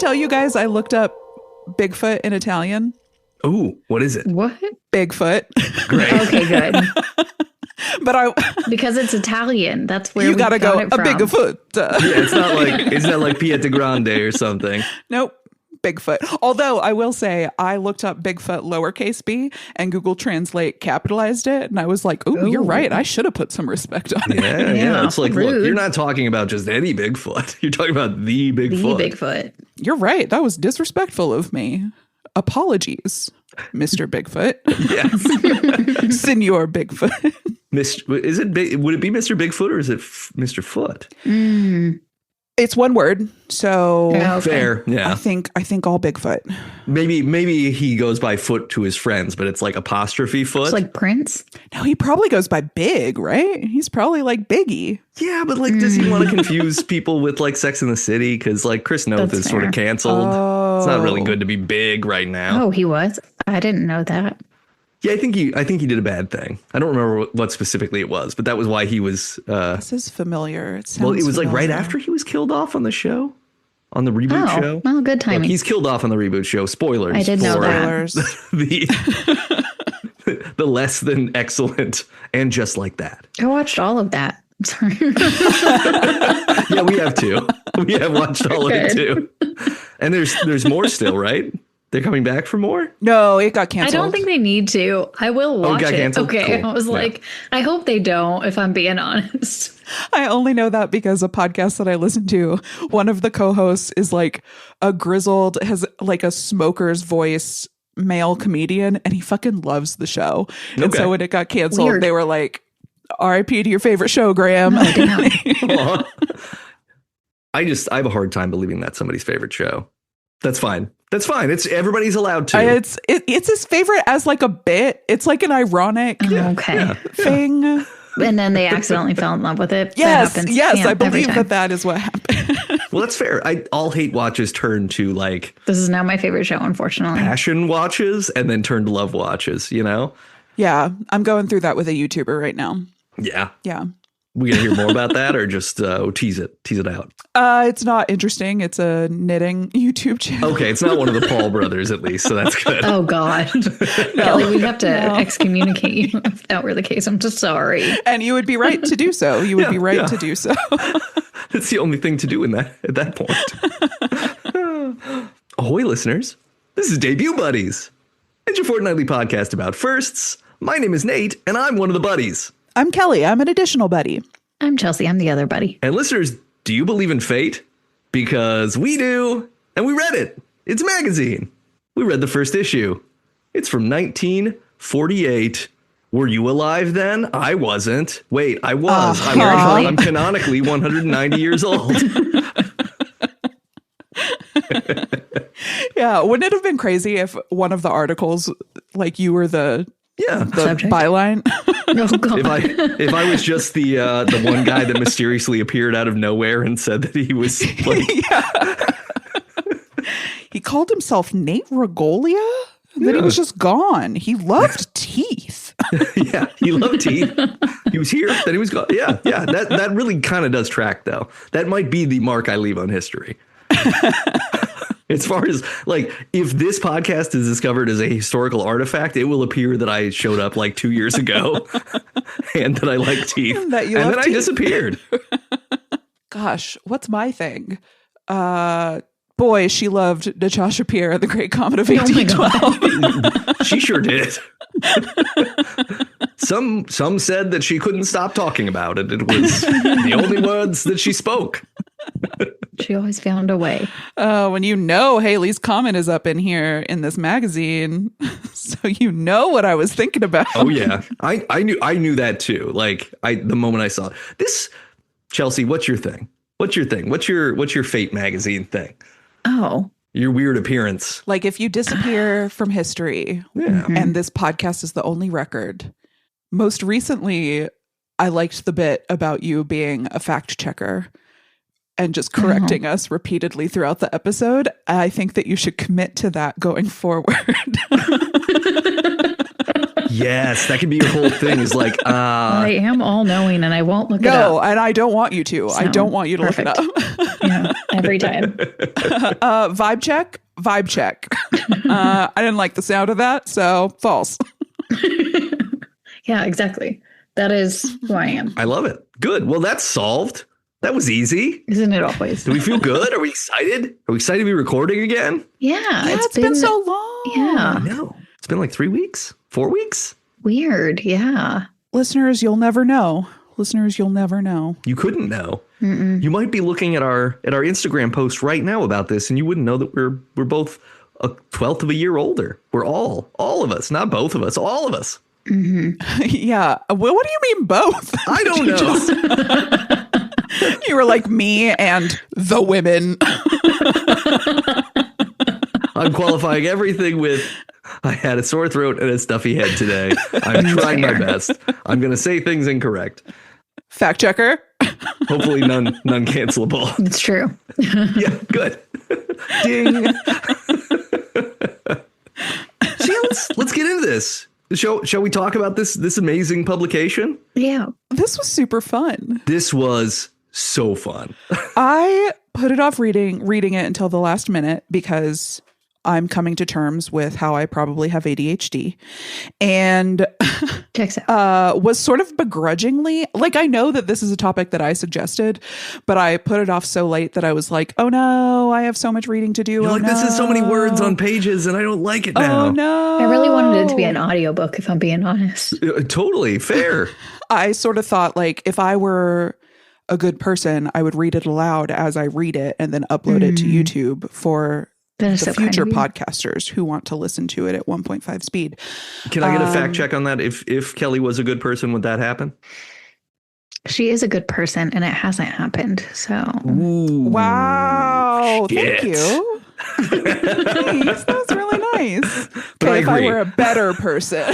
tell you guys I looked up Bigfoot in Italian? Ooh, what is it? What? Bigfoot. Great. Okay, good. But because it's Italian. That's where you we gotta got go it a from. Bigfoot. Yeah, it's not like Pieta Grande or something. Nope. Bigfoot. Although I will say I looked up Bigfoot lowercase b and Google Translate capitalized it. And I was like, ooh, you're right. I should have put some respect on it. Yeah. It's like, rude. look, you're not talking about just any Bigfoot. You're talking about the Bigfoot. The Bigfoot. You're right. That was disrespectful of me. Apologies, Mr. Bigfoot. Yes. Senor Bigfoot. Would it be Mr. Bigfoot or is it Mr. Foot? It's one word. So Yeah, okay. Fair. Yeah. I think all Bigfoot. Maybe he goes by Foot to his friends, but it's like apostrophe Foot. It's like Prince. No, he probably goes by Big, right? He's probably like Biggie. yeah, but like, does he want to confuse people with like Sex in the City? Because like Chris Noth That's is sort of fair. canceled. It's not really good to be big right now. Oh, he was? I didn't know that. Yeah, I think he did a bad thing. I don't remember what specifically it was, but that was why he was. This is familiar. It Well, it sounds was like right familiar. after he was killed off on the show, on the reboot Oh, show. well, good timing. Look, he's killed off on the reboot show. Spoilers. I did know for that. Spoilers. the less than excellent and just like that. I watched all of that. Sorry. Yeah, we have too. We have watched all of it too. And there's more still, right? They're coming back for more? No, it got I canceled. don't think they need to. I will watch got it. canceled? Okay. Cool. I was Yeah. like, I hope they don't, if I'm being honest. I only know that because a podcast that I listen to, one of the co-hosts is like a grizzled, has like a smoker's voice male comedian, and he fucking loves the show. And Okay. so when it got canceled, Weird. they were like, RIP to your favorite show, Graham. Oh, damn. Aw. I have a hard time believing that's somebody's favorite show. That's fine. That's fine. It's everybody's allowed to. It's his favorite as like a bit. It's like an ironic Okay. thing. And then they accidentally fell in love with it. Yes, That happens. yes, Yeah, I every believe time. that is what happened. Well, that's fair. All hate watches turn to like This is now my favorite show, unfortunately. passion watches and then turn to love watches, you know? Yeah, I'm going through that with a YouTuber right now. Yeah. Yeah. We gonna hear more about that or just tease it out? It's not interesting. It's a knitting YouTube channel. Okay, it's not one of the Paul brothers at least, so that's good. Oh, God. Kelly, we'd have to excommunicate you if that were the case. I'm just sorry. And you would be right to do so. You would Yeah, be right yeah. to do so. It's the only thing to do at that point. Ahoy, listeners. This is Debut Buddies. It's your fortnightly podcast about firsts. My name is Nate, and I'm one of the buddies. I'm Kelly. I'm an additional buddy. I'm Chelsea. I'm the other buddy. And listeners, do you believe in fate? Because we do, and we read it. It's a magazine. We read the first issue. It's from 1948. Were you alive then? I wasn't. Wait, I was. I'm canonically 190 years old. Yeah. Wouldn't it have been crazy if one of the articles, like you were the Yeah. Subject. byline? Oh, God. If I was just the one guy that mysteriously appeared out of nowhere and said that he was like, He called himself Nate Regolia? And then he was just gone. He loved teeth. yeah, he loved teeth. He was here, then he was gone. Yeah. That really kind of does track though. That might be the mark I leave on history. As far as like, if this podcast is discovered as a historical artifact, it will appear that I showed up like 2 years ago and that I like teeth. That you and love then I teeth. disappeared. Gosh, what's my thing? Boy, she loved Natasha Pierre and the Great Comet of 1812. She sure did. Some said that she couldn't stop talking about it. It was the only words that she spoke. She always found a way. When you know Haley's comment is up in here in this magazine, so you know what I was thinking about. Oh yeah, I knew that too. Like the moment I saw this, Chelsea, what's your thing? What's your thing? What's your Fate magazine thing? Oh, Your weird appearance. Like if you disappear from history, Yeah. and this podcast is the only record. Most recently, I liked the bit about you being a fact checker and just correcting us repeatedly throughout the episode. I think that you should commit to that going forward. Yes, that could be your whole thing. Is like, I am all knowing and I won't look it No, up. and I don't want you to. I So, don't want you to perfect. look it up. Yeah. Every time. Vibe check. I didn't like the sound of that, so false. Yeah, exactly. That is who I am. I love it. Good. Well, that's solved. That was easy. Isn't it always? Do we feel good? Are we excited? Are we excited to be recording again? Yeah, It's been so long. Yeah. I know. It's been like 3 weeks, 4 weeks. Weird. Yeah. Listeners, you'll never know. You couldn't know. You might be looking at our Instagram post right now about this, and you wouldn't know that we're both a 12th of a year older. We're all of us, not both of us, all of us. Yeah. Well, what do you mean both? I don't know. You were like me and the women. I'm qualifying everything with I had a sore throat and a stuffy head today. I'm trying my best. I'm going to say things incorrect. Fact checker. Hopefully none cancelable. It's true. Yeah, good. Ding. See, let's get into this. Shall we talk about this amazing publication? Yeah. This was super fun. This was so fun. I put it off reading it until the last minute because I'm coming to terms with how I probably have ADHD, and Checks out. was sort of begrudgingly, like, I know that this is a topic that I suggested, but I put it off so late that I was like, oh no, I have so much reading to do. You're like, this is so many words on pages and I don't like it now. Oh no. I really wanted it to be an audiobook, if I'm being honest. Totally fair. I sort of thought, like, if I were a good person, I would read it aloud as I read it and then upload it to YouTube for That is the so kind future of you. podcasters who want to listen to it at 1.5 speed. Can I get a fact check on that? If Kelly was a good person, would that happen? She is a good person, and it hasn't happened. So Ooh. Wow. Shit. Thank you. Nice. That was really nice. But I Okay, if I agree. were a better person.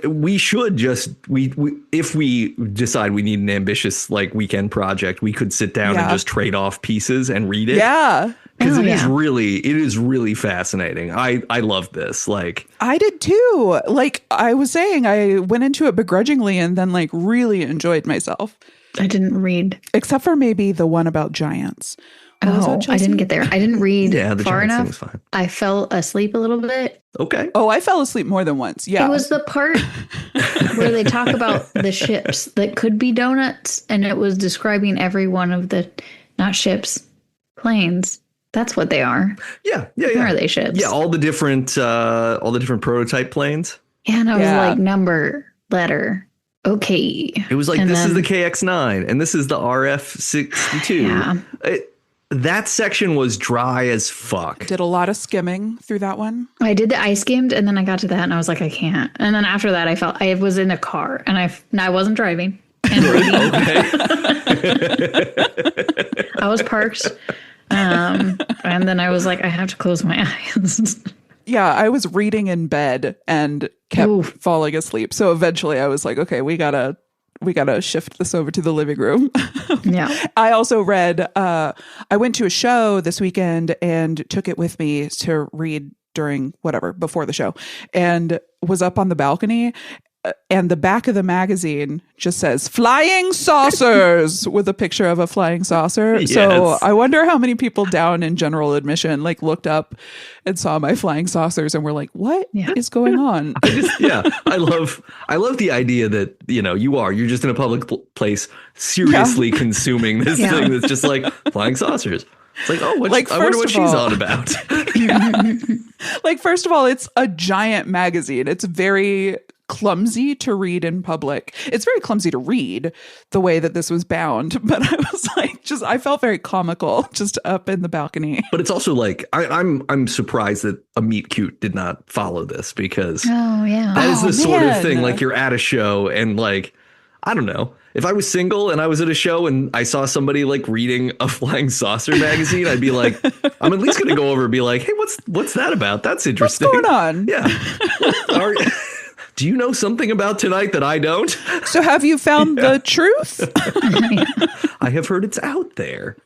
We should just if we decide we need an ambitious like weekend project, we could sit down and Yeah. just trade off pieces and read it. Yeah. Because Oh, it is yeah. really fascinating. I love this. Like, I did too. Like I was saying, I went into it begrudgingly and then like really enjoyed myself. I didn't read. Except for maybe the one about giants. What was that, I Chelsea? didn't get there. I didn't read yeah, the far giant thing enough. was fine. I fell asleep a little bit. Okay. Oh, I fell asleep more than once. Yeah. It was the part where they talk about the ships that could be donuts, and it was describing every one of the, not ships, planes. That's what they are. Yeah. Or are they ships? Yeah, all the different prototype planes. Yeah, and I was Yeah. like, number, letter, okay. It was like, And this is the then- KX9 and this is the RF62. Yeah. That section was dry as fuck. Did a lot of skimming through that one. I did the ice skimmed, and then I got to that, and I was like, I can't. And then after that, I was in a car, and I wasn't driving. And reading. Okay. I was parked. And then I was like, I have to close my eyes. Yeah, I was reading in bed and kept Oof. falling asleep. So eventually I was like, okay, we gotta shift this over to the living room. Yeah. I also read, I went to a show this weekend and took it with me to read during whatever, before the show, and was up on the balcony. And the back of the magazine just says flying saucers with a picture of a flying saucer. Yes. So I wonder how many people down in general admission like looked up and saw my flying saucers and were like, what is going on? I love the idea that, you're just in a public place seriously consuming this thing that's just like flying saucers. It's like, oh, I wonder what she's on about. Like, first of all, it's a giant magazine. It's very clumsy to read in public. It's very clumsy to read the way that this was bound. But I was like, I felt very comical just up in the balcony. But it's also like, I'm surprised that a meet cute did not follow this, because Oh, yeah. that is the sort of man. thing, like, you're at a show and like, I don't know. If I was single and I was at a show and I saw somebody like reading a flying saucer magazine, I'd be like, I'm at least going to go over and be like, hey, what's that about? That's interesting. What's going on? Yeah. Do you know something about tonight that I don't? So have you found the truth? I have heard it's out there.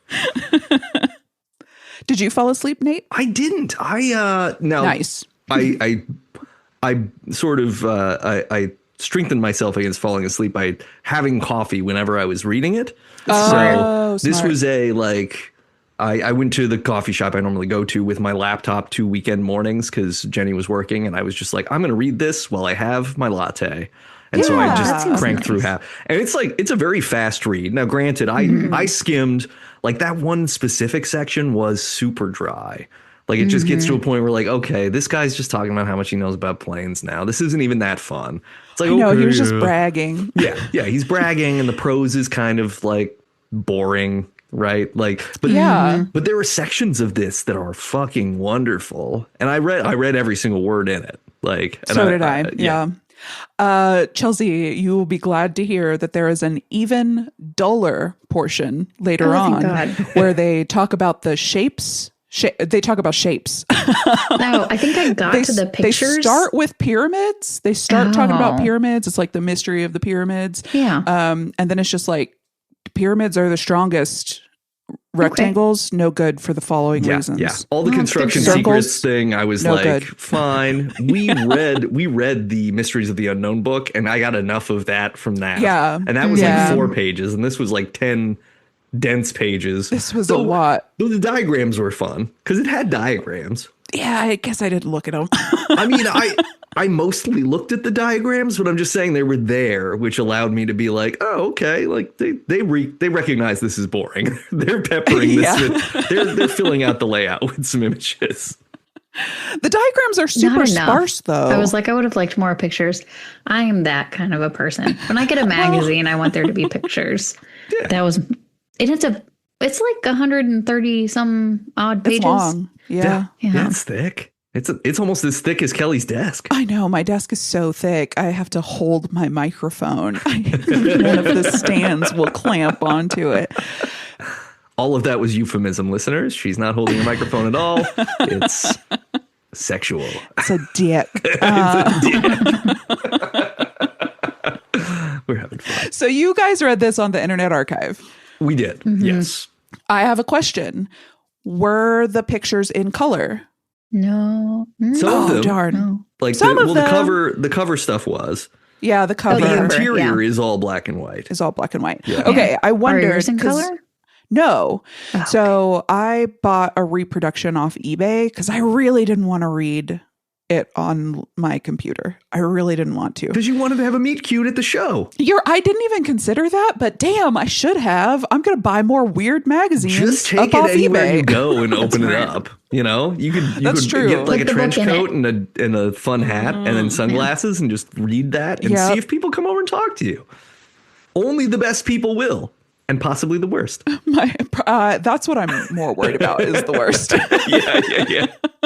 Did you fall asleep, Nate? I didn't. Nice. I sort of I strengthened myself against falling asleep by having coffee whenever I was reading it. Oh, so this smart. was I went to the coffee shop I normally go to with my laptop 2 weekend mornings because Jenny was working, and I was just like, I'm going to read this while I have my latte. And so I that just seems cranked nice. through half. And it's a very fast read. Now, granted, I skimmed, like, that one specific section was super dry. Like, it just gets to a point where, like, okay, this guy's just talking about how much he knows about planes now. This isn't even that fun. It's like, I know, okay, he was just bragging. yeah, he's bragging, and the prose is kind of, like, boring. Right. Like, but but there are sections of this that are fucking wonderful. And I read every single word in it. Like, and So did I. Yeah. Chelsea, you will be glad to hear that there is an even duller portion later Oh, on thank God. where they talk about the shapes. They talk about shapes. No, I think I got to the pictures. They start with pyramids. They start talking about Oh. pyramids. It's like the mystery of the pyramids. Yeah. And then it's just like pyramids are the strongest rectangles, no good for the following reasons. Yeah. All the Well, construction it's good. secrets Circles, thing, I was no like, good. fine. We read the Mysteries of the Unknown book, and I got enough of that from that. Yeah. And that was Yeah. like 4 pages, and this was like 10 dense pages. This was a lot. Though the diagrams were fun because it had diagrams. Yeah, I guess I didn't look at them. I mean, I mostly looked at the diagrams, but I'm just saying they were there, which allowed me to be like, oh, okay, like they recognize this is boring. They're peppering this. Yeah. They're filling out the layout with some images. The diagrams are super Not enough. sparse, though. I was like, I would have liked more pictures. I am that kind of a person. When I get a magazine, I want there to be pictures. Yeah. That was, it's like 130 some odd pages. it's long. Yeah. Yeah. It's thick. It's almost as thick as Kelly's desk. I know. My desk is so thick. I have to hold my microphone. One of the stands will clamp onto it. All of that was euphemism, listeners. She's not holding a microphone at all. It's sexual. It's a dick. We're having fun. So you guys read this on the Internet Archive. We did. Yes. I have a question. Were the pictures in color? No. Some of them, darn. No. like Some of the them. the cover stuff was. Yeah, the cover The cover, interior yeah. is all black and white. is all black and white. Yeah. Okay, I Are wondered. yours in 'cause- color? No. Oh, So I bought a reproduction off eBay because I really didn't want to read it on my computer. I really didn't want to. Because you wanted to have a meet cute at the show. I didn't even consider that, but damn, I should have. I'm going to buy more weird magazines Just take up it off anywhere eBay. you go and open it smart. up. You know, you could That's true. get like Put a the trench book in coat and a fun hat and then sunglasses and just read that and Yep. see if people come over and talk to you. Only the best people will, and possibly the worst. That's what I'm more worried about is the worst. Yeah.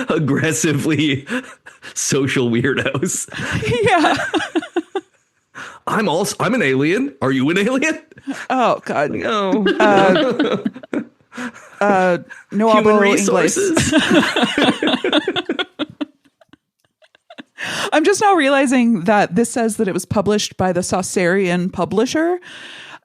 Aggressively social weirdos. Yeah. I'm an alien. Are you an alien? Oh, God. No. No Human hablo resources. inglés. I'm just now realizing that this says that it was published by the Saucerian publisher.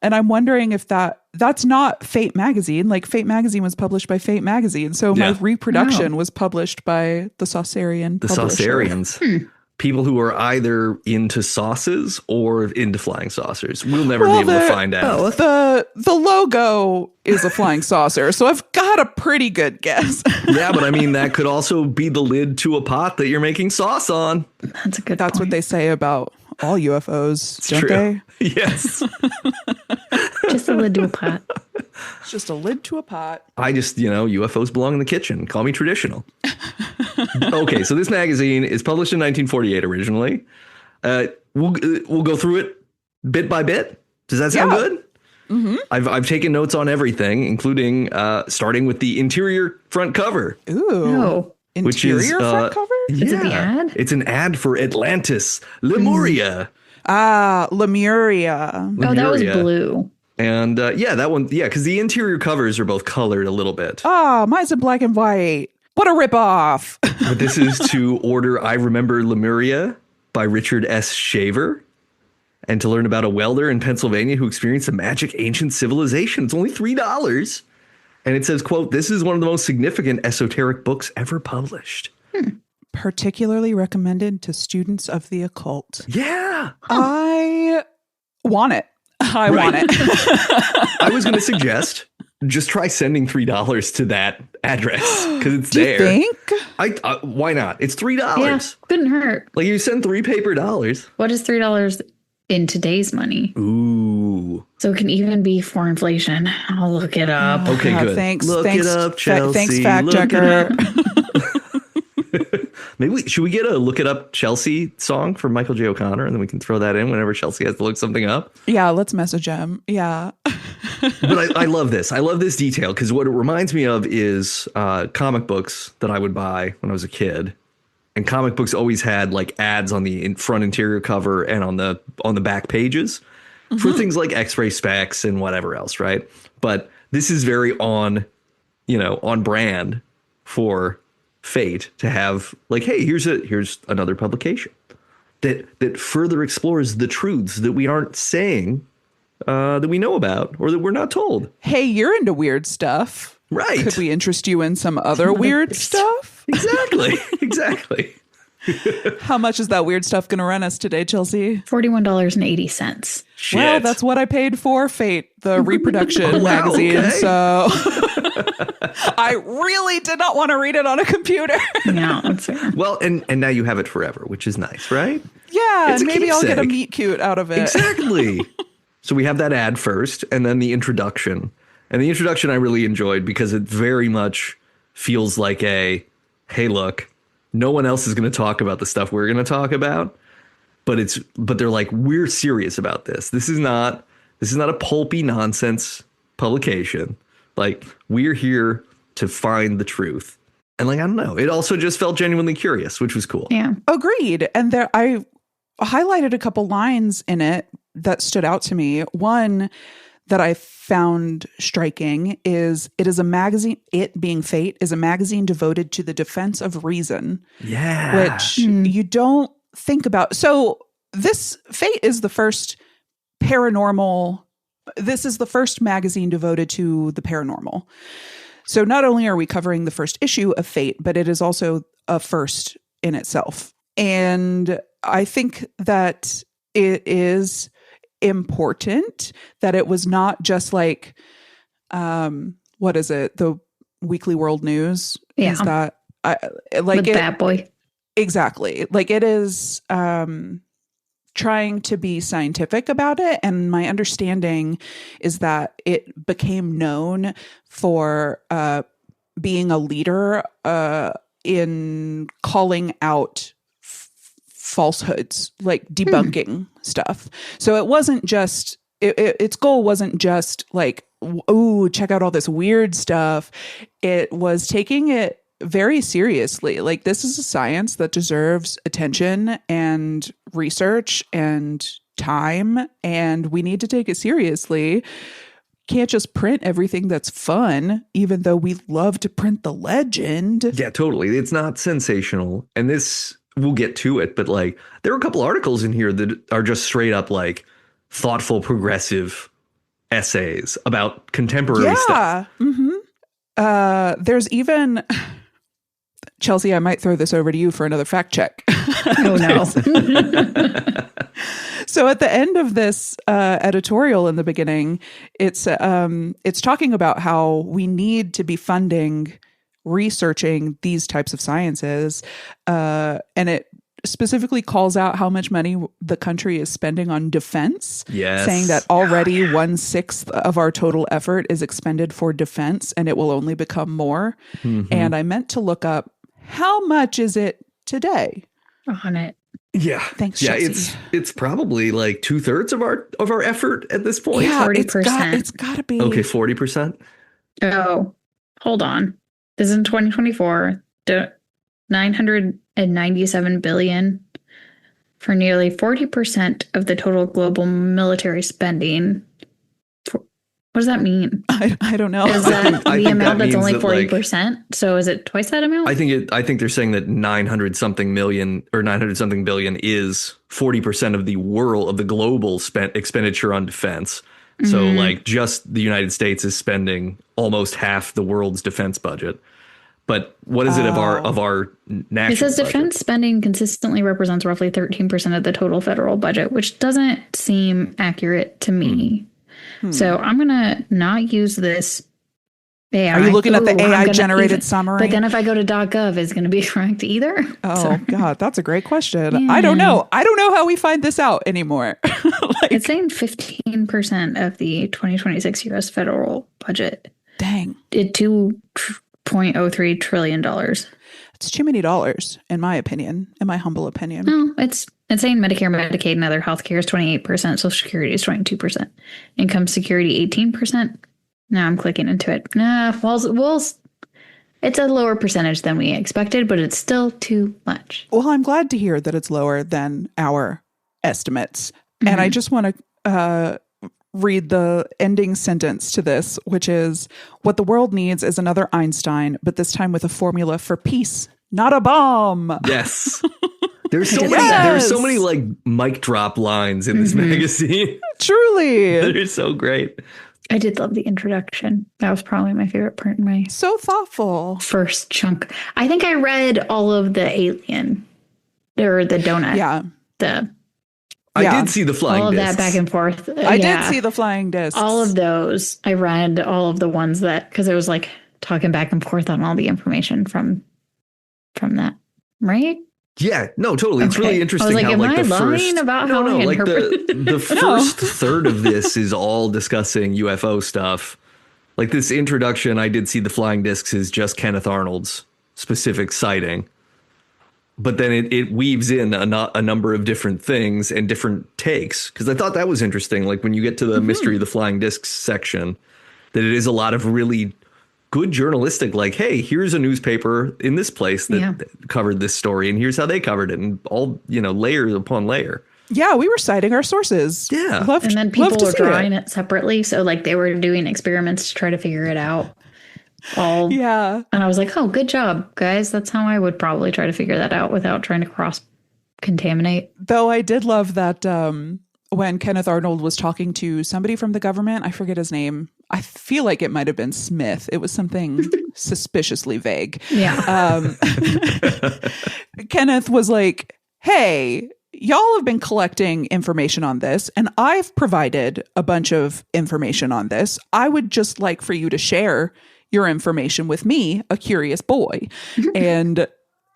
And I'm wondering if that's not Fate Magazine. Like Fate Magazine was published by Fate Magazine. So my Yeah. reproduction was published by the Saucerian The publisher. Saucerians. People who are either into sauces or into flying saucers. We'll never Well, be able to the- find out. The logo is a flying saucer. So I've got a pretty good guess. Yeah, but I mean, that could also be the lid to a pot that you're making sauce on. That's a good That's what point. they say about all UFOs, It's don't true. they? Yes. Just a lid to a pot. It's just a lid to a pot. I just, UFOs belong in the kitchen. Call me traditional. Okay, so this magazine is published in 1948 originally. We'll go through it bit by bit. Does that sound Yeah. good? Mm-hmm. I've taken notes on everything, including starting with the interior front cover. Ooh. No. Which Interior is front cover? Is it the ad? It's an ad for Atlantis, Lemuria. Ah, Lemuria. Oh, that was Lemuria. blue. And that one, because the interior covers are both colored a little bit. Ah, mine's in black and white. What a ripoff. But this is to order I Remember Lemuria by Richard S. Shaver, and to learn about a welder in Pennsylvania who experienced a magic ancient civilization. It's only $3. And it says, quote, "This is one of the most significant esoteric books ever published." particularly recommended to students of the occult. Yeah. I want it. I want it. I was going to suggest just try sending $3 to that address because it's Do you there. think? Why not? It's $3. Yeah, couldn't hurt. Like you send 3 paper dollars. What is $3 in today's money? Ooh. So it can even be for inflation. I'll look it up. Okay, good. Thanks. Look thanks, it up, Chelsea. Thanks, fact Look checker. Maybe should we get a Look It Up Chelsea song from Michael J. O'Connor, and then we can throw that in whenever Chelsea has to look something up. Yeah, let's message him. Yeah. But I love this. I love this detail because what it reminds me of is comic books that I would buy when I was a kid. And comic books always had like ads on the front interior cover and on the back pages for things like X-ray specs and whatever else, right? But this is very on brand for Fate to have like, hey, here's another publication that further explores the truths that we aren't saying that we know about or that we're not told. Hey, you're into weird stuff. Right. Could we interest you in some other weird stuff? Exactly. How much is that weird stuff going to run us today, Chelsea? $41.80. Shit. Well, that's what I paid for Fate, the reproduction magazine. Okay. So I really did not want to read it on a computer. Yeah, that's fair. Well, and now you have it forever, which is nice, right? Yeah, It's a maybe I'll get a keepsake. meet cute out of it. Exactly. So we have that ad first and then the introduction. And the introduction I really enjoyed because it very much feels like hey, look, no one else is going to talk about the stuff we're going to talk about. But they're like, we're serious about this. This is not a pulpy nonsense publication. Like, we're here to find the truth. And like, I don't know. It also just felt genuinely curious, which was cool. Yeah. Agreed. And I highlighted a couple lines in it that stood out to me. One that I found striking is it being Fate is a magazine devoted to the defense of reason. Yeah. Which you don't think about. So this Fate is the first magazine devoted to the paranormal. So not only are we covering the first issue of Fate, but it is also a first in itself. And I think that it is important that it was not just like, what is it? The Weekly World News? Yeah. Is that With Bad Boy? Exactly. Like it is trying to be scientific about it. And my understanding is that it became known for being a leader in calling out falsehoods, like debunking stuff. So it wasn't just, its goal wasn't just like, oh, check out all this weird stuff. It was taking it very seriously. Like, this is a science that deserves attention and research and time, and we need to take it seriously. Can't just print everything that's fun, even though we love to print the legend. Yeah, totally. It's not sensational. And this, we'll get to it, but like, there are a couple articles in here that are just straight up like thoughtful, progressive essays about contemporary stuff. Mm-hmm. There's even... Chelsea, I might throw this over to you for another fact check. Oh, no. So at the end of this editorial in the beginning, it's talking about how we need to be funding researching these types of sciences. And it specifically calls out how much money the country is spending on defense, saying that already 1/6 of our total effort is expended for defense, and it will only become more. Mm-hmm. And I meant to look up, how much is it today? On it. Yeah. Thanks, yeah, Chelsea. it's probably like 2/3 of our effort at this point. Yeah, 40%. It's got to be. Okay, 40%. Oh, hold on. This is in 2024. 997 billion for nearly 40% of the total global military spending. What does that mean? I don't know. Is that the amount that's only 40%? Like, so is it twice that amount? I think they're saying that 900 something billion is 40% of the global expenditure on defense. So like just the United States is spending almost half the world's defense budget. But what is it of our national It says budget? defense spending consistently represents roughly 13% of the total federal budget, which doesn't seem accurate to me. So I'm going to not use this AI. Are you looking at the AI generated summary? But then if I go to .gov, is it going to be correct either? Oh, God, that's a great question. I don't know. I don't know how we find this out anymore. It's saying 15% of the 2026 U.S. federal budget. Dang. $2.03 trillion. It's too many dollars, in my opinion, in my humble opinion. No, it's saying Medicare, Medicaid, and other health care is 28%. Social Security is 22%. Income security, 18%. Now I'm clicking into it. It's a lower percentage than we expected, but it's still too much. Well, I'm glad to hear that it's lower than our estimates. And I just want to read the ending sentence to this, which is, what the world needs is another Einstein, but this time with a formula for peace, not a bomb. Yes. There's so many like mic drop lines in this magazine. Truly. They're so great. I did love the introduction. That was probably my favorite part in my So thoughtful. first chunk. I think I read all of the alien or the donut. Yeah. I did see the flying all of discs. that back and forth. I did see the flying discs. all of those. I read all of the ones that, because it was like talking back and forth on all the information from that, right? Yeah, no, totally. It's really interesting. I was like, how, am like, I the lying first, about how I like interpret the first third of this is all discussing UFO stuff. Like this introduction, I did see the flying discs is just Kenneth Arnold's specific sighting. But then it weaves in a number of different things and different takes. Because I thought that was interesting. Like when you get to the mystery of the flying discs section, that it is a lot of really good journalistic, like, hey, here's a newspaper in this place that covered this story, and here's how they covered it, and all, layers upon layer. Yeah, we were citing our sources. Yeah. and then people were drawing it separately. So like they were doing experiments to try to figure it out. Yeah. And I was like, oh, good job, guys. That's how I would probably try to figure that out without trying to cross-contaminate. Though I did love that when Kenneth Arnold was talking to somebody from the government, I forget his name. I feel like it might have been Smith. It was something suspiciously vague. Yeah. Kenneth was like, hey, y'all have been collecting information on this, and I've provided a bunch of information on this. I would just like for you to share your information with me, a curious boy. And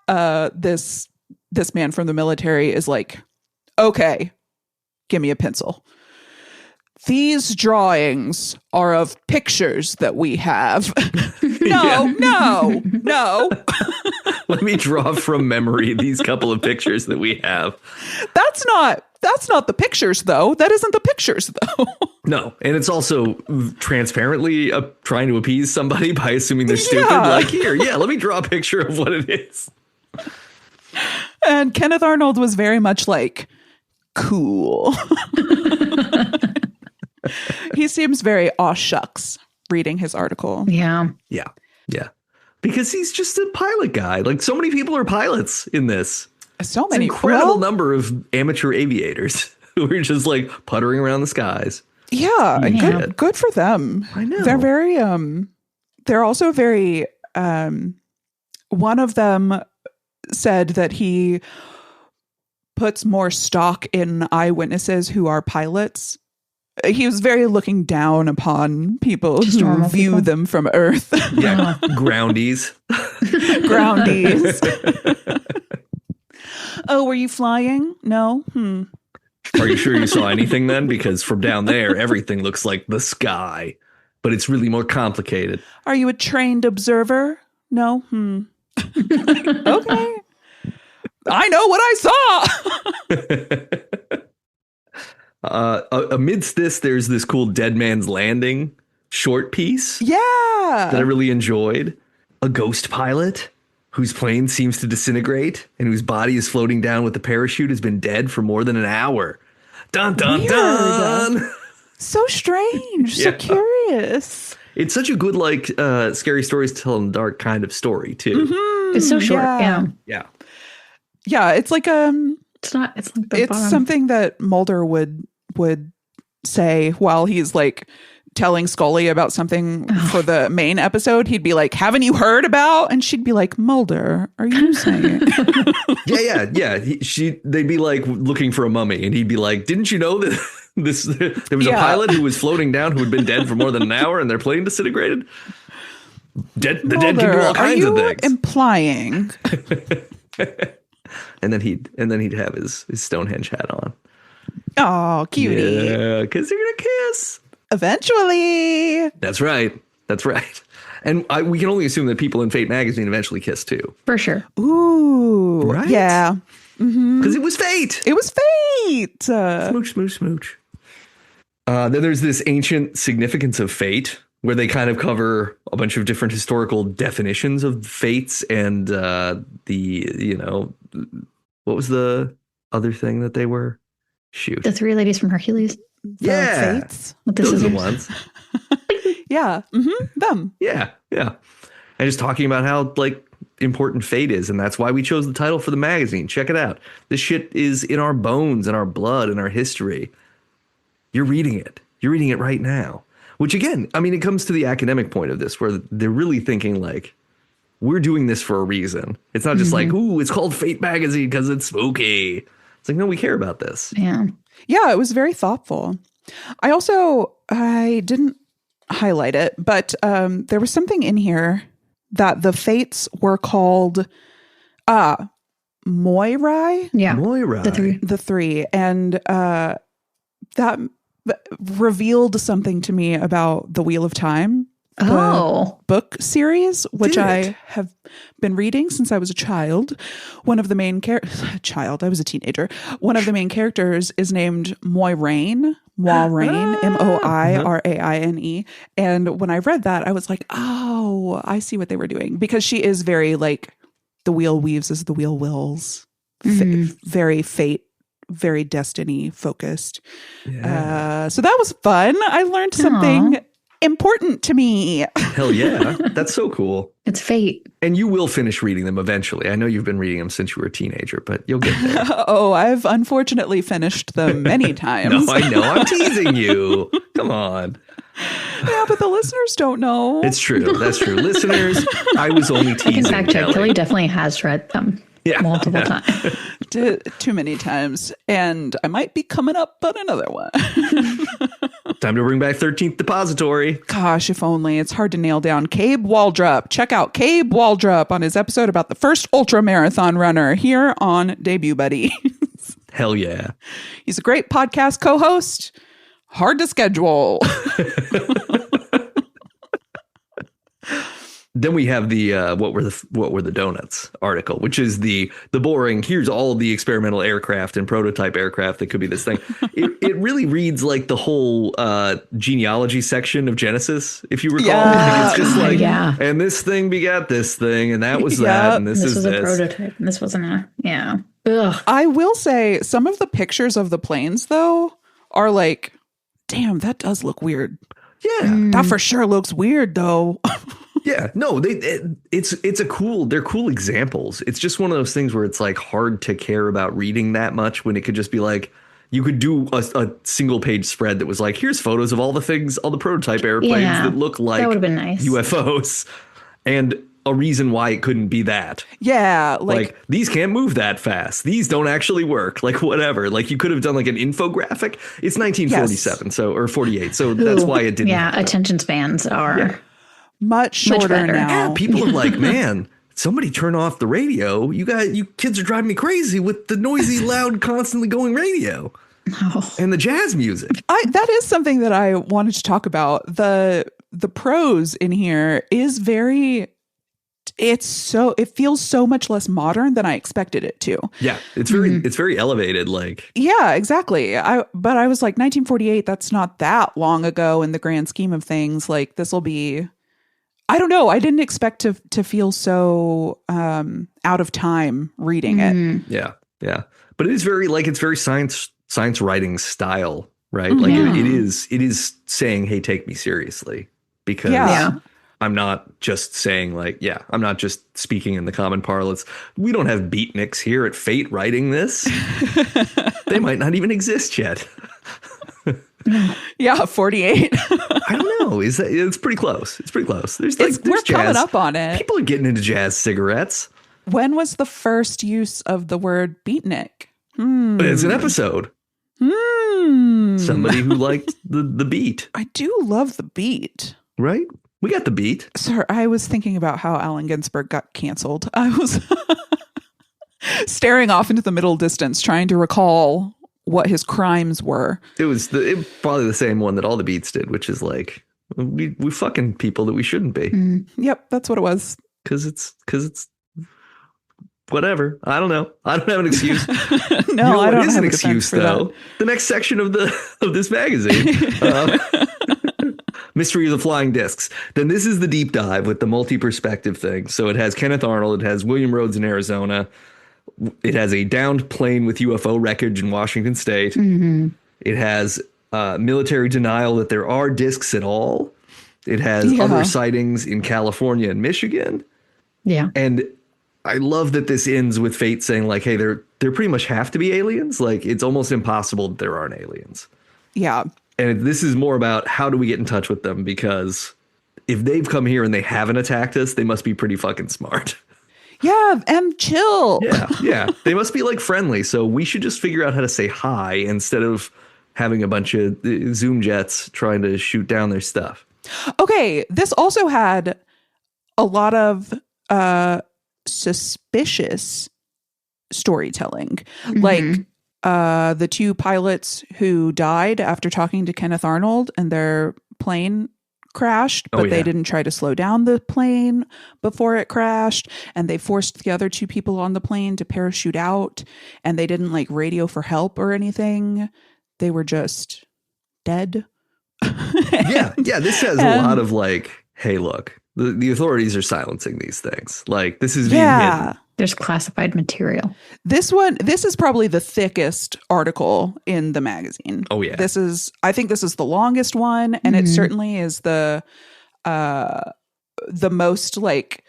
this man from the military is like, okay, give me a pencil. These drawings are of pictures that we have. No. Let me draw from memory these couple of pictures that we have. That's not the pictures, though. That isn't the pictures, though. No, and it's also transparently trying to appease somebody by assuming they're stupid. Yeah. Like, here, let me draw a picture of what it is. And Kenneth Arnold was very much like, cool. He seems very aw shucks reading his article. Yeah. Yeah. Because he's just a pilot guy. Like, so many people are pilots in this. So many. It's an incredible number of amateur aviators who are just like puttering around the skies. Yeah, and good for them. I know. They're very they're also very one of them said that he puts more stock in eyewitnesses who are pilots. He was very looking down upon people who view them from Earth. Yeah, groundies. Groundies. Oh, were you flying? No? Are you sure you saw anything then? Because from down there, everything looks like the sky, but it's really more complicated. Are you a trained observer? No? Okay. I know what I saw. Amidst this, there's this cool Dead Man's Landing short piece. Yeah. That I really enjoyed. A ghost pilot whose plane seems to disintegrate and whose body is floating down with the parachute has been dead for more than an hour. Dun, dun, Weird. dun. So strange. So curious. It's such a good, like, scary stories to tell in the dark kind of story, too. Mm-hmm. It's so short. Yeah. Yeah. It's like It's like the it's bottom. something that Mulder would say while he's like telling Scully about something for the main episode. He'd be like, haven't you heard about? And she'd be like, Mulder, are you saying? Yeah. They'd be like looking for a mummy, and he'd be like, didn't you know that there was a pilot who was floating down who had been dead for more than an hour and their plane disintegrated? The Mulder, dead can do all kinds of things. Implying. And then he'd have his Stonehenge hat on. Oh, cutie. Yeah, because they're gonna kiss. Eventually. That's right. And we can only assume that people in Fate magazine eventually kiss too. For sure. Ooh. Right? Yeah. Because it was fate. It was fate. Smooch, smooch, smooch. Then there's this ancient significance of fate, where they kind of cover a bunch of different historical definitions of fates and what was the other thing that they were? Shoot. The three ladies from Hercules. Yeah. Fates. With the Those are the scissors. ones. Yeah. Them. Yeah. And just talking about how like important fate is. And that's why we chose the title for the magazine. Check it out. This shit is in our bones and our blood and our history. You're reading it. You're reading it right now. Which again, I mean, it comes to the academic point of this, where they're really thinking like, we're doing this for a reason. It's not just like, ooh, it's called Fate magazine because it's spooky. It's like, no, we care about this. Yeah. Yeah, it was very thoughtful. I didn't highlight it, but there was something in here that the fates were called Moirai. Yeah. Moirai. The three. And that revealed something to me about the Wheel of Time. Book series, which I have been reading since I was a child. One of the main I was a teenager. One of the main characters is named Moiraine, Moiraine. And when I read that, I was like, oh, I see what they were doing, because she is very like the wheel weaves as the wheel wills, very fate, very destiny focused. Yeah. So that was fun. I learned something important to me. Hell yeah. That's so cool. It's fate. And you will finish reading them eventually. I know you've been reading them since you were a teenager, but you'll get there. Oh, I've unfortunately finished them many times. No, I know. I'm teasing you. Come on. Yeah, but the listeners don't know. It's true. That's true. Listeners, I was only teasing. I can fact check. Kelly definitely has read them multiple times. Too many times. And I might be coming up on another one. Time to bring back 13th Depository. Gosh, if only. It's hard to nail down. Cabe Waldrop. Check out Cabe Waldrop on his episode about the first ultra marathon runner here on Debut Buddy. Hell yeah. He's a great podcast co-host. Hard to schedule. Then we have the what were the donuts article, which is the boring, here's all of the experimental aircraft and prototype aircraft that could be this thing. It really reads like the whole genealogy section of Genesis, if you recall. Yeah. It's just like, and this thing begat this thing, and that was that, and this is was a prototype, and this wasn't Ugh. I will say some of the pictures of the planes, though, are like, damn, that does look weird. Yeah. That for sure looks weird, though. Yeah, no, they're cool examples. It's just one of those things where it's like hard to care about reading that much when it could just be like, you could do a single page spread that was like, here's photos of all the prototype airplanes that look like that would have been nice. UFOs, and a reason why it couldn't be that. Yeah, like these can't move that fast. These don't actually work. Like whatever. Like you could have done like an infographic. It's 1947, or 48, so that's why it didn't. Yeah, attention spans are much shorter now. Yeah, people are like, man, somebody turn off the radio. You kids are driving me crazy with the noisy, loud, constantly going radio and the jazz music. That is something that I wanted to talk about. The prose in here is very. It feels so much less modern than I expected it to. Yeah, it's very elevated. Like, yeah, exactly. But I was like 1948. That's not that long ago in the grand scheme of things. Like this will be. I don't know. I didn't expect to feel so out of time reading it. Yeah. But it is very science writing style, right? Like it is saying, hey, take me seriously, because I'm not just saying like, I'm not just speaking in the common parlance. We don't have beatniks here at Fate writing this. They might not even exist yet. Yeah, 48. I don't know. It's pretty close. It's pretty close. There's We're jazz. coming up on it. People are getting into jazz cigarettes. When was the first use of the word beatnik? It's an episode. Somebody who liked the beat. I do love the beat. Right? We got the beat. Sir, I was thinking about how Allen Ginsberg got canceled. I was staring off into the middle distance, trying to recall what his crimes were. It was probably the same one that all the beats did, which is like, we fucking people that we shouldn't be. Yep, that's what it was. Because it's whatever. I don't know. I don't have an excuse. No, I don't have an a excuse for though. That. The next section of this magazine, Mystery of the Flying Discs. Then this is the deep dive with the multi-perspective thing. So it has Kenneth Arnold. It has William Rhodes in Arizona. It has a downed plane with UFO wreckage in Washington State. It has military denial that there are discs at all. It has other sightings in California and Michigan. Yeah. And I love that this ends with fate saying like, hey, there pretty much have to be aliens. Like it's almost impossible that there aren't aliens. Yeah. And this is more about how do we get in touch with them? Because if they've come here and they haven't attacked us, they must be pretty fucking smart. Yeah, and chill. Yeah. They must be like friendly. So we should just figure out how to say hi instead of having a bunch of Zoom jets trying to shoot down their stuff. Okay. This also had a lot of suspicious storytelling. Like the two pilots who died after talking to Kenneth Arnold and their plane crashed, but they didn't try to slow down the plane before it crashed, and they forced the other two people on the plane to parachute out, and they didn't like radio for help or anything. They were just dead. Yeah, this has a lot of like, hey, look, the authorities are silencing these things. Like this is being hidden. There's classified material. This is probably the thickest article in the magazine. Oh yeah. I think this is the longest one, and it certainly is the most like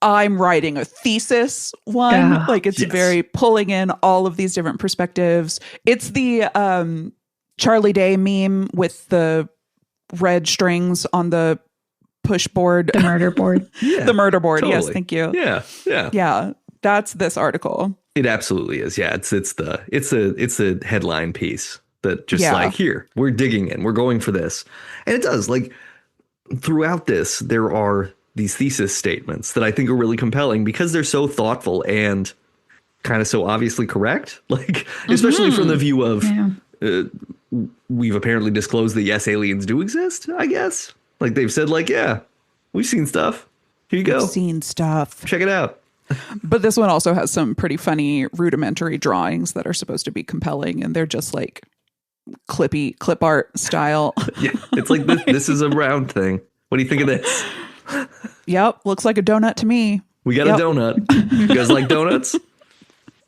I'm writing a thesis one. Like it's very pulling in all of these different perspectives. It's the Charlie Day meme with the red strings on the push board. The murder board. The murder board. Totally. Yes, thank you. Yeah. That's this article. It absolutely is. Yeah, it's a headline piece that just like, here, we're digging in, we're going for this. And it does, like, throughout this, there are these thesis statements that I think are really compelling because they're so thoughtful and kind of so obviously correct. Like, especially from the view of we've apparently disclosed that yes, aliens do exist, I guess. Like they've said, like, yeah, we've seen stuff. Here you go. We've seen stuff. Check it out. But this one also has some pretty funny rudimentary drawings that are supposed to be compelling, and they're just like clip art style. Yeah, it's like this is a round thing. What do you think of this? Yep, looks like a donut to me. We got a donut. You guys like donuts?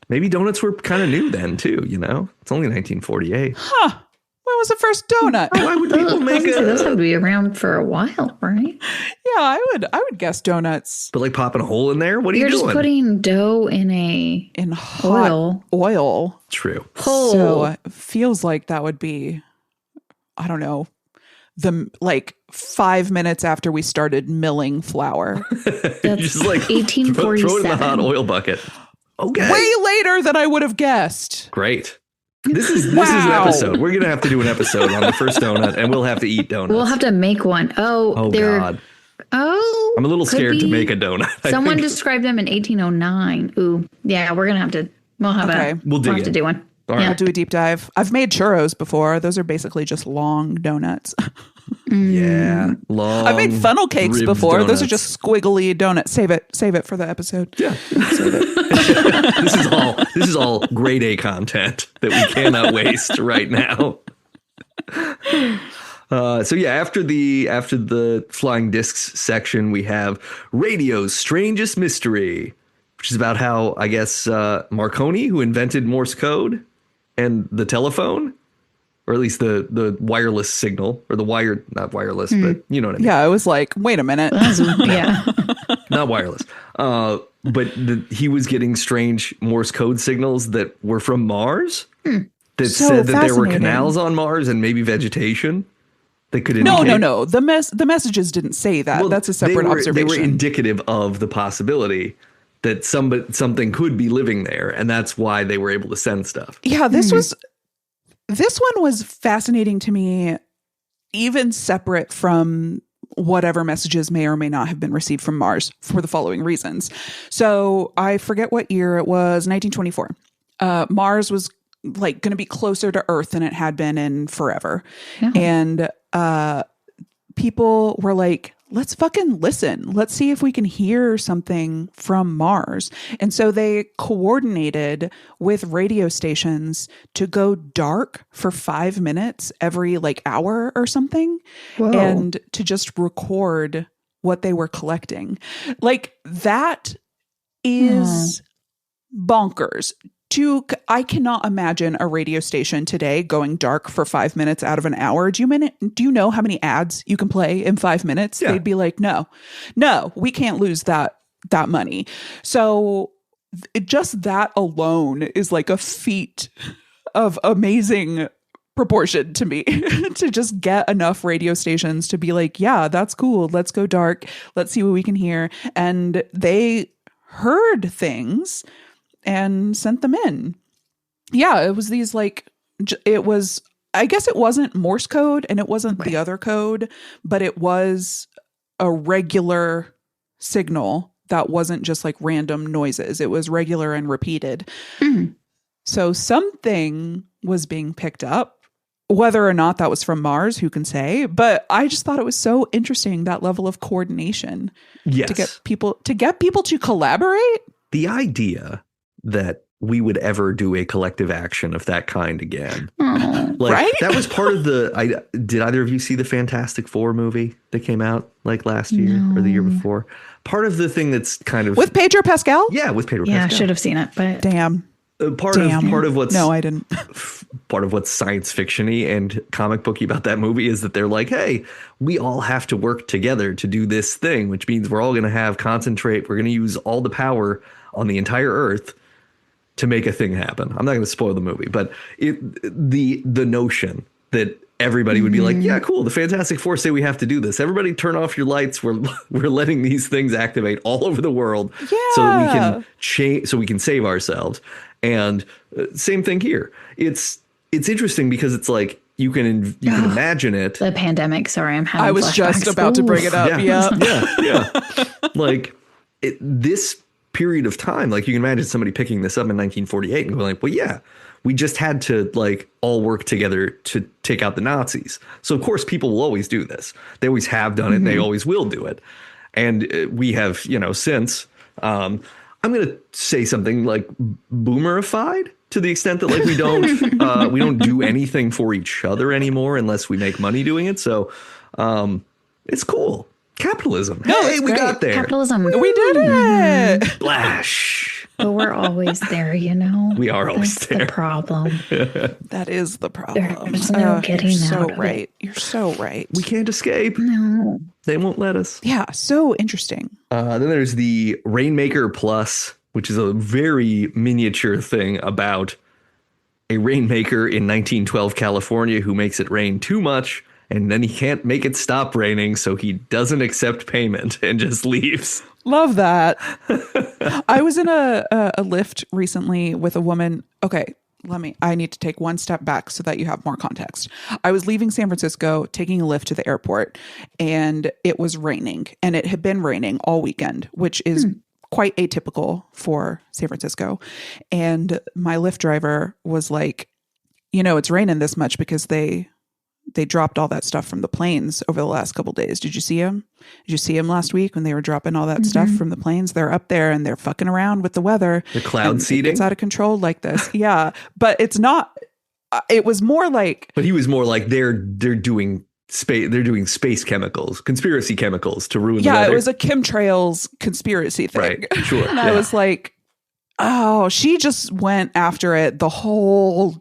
Maybe donuts were kind of new then too. You know, it's only 1948. Huh? When was the first donut? Why would people make those have to be around for a while, right? Yeah, I would guess donuts. But like popping a hole in there? What are you doing? You're just putting dough in hot oil. True. So it feels like that would be, I don't know, like 5 minutes after we started milling flour. That's just like 1847. throw it in the hot oil bucket. Okay. Way later than I would have guessed. Great. This is an episode. We're gonna have to do an episode on the first donut, and we'll have to eat donuts. We'll have to make one. Oh God. Oh, I'm a little scared to make a donut. Someone described them in 1809. Ooh, yeah, we're gonna have to. We'll have we'll have to do one. All right. I'll do a deep dive. I've made churros before. Those are basically just long donuts. Yeah, long. I've made funnel cakes before. Donuts. Those are just squiggly donuts. Save it for the episode. Yeah. This is all grade A content that we cannot waste right now. So yeah, after the flying discs section, we have radio's strangest mystery, which is about how I guess Marconi, who invented Morse code and the telephone, or at least the wireless signal, or the wired, not wireless, but you know what I mean. Yeah, I was like, wait a minute. Yeah. Not wireless. But he was getting strange Morse code signals that were from Mars. that So said that there were fascinating. canals on Mars and maybe vegetation that could indicate. No. The messages didn't say that. Well, That's a separate observation. They were indicative of the possibility that something could be living there, and that's why they were able to send stuff. Yeah, this one was fascinating to me, even separate from whatever messages may or may not have been received from Mars, for the following reasons. So I forget what year it was, 1924. Mars was like going to be closer to Earth than it had been in forever. Yeah. And people were like, let's fucking listen. Let's see if we can hear something from Mars. And so they coordinated with radio stations to go dark for 5 minutes every like hour or something. Whoa. And to just record what they were collecting. Like that is bonkers. I cannot imagine a radio station today going dark for 5 minutes out of an hour. Do you know how many ads you can play in 5 minutes? Yeah. They'd be like, no, we can't lose that money. So just that alone is like a feat of amazing proportion to me to just get enough radio stations to be like, yeah, that's cool. Let's go dark. Let's see what we can hear. And they heard things and sent them in. Yeah, it was these like, I guess it wasn't Morse code and it wasn't the other code, but it was a regular signal that wasn't just like random noises. It was regular and repeated. Mm. So something was being picked up. Whether or not that was from Mars, who can say? But I just thought it was so interesting, that level of coordination. Yes. To get people to collaborate. The idea that we would ever do a collective action of that kind again. Oh. Like Right? that was part of did either of you see the Fantastic Four movie that came out like last year or the year before? Part of the thing that's kind of With Pedro Pascal? Yeah, with Pedro Yeah, I Pascal. should have seen it, but Damn. Part of what's No, I didn't. part of what's science fiction-y and comic booky about that movie is that they're like, hey, we all have to work together to do this thing, which means we're all going to concentrate. We're going to use all the power on the entire Earth to make a thing happen. I'm not going to spoil the movie, but the notion that everybody would be like, yeah, cool. The Fantastic Four say we have to do this. Everybody turn off your lights. We're letting these things activate all over the world so that we can so we can save ourselves. And same thing here. It's interesting because it's like you can imagine it. the pandemic. Sorry, I'm having. I was just about to bring it up. Yeah. Like this period of time, like you can imagine somebody picking this up in 1948 and going like, well, yeah, we just had to like all work together to take out the Nazis. So of course people will always do this. They always have done it and they always will do it. And we have, since I'm going to say something like boomerified to the extent that like we don't do anything for each other anymore unless we make money doing it. So it's cool. Capitalism. No, hey, it's we great. got there. Capitalism. We did it. Splash. But we're always there, We are always That's there. the problem. That is the problem. There's no getting you're so out of right. You're so right. We can't escape. No. They won't let us. Yeah, so interesting. Then there's the Rainmaker Plus, which is a very miniature thing about a rainmaker in 1912 California who makes it rain too much, and then he can't make it stop raining, so he doesn't accept payment and just leaves. Love that. I was in a lift recently with a woman. Okay, I need to take one step back so that you have more context. I was leaving San Francisco, taking a lift to the airport, and it was raining, and it had been raining all weekend, which is quite atypical for San Francisco. And my Lyft driver was like, it's raining this much because they dropped all that stuff from the planes over the last couple of days. Did you see him? Did you see him last week when they were dropping all that stuff from the planes? They're up there and they're fucking around with the weather. The cloud seeding? It's out of control like this. Yeah. But it's not, it was more like. But he was more like they're doing space chemicals, conspiracy chemicals to ruin the weather. Yeah, it was a chemtrails conspiracy thing. Right, sure. And I was like, oh, she just went after it the whole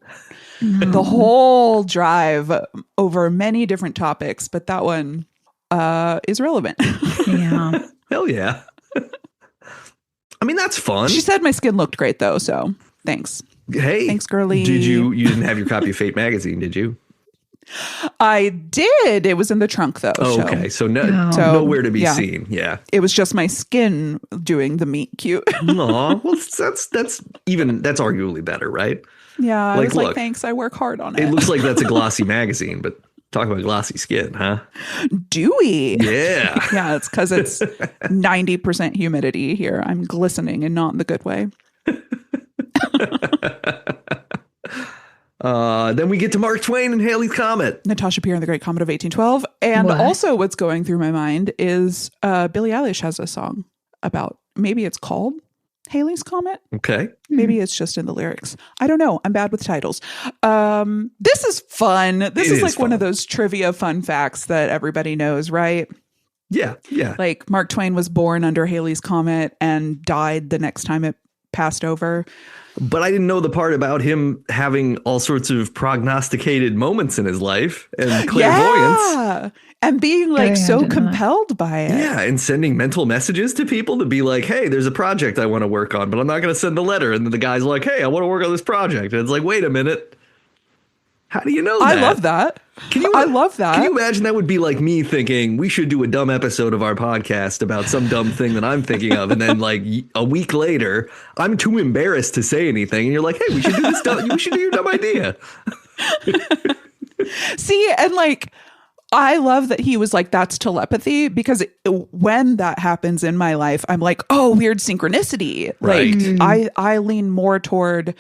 drive over many different topics, but that one is relevant. Yeah. Hell yeah. I mean, that's fun. She said my skin looked great though, so thanks. Hey, Thanks, girly. You didn't have your copy of Fate magazine, did you? I did. It was in the trunk, though. Oh, okay. So nowhere to be seen. Yeah. It was just my skin doing the meet cute. Aw, well, that's arguably better, right? Yeah. I was look, like, thanks. I work hard on it. It looks like that's a glossy magazine, but talk about glossy skin, huh? Dewy. Yeah. Yeah. It's because it's 90% humidity here. I'm glistening and not in the good way. Then we get to Mark Twain and Halley's Comet. Natasha Peer and the Great Comet of 1812. And also what's going through my mind is Billie Eilish has a song about, maybe it's called Halley's Comet. Okay. Maybe it's just in the lyrics. I don't know. I'm bad with titles. This is fun. This is like one of those trivia fun facts that everybody knows, right? Yeah. Yeah. Like Mark Twain was born under Halley's Comet and died the next time it passed over. But I didn't know the part about him having all sorts of prognosticated moments in his life and clairvoyance. Yeah. And being like so compelled by it. Yeah. And sending mental messages to people to be like, hey, there's a project I want to work on, but I'm not going to send a letter. And then the guy's like, hey, I want to work on this project. And it's like, wait a minute. How do you know that? I love that. I love that. Can you imagine that would be like me thinking we should do a dumb episode of our podcast about some dumb thing that I'm thinking of. And then like a week later, I'm too embarrassed to say anything. And you're like, hey, we should do this. We should do your dumb idea. See, and like, I love that he was like, that's telepathy, because when that happens in my life, I'm like, oh, weird synchronicity. Right. Like I lean more toward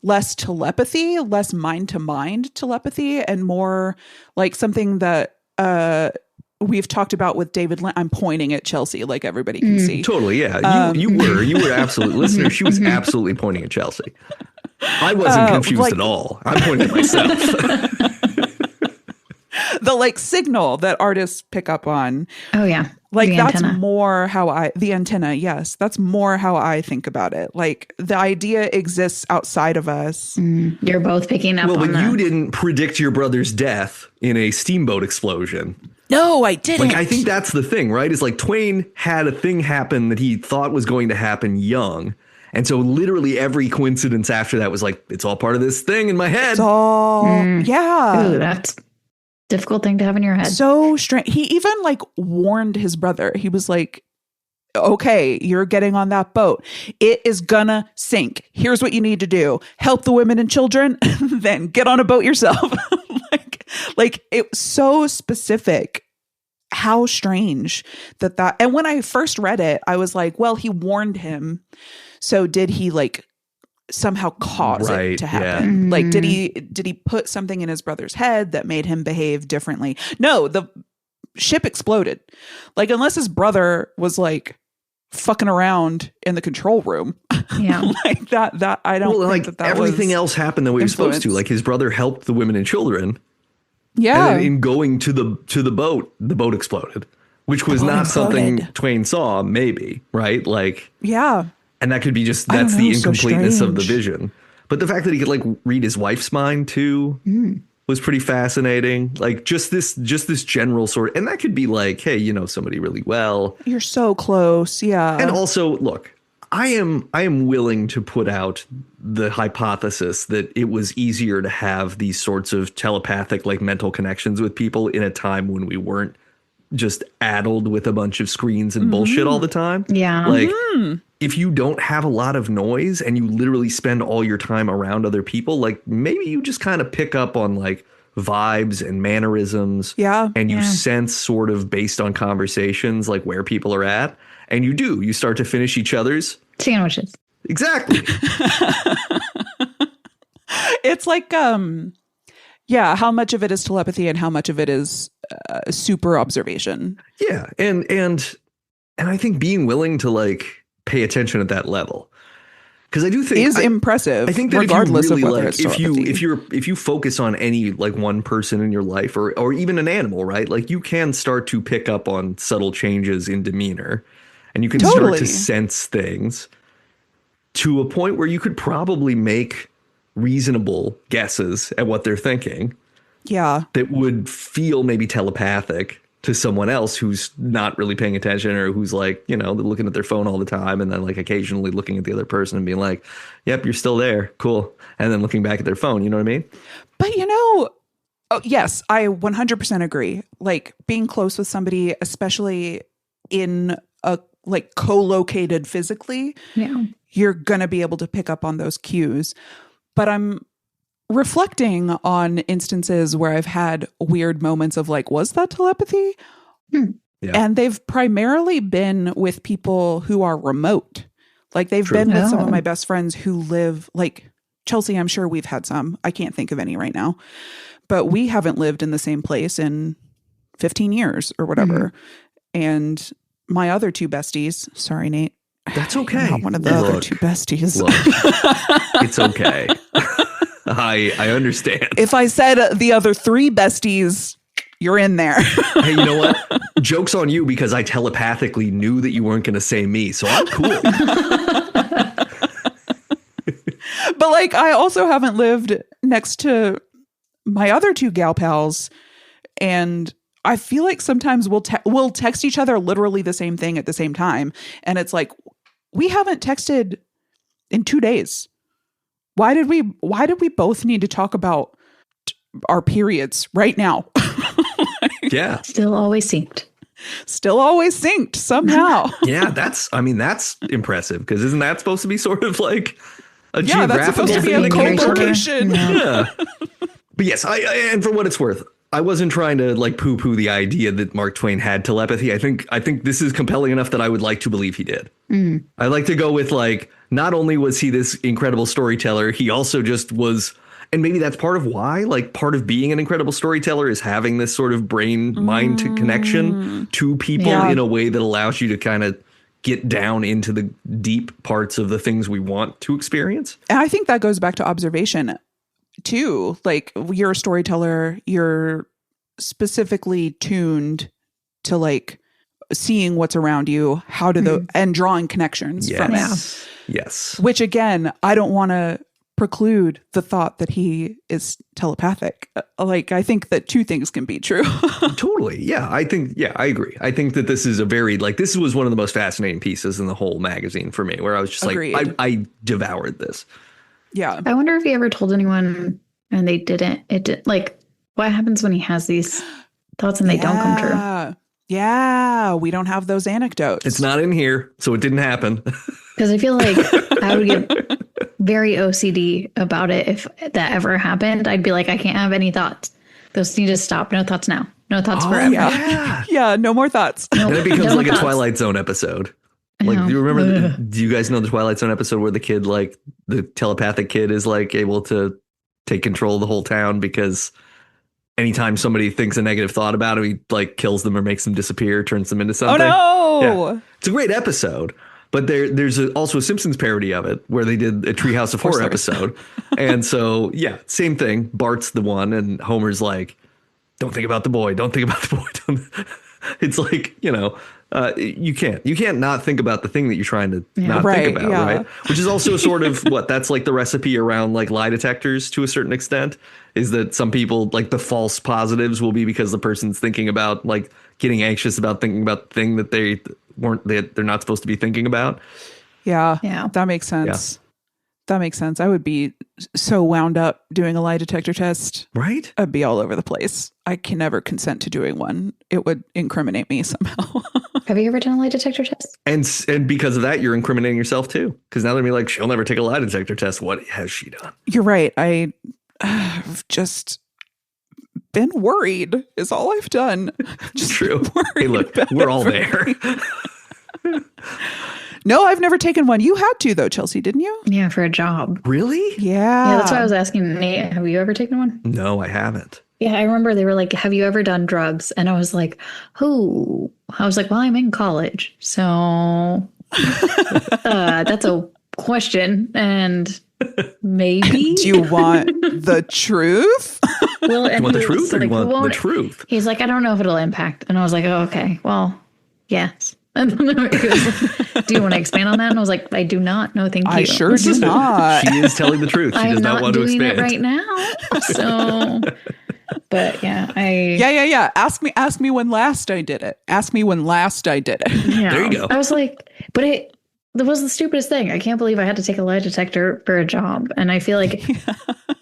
less telepathy, less mind-to-mind telepathy, and more like something that we've talked about with David Lynch. I'm pointing at Chelsea like everybody can see. Totally, yeah. You were absolutely, listener, she was absolutely pointing at Chelsea. I wasn't confused at all. I'm pointing at myself. The like signal that artists pick up on. Oh, yeah. Like the that's antenna. more how the antenna. Yes. That's more how I think about it. Like the idea exists outside of us. You're both picking up on but that. you didn't predict your brother's death in a steamboat explosion. No, I didn't. Like, I think that's the thing, right? Is like Twain had a thing happen that he thought was going to happen young. And so literally every coincidence after that was like, it's all part of this thing in my head. It's all, yeah. Ooh, that's difficult thing to have in your head. So strange. He even like warned his brother. He was like, okay, you're getting on that boat. It is gonna sink. Here's what you need to do. Help the women and children, then get on a boat yourself. like it was so specific. How strange that. And when I first read it, I was like, well, he warned him. So did he like somehow cause it to happen? Yeah. Like, did he put something in his brother's head that made him behave differently? No, the ship exploded. Like, unless his brother was like fucking around in the control room. Yeah. Like that I don't think like that everything else happened the way it was supposed to. influence. Like his brother helped the women and children. Yeah. And then in going to the boat exploded, which was not something Twain saw, maybe, right? Like, yeah. and that could be just, that's the so incompleteness of the strange. vision. But the fact that he could like read his wife's mind too was pretty fascinating. Like just this general sort, and that could be like, hey, you know somebody really well. You're so close. Yeah. And also, look, I am willing to put out the hypothesis that it was easier to have these sorts of telepathic, like mental connections with people in a time when we weren't just addled with a bunch of screens and bullshit all the time. Yeah. Like if you don't have a lot of noise and you literally spend all your time around other people, like maybe you just kind of pick up on like vibes and mannerisms. Yeah. And you sense sort of based on conversations, like where people are at. And you start to finish each other's sandwiches. Exactly. It's like, yeah, how much of it is telepathy and how much of it is super observation. Yeah. And I think being willing to like pay attention at that level, because I do think is impressive. I think that regardless if you really of whether like, it's telepathy. if you focus on any like one person in your life or even an animal, right? Like you can start to pick up on subtle changes in demeanor and you can start to sense things to a point where you could probably make reasonable guesses at what they're thinking. Yeah. That would feel maybe telepathic to someone else who's not really paying attention, or who's like, you know, looking at their phone all the time, and then like occasionally looking at the other person and being like, yep, you're still there. Cool. And then looking back at their phone. You know what I mean? But, you know, oh, yes, I 100% agree. Like being close with somebody, especially in a like co-located physically, you're going to be able to pick up on those cues. But I'm reflecting on instances where I've had weird moments of like, was that telepathy? Yeah. And they've primarily been with people who are remote. Like they've been with some of my best friends who live like Chelsea. I'm sure we've had some. I can't think of any right now, but we haven't lived in the same place in 15 years or whatever. And my other two besties, sorry, Nate. That's okay. Not one of the other two besties. Look, it's okay. I understand. If I said the other three besties, you're in there. Hey, you know what? Joke's on you, because I telepathically knew that you weren't going to say me. So I'm cool. But like, I also haven't lived next to my other two gal pals. And I feel like sometimes we'll text each other literally the same thing at the same time. And it's like, we haven't texted in 2 days. Why did we both need to talk about our periods right now? Yeah. Still always synced. Still always synced somehow. Yeah, that's impressive, because isn't that supposed to be sort of like a geographical that's supposed to be a co-location. Yeah. But yes, and for what it's worth, I wasn't trying to like poo-poo the idea that Mark Twain had telepathy. I think this is compelling enough that I would like to believe he did. I like to go with like, not only was he this incredible storyteller, he also just was, and maybe that's part of why, like part of being an incredible storyteller is having this sort of brain-mind connection to people in a way that allows you to kind of get down into the deep parts of the things we want to experience. And I think that goes back to observation too. Like you're a storyteller, you're specifically tuned to like seeing what's around you, how to and drawing connections from it. Yes. Which again, I don't want to preclude the thought that he is telepathic. Like I think that two things can be true. Totally. Yeah. I agree. I think that this is this was one of the most fascinating pieces in the whole magazine for me, where I was just Agreed. like, I devoured this. Yeah. I wonder if he ever told anyone and they didn't. It did, like, what happens when he has these thoughts and they don't come true? Yeah. We don't have those anecdotes. It's not in here, so it didn't happen. Because I feel like I would get very OCD about it if that ever happened. I'd be like, I can't have any thoughts. Those need to stop. No thoughts now. No thoughts forever. Yeah. Yeah. No more thoughts. And it becomes like a Twilight Zone episode. Like, do you remember? Do you guys know the Twilight Zone episode where the kid, like the telepathic kid, is like able to take control of the whole town because anytime somebody thinks a negative thought about him, he like kills them or makes them disappear, turns them into something. Oh no! Yeah. It's a great episode, but there's also a Simpsons parody of it where they did a Treehouse of Horror episode, and so yeah, same thing. Bart's the one, and Homer's like, "Don't think about the boy. Don't think about the boy." It's like, you know. You can't not think about the thing that you're trying to not think about, right? Which is also sort of that's like the recipe around like lie detectors to a certain extent, is that some people like the false positives will be because the person's thinking about like getting anxious about thinking about the thing that they're not supposed to be thinking about. Yeah. That makes sense. That makes sense. I would be so wound up doing a lie detector test. Right? I'd be all over the place. I can never consent to doing one. It would incriminate me somehow. Have you ever done a lie detector test? And because of that, you're incriminating yourself too. Because now they're gonna be like, she'll never take a lie detector test. What has she done? You're right. I've just been worried is all I've done. Just true. Hey, look, we're all there. No, I've never taken one. You had to though, Chelsea, didn't you? Yeah, for a job. Really? Yeah. Yeah, that's why I was asking Nate, have you ever taken one? No, I haven't. Yeah, I remember they were like, have you ever done drugs? And I was like, who? I was like, well, I'm in college. So that's a question. And maybe. Do you want the truth? Well, do you want the truth or do you want the truth? He's like, I don't know if it'll impact. And I was like, oh, okay, well, yes. And then he was like, do you want to expand on that? And I was like, I do not. No, thank you. I sure do not. She is telling the truth. She does not want to expand. I'm not doing it right now. So But yeah, Yeah. Ask me when last I did it. Ask me when last I did it. There you go. I was like, but it was the stupidest thing. I can't believe I had to take a lie detector for a job. And I feel like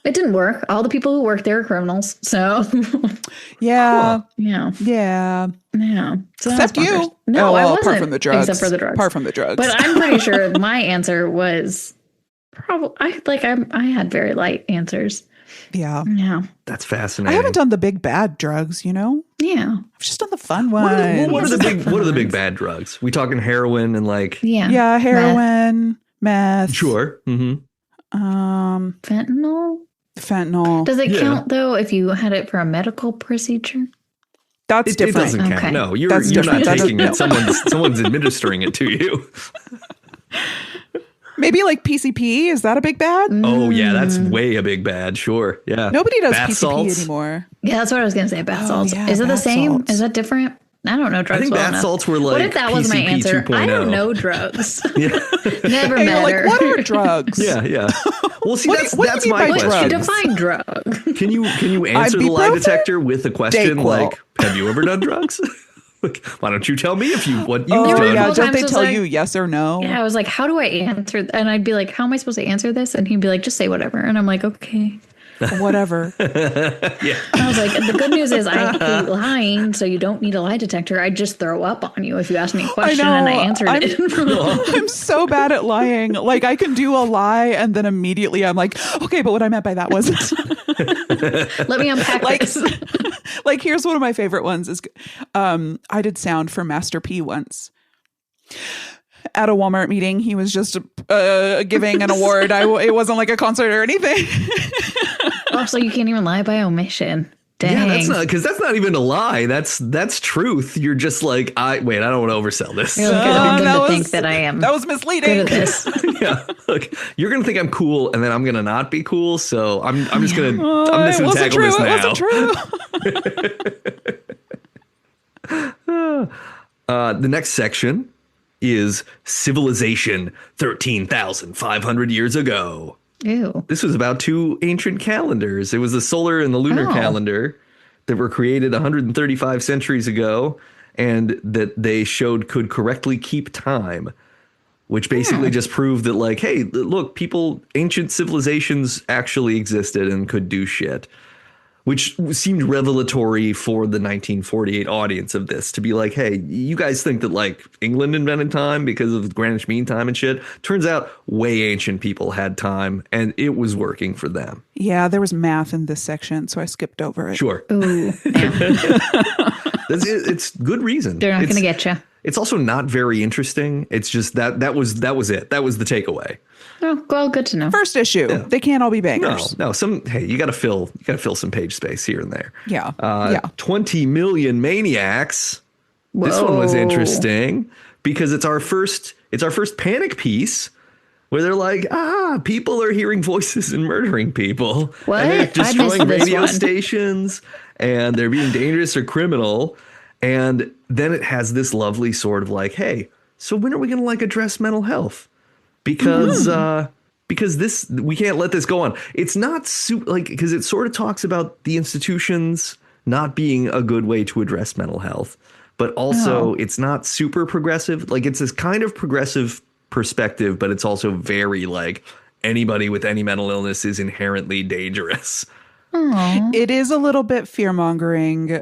it didn't work. All the people who work there are criminals. So yeah. Yeah. Yeah. Yeah. So Except you. No, I wasn't. Apart from the drugs. Except for the drugs. Apart from the drugs. But I'm pretty sure my answer was probably I had very light answers. Yeah. Yeah. That's fascinating. I haven't done the big bad drugs, you know? Yeah. I've just done the fun ones. What are the big bad drugs? We talking heroin and like Yeah, heroin, meth. Sure. Mm-hmm. Fentanyl. Does it count though if you had it for a medical procedure? That's different. It doesn't count. Okay. No, you're That's not different. taking it. Someone's administering it to you. Maybe like PCP. Is that a big bad? Oh yeah, that's way a big bad. Sure. Yeah. Nobody does Bath PCP salts anymore. Yeah, that's what I was gonna say. Bath salts. Yeah, Is it the bath same? salts. Is that different? I don't know drugs. I think well bath enough. salts were like What if that was my PCP answer? 2.0. I don't know drugs. Yeah. Never And met you're like, her. what are drugs? Yeah. Well, see, What do that's you my mean by question. drugs? Define drug. Can you answer the lie Ibuprofen? detector with a question Dayquil. like, "Have you ever done drugs?" Like, why don't you tell me what you've Oh, done? yeah. Both Don't times they was tell like- you yes or no? Yeah, I was like, how do I answer? And I'd be like, how am I supposed to answer this? And he'd be like, just say whatever. And I'm like, okay. Whatever. Yeah. And I was like, the good news is I hate lying, so you don't need a lie detector. I'd just throw up on you if you asked me a question and I answered it. I'm so bad at lying. Like I can do a lie and then immediately I'm like, okay, but what I meant by that was Let me unpack this. like here's one of my favorite ones is I did sound for Master P once. At a Walmart meeting, he was just giving an award. It wasn't like a concert or anything. Oh, so you can't even lie by omission. Dang. Yeah, that's not even a lie. That's truth. You're just like, I don't want to oversell this. You're like, I'm going to think that I am That was misleading. good at this. Yeah, look, you're gonna think I'm cool, and then I'm gonna not be cool. So I'm just gonna tackle this now. It wasn't true. The next section is civilization 13,500 years ago. Ew. This was about two ancient calendars. It was the solar and the lunar calendar that were created 135 centuries ago, and that they showed could correctly keep time, which basically just proved that, like, hey, look, ancient civilizations actually existed and could do shit, which seemed revelatory for the 1948 audience of this to be like, hey, you guys think that like England invented time because of Greenwich Mean Time and shit. Turns out way ancient people had time and it was working for them. Yeah, there was math in this section, so I skipped over it. Sure. Ooh. Yeah. It's good reason. They're not going to get you. It's also not very interesting. It's just that was it. That was the takeaway. Oh, well, good to know. First issue. Yeah. They can't all be bangers. No. You got to fill some page space here and there. Yeah. 20 million maniacs. Whoa. This one was interesting because it's our first panic piece where they're like, people are hearing voices and murdering people. What? And they're destroying radio stations and they're being dangerous or criminal. And then it has this lovely sort of like, hey, so when are we going to like address mental health? Because this, we can't let this go on. It's not because it sort of talks about the institutions not being a good way to address mental health, but also it's not super progressive. Like it's this kind of progressive perspective, but it's also very like anybody with any mental illness is inherently dangerous. Aww. It is a little bit fear mongering,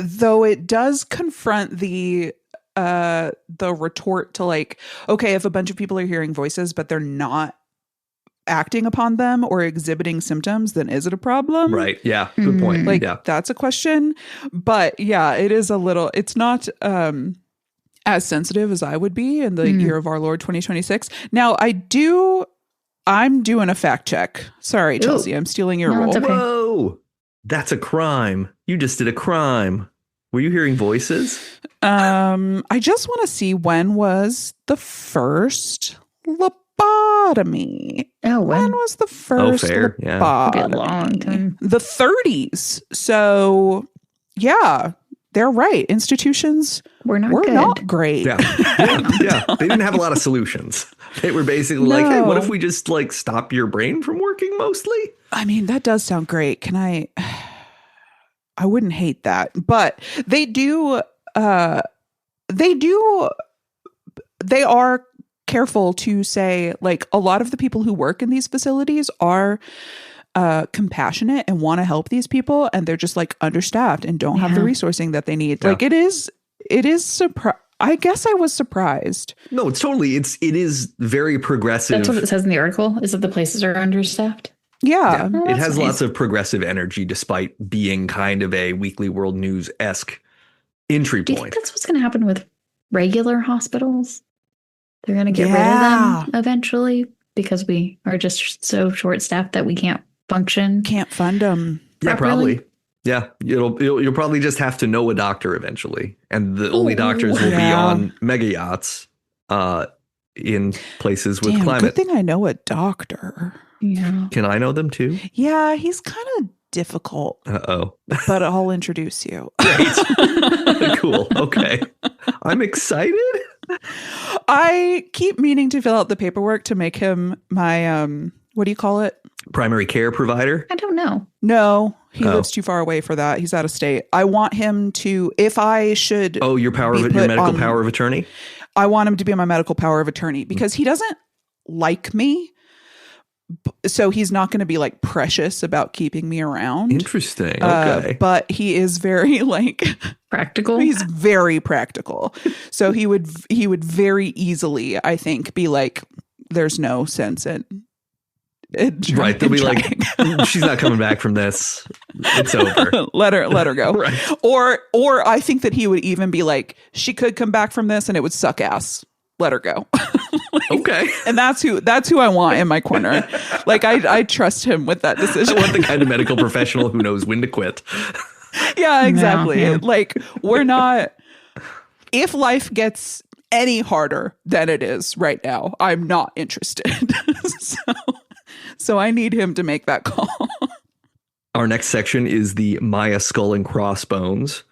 though it does confront the retort to like, okay, if a bunch of people are hearing voices, but they're not acting upon them or exhibiting symptoms, then is it a problem? Right. Yeah. Good point. Like that's a question. But yeah, it is it's not as sensitive as I would be in the year of our Lord 2026. Now I'm doing a fact check. Sorry, Chelsea, I'm stealing your role. Okay. Whoa, that's a crime. You just did a crime. Were you hearing voices? I just want to see when was the first lobotomy. Oh, when was the first fair. lobotomy? Yeah. It'd be a long time. The 30s. So, yeah, they're right. Institutions were not great. Yeah. They didn't have a lot of solutions. They were basically like, hey, what if we just like stop your brain from working mostly? I mean, that does sound great. Can I I wouldn't hate that, but they do. They do. They are careful to say, like, a lot of the people who work in these facilities are compassionate and want to help these people, and they're just like understaffed and don't have the resourcing that they need. Like, it is I guess I was surprised. No, it is very progressive. That's what it says in the article, is that the places are understaffed. Yeah. Oh, it has nice. lots of progressive energy despite being kind of a Weekly World News-esque entry Do you point. think that's what's going to happen with regular hospitals? They're going to get rid of them eventually because we are just so short-staffed that we can't function. Can't fund them. Yeah, properly? probably. Yeah, you'll probably just have to know a doctor eventually, and the only doctors will be on mega yachts, in places with climate. Good thing I know a doctor. Yeah. Can I know them too? Yeah, he's kind of difficult. Uh-oh. But I'll introduce you. Great. Cool. Okay. I'm excited. I keep meaning to fill out the paperwork to make him my what do you call it? Primary care provider? I don't know. No, he lives too far away for that. He's out of state. I want him to, if I should. Oh, your medical power of attorney? I want him to be my medical power of attorney because he doesn't like me. So he's not going to be like precious about keeping me around. Interesting. Okay. But he is very like practical. He's very practical. So he would very easily, I think, be like, there's no sense in right. They'll be like, she's not coming back from this. It's over. let her go. Right. Or I think that he would even be like, she could come back from this and it would suck ass. Let her go. Okay. And that's who I want in my corner. Like I trust him with that decision. I want the kind of medical professional who knows when to quit. Yeah, exactly. No. Like we're not, if life gets any harder than it is right now, I'm not interested. So I need him to make that call. Our next section is the Maya skull and crossbones.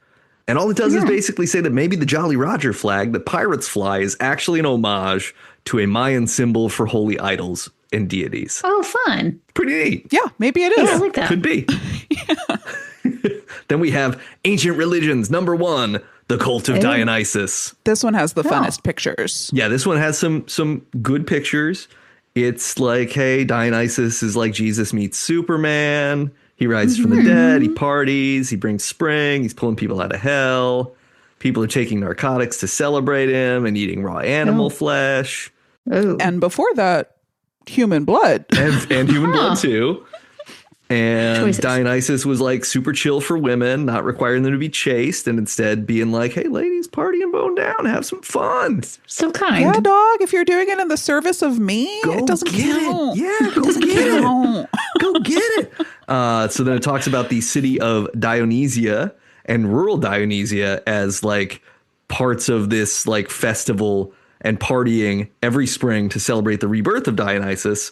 And all it does is basically say that maybe the Jolly Roger flag that pirates fly is actually an homage to a Mayan symbol for holy idols and deities. Oh, fun. Pretty neat. Yeah, maybe it is. Yeah, I like that. Could be. Then we have Ancient Religions, number 1, the Cult of Dionysus. This one has the funnest pictures. Yeah, this one has some good pictures. It's like, hey, Dionysus is like Jesus meets Superman. He rises from the dead. He parties. He brings spring. He's pulling people out of hell. People are taking narcotics to celebrate him and eating raw animal flesh. Oh. And before that, human blood. And human blood, too. And Choices. Dionysus was like super chill for women, not requiring them to be chaste, and instead being like, hey, ladies, party and bone down. Have some fun. So kind. Yeah, dog. If you're doing it in the service of me, Go it doesn't get count. it. Yeah, go doesn't get count. it. Go get it. So then it talks about the city of Dionysia and rural Dionysia as like parts of this like festival and partying every spring to celebrate the rebirth of Dionysus.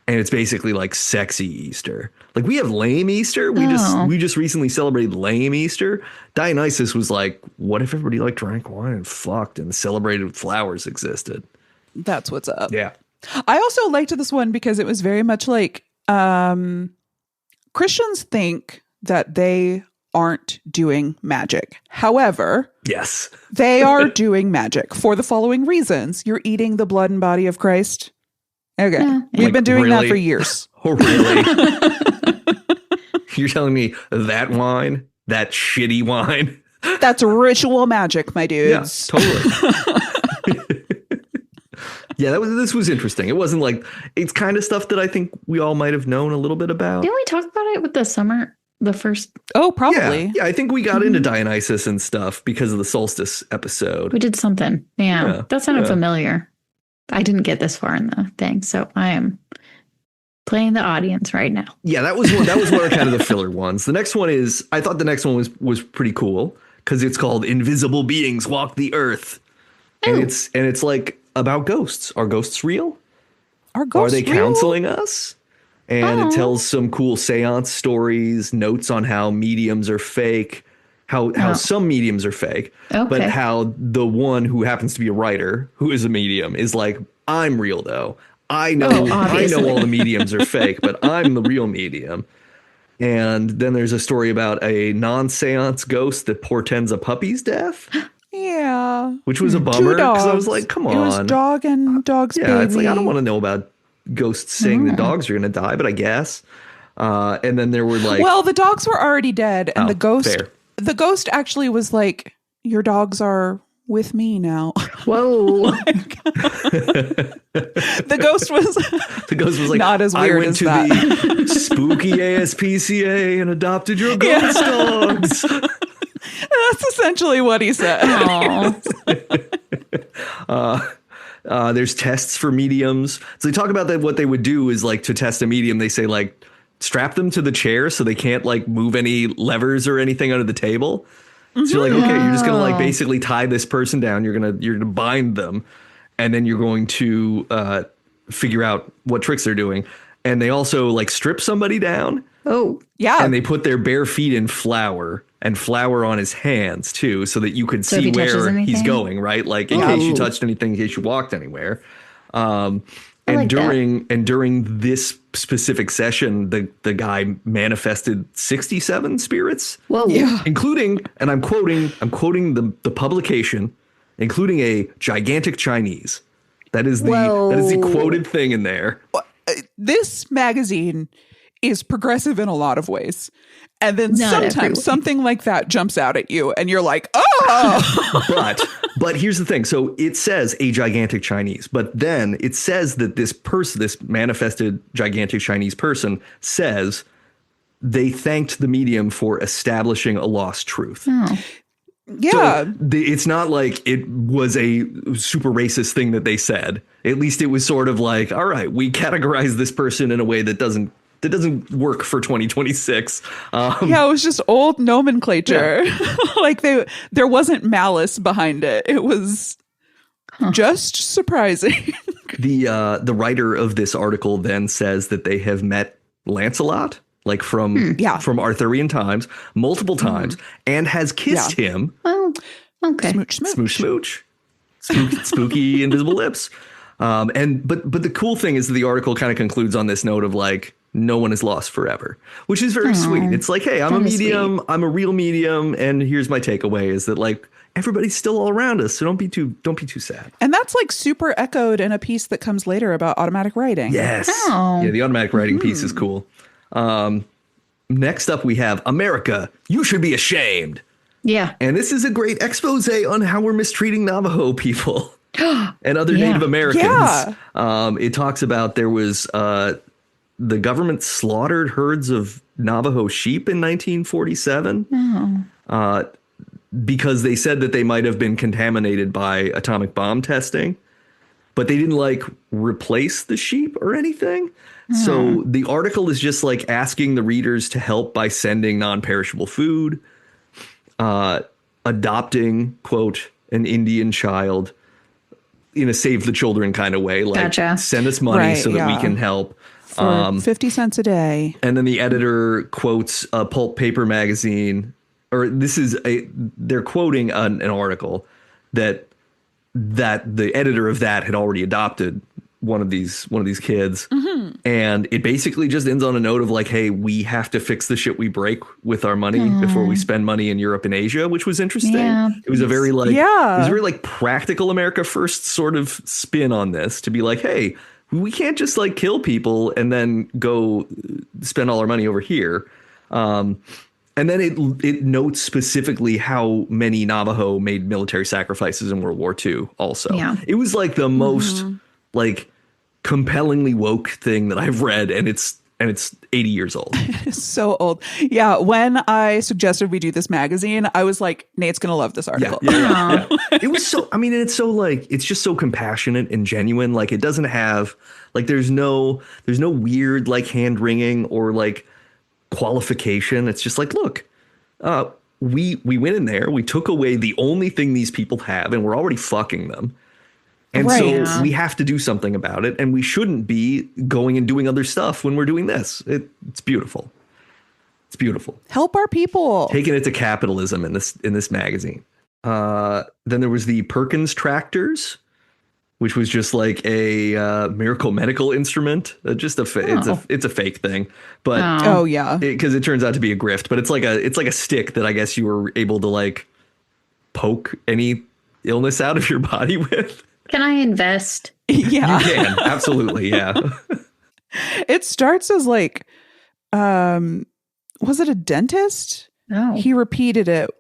And it's basically like sexy Easter. Like we have lame Easter. We just recently celebrated lame Easter. Dionysus was like, what if everybody like drank wine and fucked and celebrated flowers existed? That's what's up. Yeah. I also liked this one because it was very much like Christians think that they aren't doing magic. However, Yes. they are doing magic for the following reasons. You're eating the blood and body of Christ. Okay. Yeah. We've Like, been doing really? that for years. Oh, really? You're telling me that wine, that shitty wine? That's ritual magic, my dudes. Yeah, totally. Yeah, this was interesting. It wasn't like, it's kind of stuff that I think we all might have known a little bit about. Didn't we talk about it with the first? Oh, probably. Yeah, I think we got into Dionysus and stuff because of the solstice episode. We did something. Yeah. That sounded familiar. I didn't get this far in the thing, so I am playing the audience right now. Yeah, that was one of kind of the filler ones. The next one is, I thought the next one was pretty cool because it's called Invisible Beings Walk the Earth. And it's like about ghosts. Are ghosts real? Are ghosts Are they real? counseling us? And it tells some cool seance stories, notes on how mediums are fake, how some mediums are fake, but how the one who happens to be a writer who is a medium is like, I'm real though. I know all the mediums are fake, but I'm the real medium. And then there's a story about a non-seance ghost that portends a puppy's death. Yeah. Which was a bummer because I was like, come on. It was dog and dog's baby. Yeah, it's like, I don't want to know about ghosts saying that dogs are going to die, but I guess. And then there were like... Well, the dogs were already dead. And fair. The ghost actually was like, your dogs are with me now. Whoa. The ghost was like, not as weird as that. I went to the spooky ASPCA and adopted your ghost dogs. That's essentially what he said. There's tests for mediums. So they talk about that. What they would do is like to test a medium, they say like strap them to the chair so they can't like move any levers or anything under the table. So you're like, okay, you're just gonna like basically tie this person down. You're gonna bind them, and then you're going to figure out what tricks they're doing. And they also like strip somebody down. Oh, yeah. And they put their bare feet in flour and flour on his hands too, so that you could see where he's going, right? Like in case you touched anything, in case you walked anywhere. And during this specific session, the guy manifested 67 spirits. Whoa. Yeah. Including, and I'm quoting the publication, including a gigantic Chinese. That is the quoted thing in there. This magazine is progressive in a lot of ways. And then sometimes something like that jumps out at you and you're like, oh. But here's the thing. So it says a gigantic Chinese, but then it says that this manifested gigantic Chinese person says they thanked the medium for establishing a lost truth. Oh. Yeah. So it's not like it was a super racist thing that they said. At least it was sort of like, all right, we categorize this person in a way that doesn't work for 2026. Yeah, it was just old nomenclature. Yeah. Like there wasn't malice behind it. It was just surprising. The writer of this article then says that they have met Lancelot, like from Arthurian times, multiple times, and has kissed him. Oh, okay. Smooch. Spooky invisible lips. But the cool thing is that the article kind of concludes on this note of like, no one is lost forever, which is very sweet. It's like, hey, I'm a medium. Sweet. I'm a real medium. And here's my takeaway is that like everybody's still all around us. So don't be too sad. And that's like super echoed in a piece that comes later about automatic writing. Yes. Oh. Yeah. The automatic writing piece is cool. Next up, we have America. You should be ashamed. Yeah. And this is a great expose on how we're mistreating Navajo people and other Native Americans. Yeah. It talks about there was the government slaughtered herds of Navajo sheep in 1947 because they said that they might have been contaminated by atomic bomb testing, but they didn't like replace the sheep or anything. So the article is just like asking the readers to help by sending non-perishable food, adopting, quote, an Indian child in a save the children kind of way. Like send us money so that we can help. For 50 cents a day. And then the editor quotes a pulp paper magazine, or they're quoting an article that the editor of that had already adopted one of these kids. Mm-hmm. And it basically just ends on a note of like, hey, we have to fix the shit we break with our money before we spend money in Europe and Asia, which was interesting. Yeah. It was a very practical America first sort of spin on this to be like, hey, we can't just like kill people and then go spend all our money over here. And then it notes specifically how many Navajo made military sacrifices in World War II also. Yeah. It was like the most like compellingly woke thing that I've read, and it's 80 years old. It's so old. Yeah. When I suggested we do this magazine, I was like, Nate's going to love this article. Yeah. It was so, I mean, it's so like, it's just so compassionate and genuine. Like it doesn't have like, there's no weird like hand wringing or like qualification. It's just like, look, we went in there, we took away the only thing these people have, and we're already fucking them. And so we have to do something about it, and we shouldn't be going and doing other stuff when we're doing this. It's beautiful. It's beautiful. Help our people. Taking it to capitalism in this magazine. Then there was the Perkins tractors. which was just like a miracle medical instrument. Just it's a fake thing, but oh yeah, because it turns out to be a grift. But it's like a stick that I guess you were able to like poke any illness out of your body with. Can I invest? Yeah, you can absolutely. Yeah. It starts as like, was it a dentist? No. He repeated it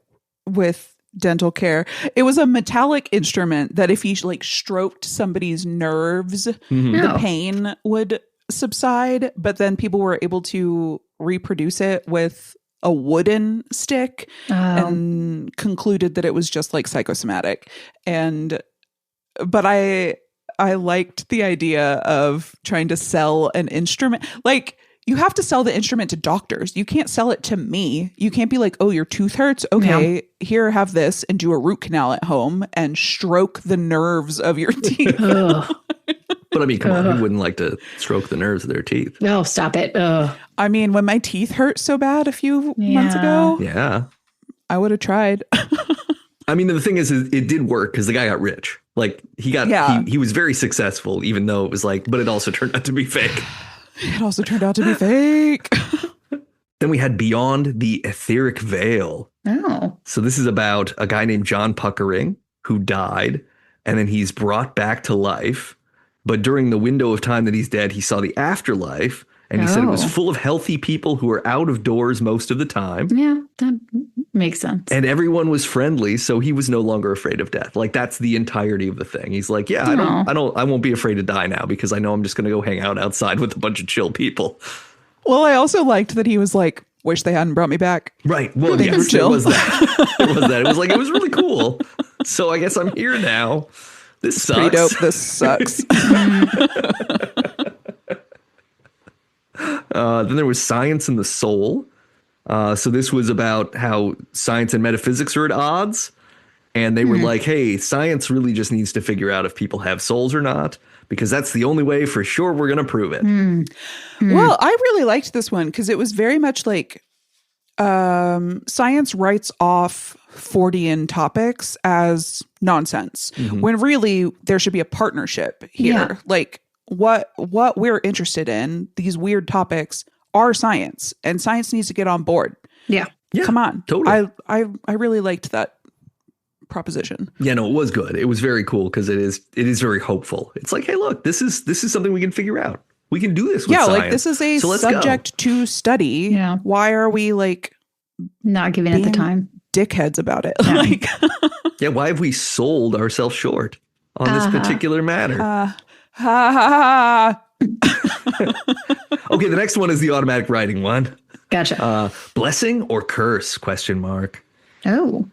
with dental care. It was a metallic instrument that if you like stroked somebody's nerves, the pain would subside. But then people were able to reproduce it with a wooden stick and concluded that it was just like psychosomatic. But I liked the idea of trying to sell an instrument. Like, you have to sell the instrument to doctors. You can't sell it to me. You can't be like, oh, your tooth hurts? Okay, here, have this, and do a root canal at home and stroke the nerves of your teeth. But I mean, come on, who wouldn't like to stroke the nerves of their teeth? No, stop it. I mean, when my teeth hurt so bad a few months ago, I would have tried. I mean, the thing is it did work because the guy got rich. Like he was very successful, even though it was like, but it also turned out to be fake. It also turned out to be fake. Then we had Beyond the Etheric Veil. Oh. So this is about a guy named John Puckering who died, and then he's brought back to life. But during the window of time that he's dead, he saw the afterlife, and he said it was full of healthy people who were out of doors most of the time. Yeah, that makes sense. And everyone was friendly, so he was no longer afraid of death. Like, that's the entirety of the thing. He's like, yeah, I won't be afraid to die now because I know I'm just going to go hang out outside with a bunch of chill people. Well, I also liked that he was like, wish they hadn't brought me back. Right. Well, yes, there was that. There was that. It was like, it was really cool. So I guess I'm here now. This sucks. Pretty dope. This sucks. Then there was Science and the Soul. So this was about how science and metaphysics are at odds. And they were like, hey, science really just needs to figure out if people have souls or not, because that's the only way for sure we're going to prove it. Well, I really liked this one because it was very much like science writes off Fortean topics as nonsense when really there should be a partnership here. Yeah. Like what we're interested in, these weird topics, are science, and science needs to get on board. Yeah. Come on. Totally. I really liked that proposition. Yeah, no, it was good. It was very cool because it is very hopeful. It's like, hey, look, this is something we can figure out. We can do this with science. Like this is a subject to study. Yeah. Why are we like not giving it the time? Dickheads about it. Yeah. Like, yeah, why have we sold ourselves short on this particular matter? Okay, the next one is the automatic writing one. Gotcha. Blessing or curse? ? Oh.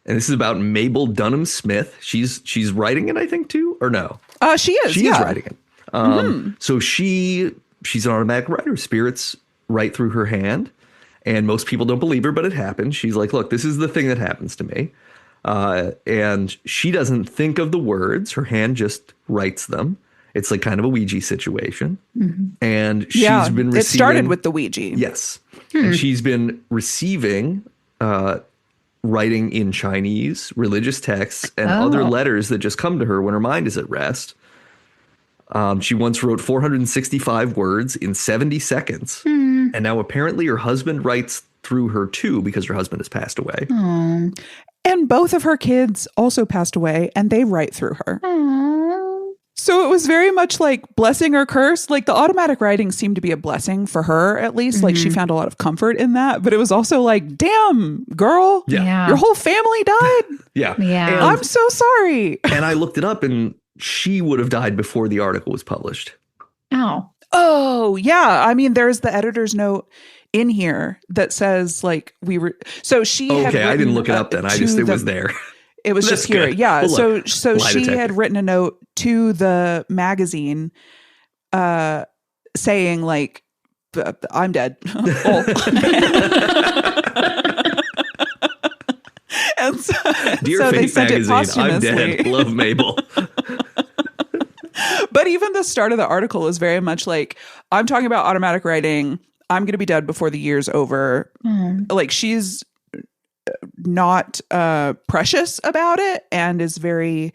And this is about Mabel Dunham Smith. She's writing it, I think, too, or no? She is. She is writing it. So she's an automatic writer. Spirits write through her hand, and most people don't believe her, but it happens. She's like, look, this is the thing that happens to me. And she doesn't think of the words. Her hand just writes them. It's like kind of a Ouija situation. And she's been receiving... It started with the Ouija. Yes. And she's been receiving writing in Chinese, religious texts, and other letters that just come to her when her mind is at rest. She once wrote 465 words in 70 seconds. And now apparently her husband writes through her too, because her husband has passed away. And both of her kids also passed away, and they write through her. So it was very much like blessing or curse. Like the automatic writing seemed to be a blessing for her, at least. Like she found a lot of comfort in that. But it was also like, damn, girl, your whole family died. Yeah. I'm so sorry. And I looked it up, and she would have died before the article was published. Oh, yeah. I mean, there's the editor's note in here that says like so she had I didn't look it up then. It was there. It was just here. Good. Yeah. Well, so she had written a note to the magazine saying like, I'm dead. And Dear Fate magazine, I'm dead. Love, Mabel. But even the start of the article is very much like, I'm talking about automatic writing. I'm going to be dead before the year's over. Like she's not precious about it and is very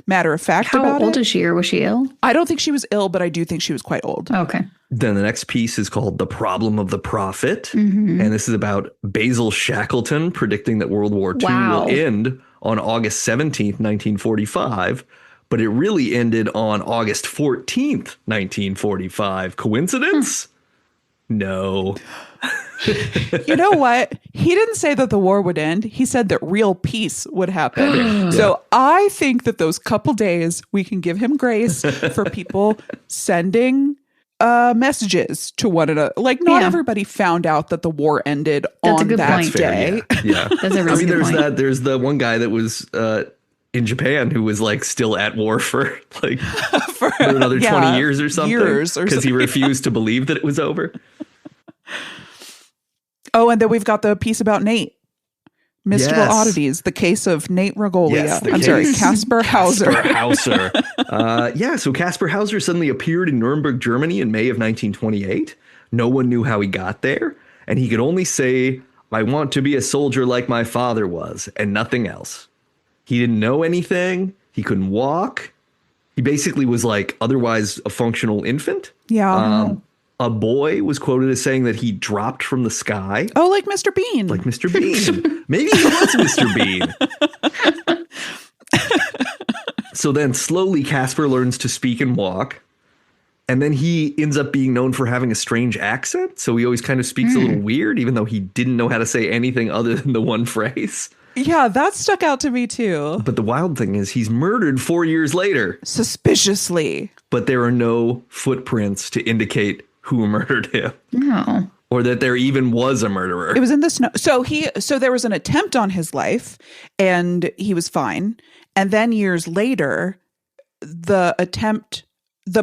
matter of fact about it. How old is she, or was she ill? I don't think she was ill, but I do think she was quite old. Okay. Then the next piece is called The Problem of the Prophet. And this is about Basil Shackleton predicting that World War II will end on August 17th, 1945. But it really ended on August 14th, 1945. Coincidence? No. You know what? He didn't say that the war would end. He said that real peace would happen. So I think that those couple days we can give him grace for people sending messages to one another. Like, not everybody found out that the war ended on that day. Yeah. That's a really good point. There's the one guy that was in Japan who was like still at war for like for another 20 years or something. Because he refused to believe that it was over. Oh, and then we've got the piece about Nate. Mystical Oddities, the case of Nate Regolia. Caspar Hauser. So Caspar Hauser suddenly appeared in Nuremberg, Germany in May of 1928. No one knew how he got there. And he could only say, "I want to be a soldier like my father was," and nothing else. He didn't know anything. He couldn't walk. He basically was like otherwise a functional infant. Yeah. A boy was quoted as saying that he dropped from the sky. Oh, like Mr. Bean. Like Mr. Bean. Maybe he was Mr. Bean. So then slowly Caspar learns to speak and walk. And then he ends up being known for having a strange accent. So he always kind of speaks a little weird, even though he didn't know how to say anything other than the one phrase. Yeah, that stuck out to me too. But the wild thing is he's murdered 4 years later. Suspiciously. But there are no footprints to indicate who murdered him. No. Or that there even was a murderer. It was in the snow. So there was an attempt on his life and he was fine. And then years later, the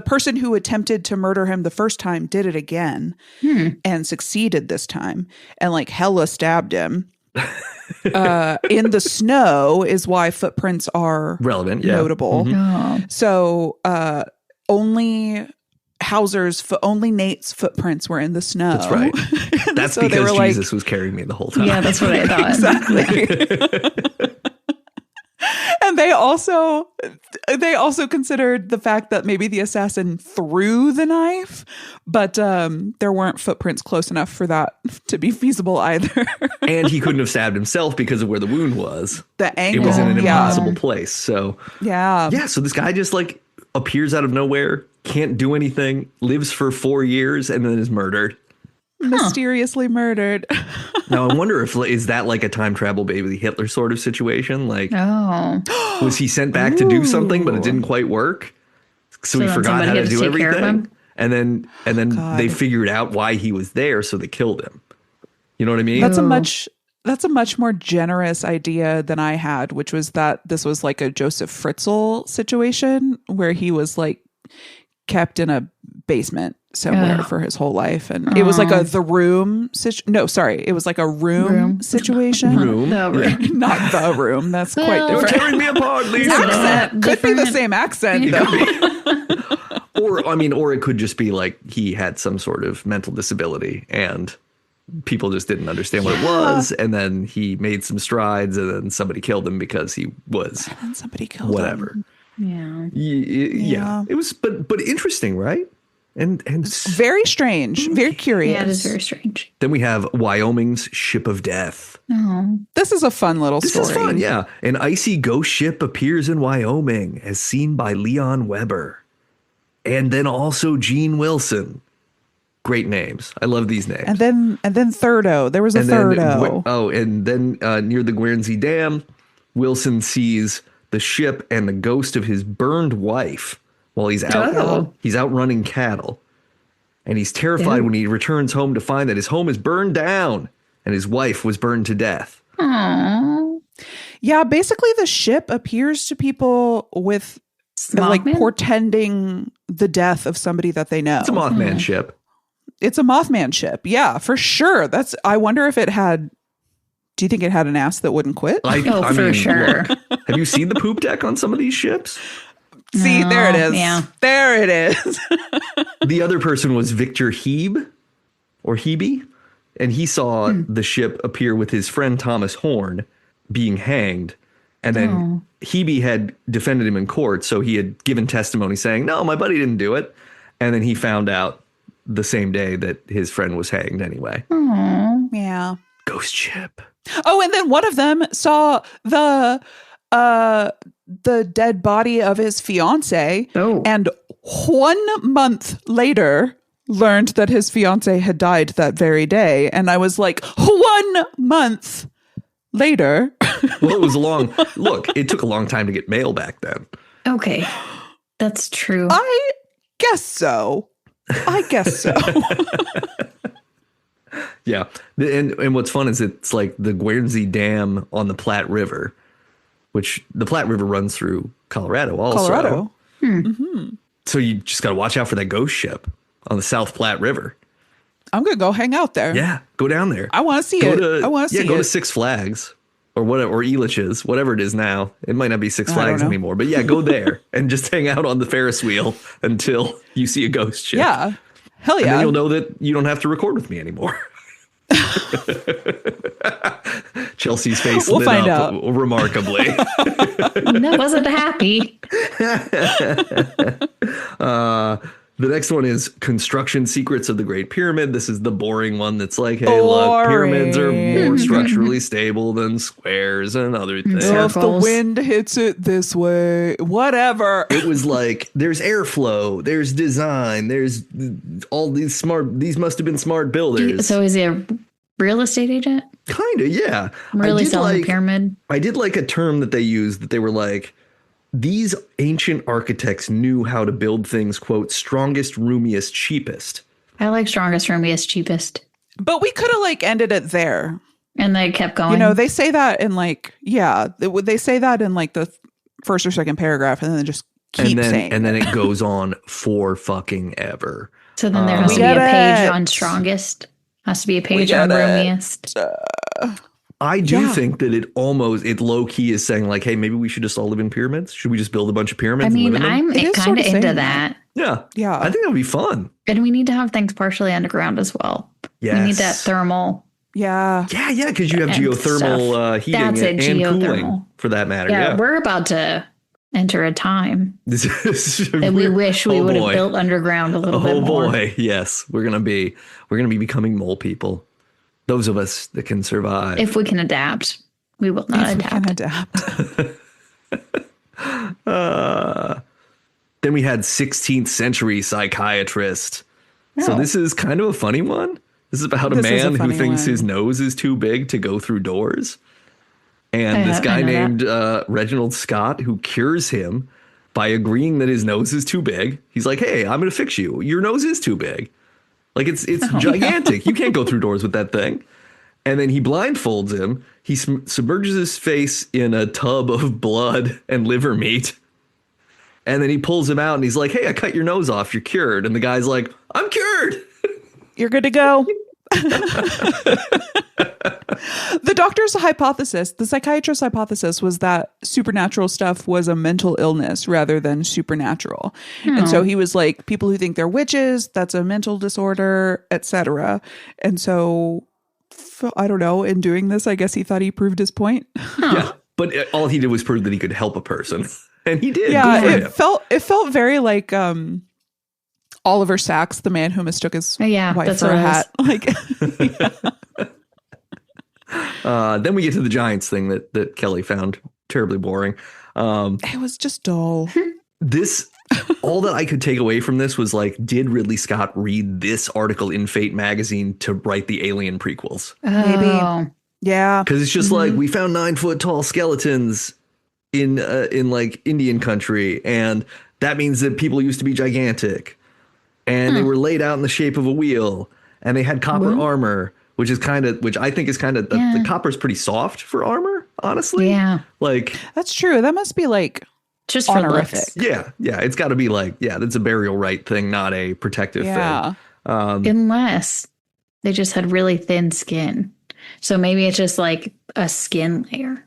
person who attempted to murder him the first time did it again and succeeded this time and like hella stabbed him. In the snow is why footprints are relevant, notable. So only Nate's footprints were in the snow. That's right. That's so because Jesus was carrying me the whole time. Yeah, that's what I thought. Exactly. And they also considered the fact that maybe the assassin threw the knife, but there weren't footprints close enough for that to be feasible either. And he couldn't have stabbed himself because of where the wound was. The angle. It was in an impossible place. So yeah. So this guy just like appears out of nowhere, can't do anything, lives for 4 years, and then is murdered. Mysteriously murdered. Now I wonder if is that like a time travel baby Hitler sort of situation? Like, was he sent back to do something, but it didn't quite work, so he forgot how to do everything, and then they figured out why he was there, so they killed him. You know what I mean? That's a much more generous idea than I had, which was that this was like a Joseph Fritzl situation where he was like kept in a basement somewhere for his whole life, and it was like it was like a room situation. Not the room. That's quite different. You're tearing me apart, Lisa. Accent could be the same accent though. Or it could just be like he had some sort of mental disability and people just didn't understand what it was, and then he made some strides, and then somebody killed him because he was. And then somebody killed him. Yeah. It was, but interesting, right? And very strange, very curious. Yeah, it is very strange. Then we have Wyoming's Ship of Death. Oh. This is a fun little story. This is fun, yeah. An icy ghost ship appears in Wyoming as seen by Leon Weber. And then also Gene Wilson. Great names. I love these names. And then Thurdo. There was a Thurdo. And then near the Guernsey Dam, Wilson sees the ship and the ghost of his burned wife while he's out. He's out running cattle. And he's terrified when he returns home to find that his home is burned down and his wife was burned to death. Aww. Yeah, basically the ship appears to people with like portending the death of somebody that they know. It's a Mothman ship. It's a Mothman ship. Yeah, for sure. I wonder if it had. Do you think it had an ass that wouldn't quit? For sure. Look, have you seen the poop deck on some of these ships? See, there it is. Yeah. There it is. The other person was Victor Hebe, and he saw the ship appear with his friend Thomas Horn being hanged. And then Hebe had defended him in court. So he had given testimony saying, no, my buddy didn't do it. And then he found out the same day that his friend was hanged anyway. Aww. Yeah. Ghost ship. Oh, and then one of them saw the dead body of his fiance, and 1 month later learned that his fiance had died that very day. And I was like, 1 month later. Well, it was look, it took a long time to get mail back then. Okay. That's true. I guess so. Yeah. And what's fun is it's like the Guernsey Dam on the Platte River, which the Platte River runs through Colorado also. Mm-hmm. So you just got to watch out for that ghost ship on the South Platte River. I'm going to go hang out there. Yeah. Go down there. I want to see it. I want to see it. Go to Six Flags or whatever, or Elitch's, whatever it is now. It might not be Six Flags anymore, but yeah, go there and just hang out on the Ferris wheel until you see a ghost ship. Yeah. Hell yeah. And then you'll know that you don't have to record with me anymore. Chelsea's face lit find up out. Remarkably. That wasn't happy. The next one is Construction Secrets of the Great Pyramid. This is the boring one that's like, hey, look, pyramids are more structurally stable than squares and other things. If the wind hits it this way, whatever. It was like, there's airflow, there's design, there's all these must have been smart builders. So is he a real estate agent? Kind of, yeah. Really selling the pyramid? I did like a term that they used that they were like, these ancient architects knew how to build things, quote, strongest, roomiest, cheapest. I like strongest, roomiest, cheapest. But we could have like ended it there. And they kept going. You know, they say that in like, they say that in like the first or second paragraph and then just keep saying and then it goes on for fucking ever. So then there has to be a page on strongest. Has to be a page on roomiest. I do think that it low key is saying like, hey, maybe we should just all live in pyramids. Should we just build a bunch of pyramids? I mean, I'm kind of into that. Yeah. Yeah. I think that would be fun. And we need to have things partially underground as well. Yes. We need that thermal. Yeah. Yeah. Because you have geothermal heating and cooling for that matter. Yeah. We're about to enter a time that we wish we would have built underground a little bit more. Oh boy. Yes. We're going to be becoming mole people. Those of us that can survive. If we can adapt, we will not adapt. Then we had 16th century psychiatrist. Oh. So this is kind of a funny one. This is about a man who thinks his nose is too big to go through doors. And this guy named Reginald Scott who cures him by agreeing that his nose is too big. He's like, hey, I'm going to fix you. Your nose is too big. Like it's gigantic. You can't go through doors with that thing. And then he blindfolds him. He submerges his face in a tub of blood and liver meat. And then he pulls him out and he's like, hey, I cut your nose off. You're cured. And the guy's like, I'm cured. You're good to go. The doctor's hypothesis, the psychiatrist's hypothesis was that supernatural stuff was a mental illness rather than supernatural. And so he was like, people who think they're witches, that's a mental disorder, etc. And so, I don't know, in doing this, I guess he thought he proved his point. Yeah, but all he did was prove that he could help a person. And he did. Yeah, it felt very like Oliver Sacks, the man who mistook his wife for a hat. Like, then we get to the Giants thing that Kelly found terribly boring. It was just dull. All that I could take away from this was like, did Ridley Scott read this article in Fate magazine to write the Alien prequels? Maybe. Yeah. Because it's just like, we found 9-foot tall skeletons in like Indian country, and that means that people used to be gigantic. And they were laid out in the shape of a wheel, and they had copper armor, which I think is kind of the copper's pretty soft for armor, honestly. Yeah. Like, that's true. That must be like just honorific. Yeah. It's got to be like, that's a burial right thing, not a protective thing. Unless they just had really thin skin. So maybe it's just like a skin layer.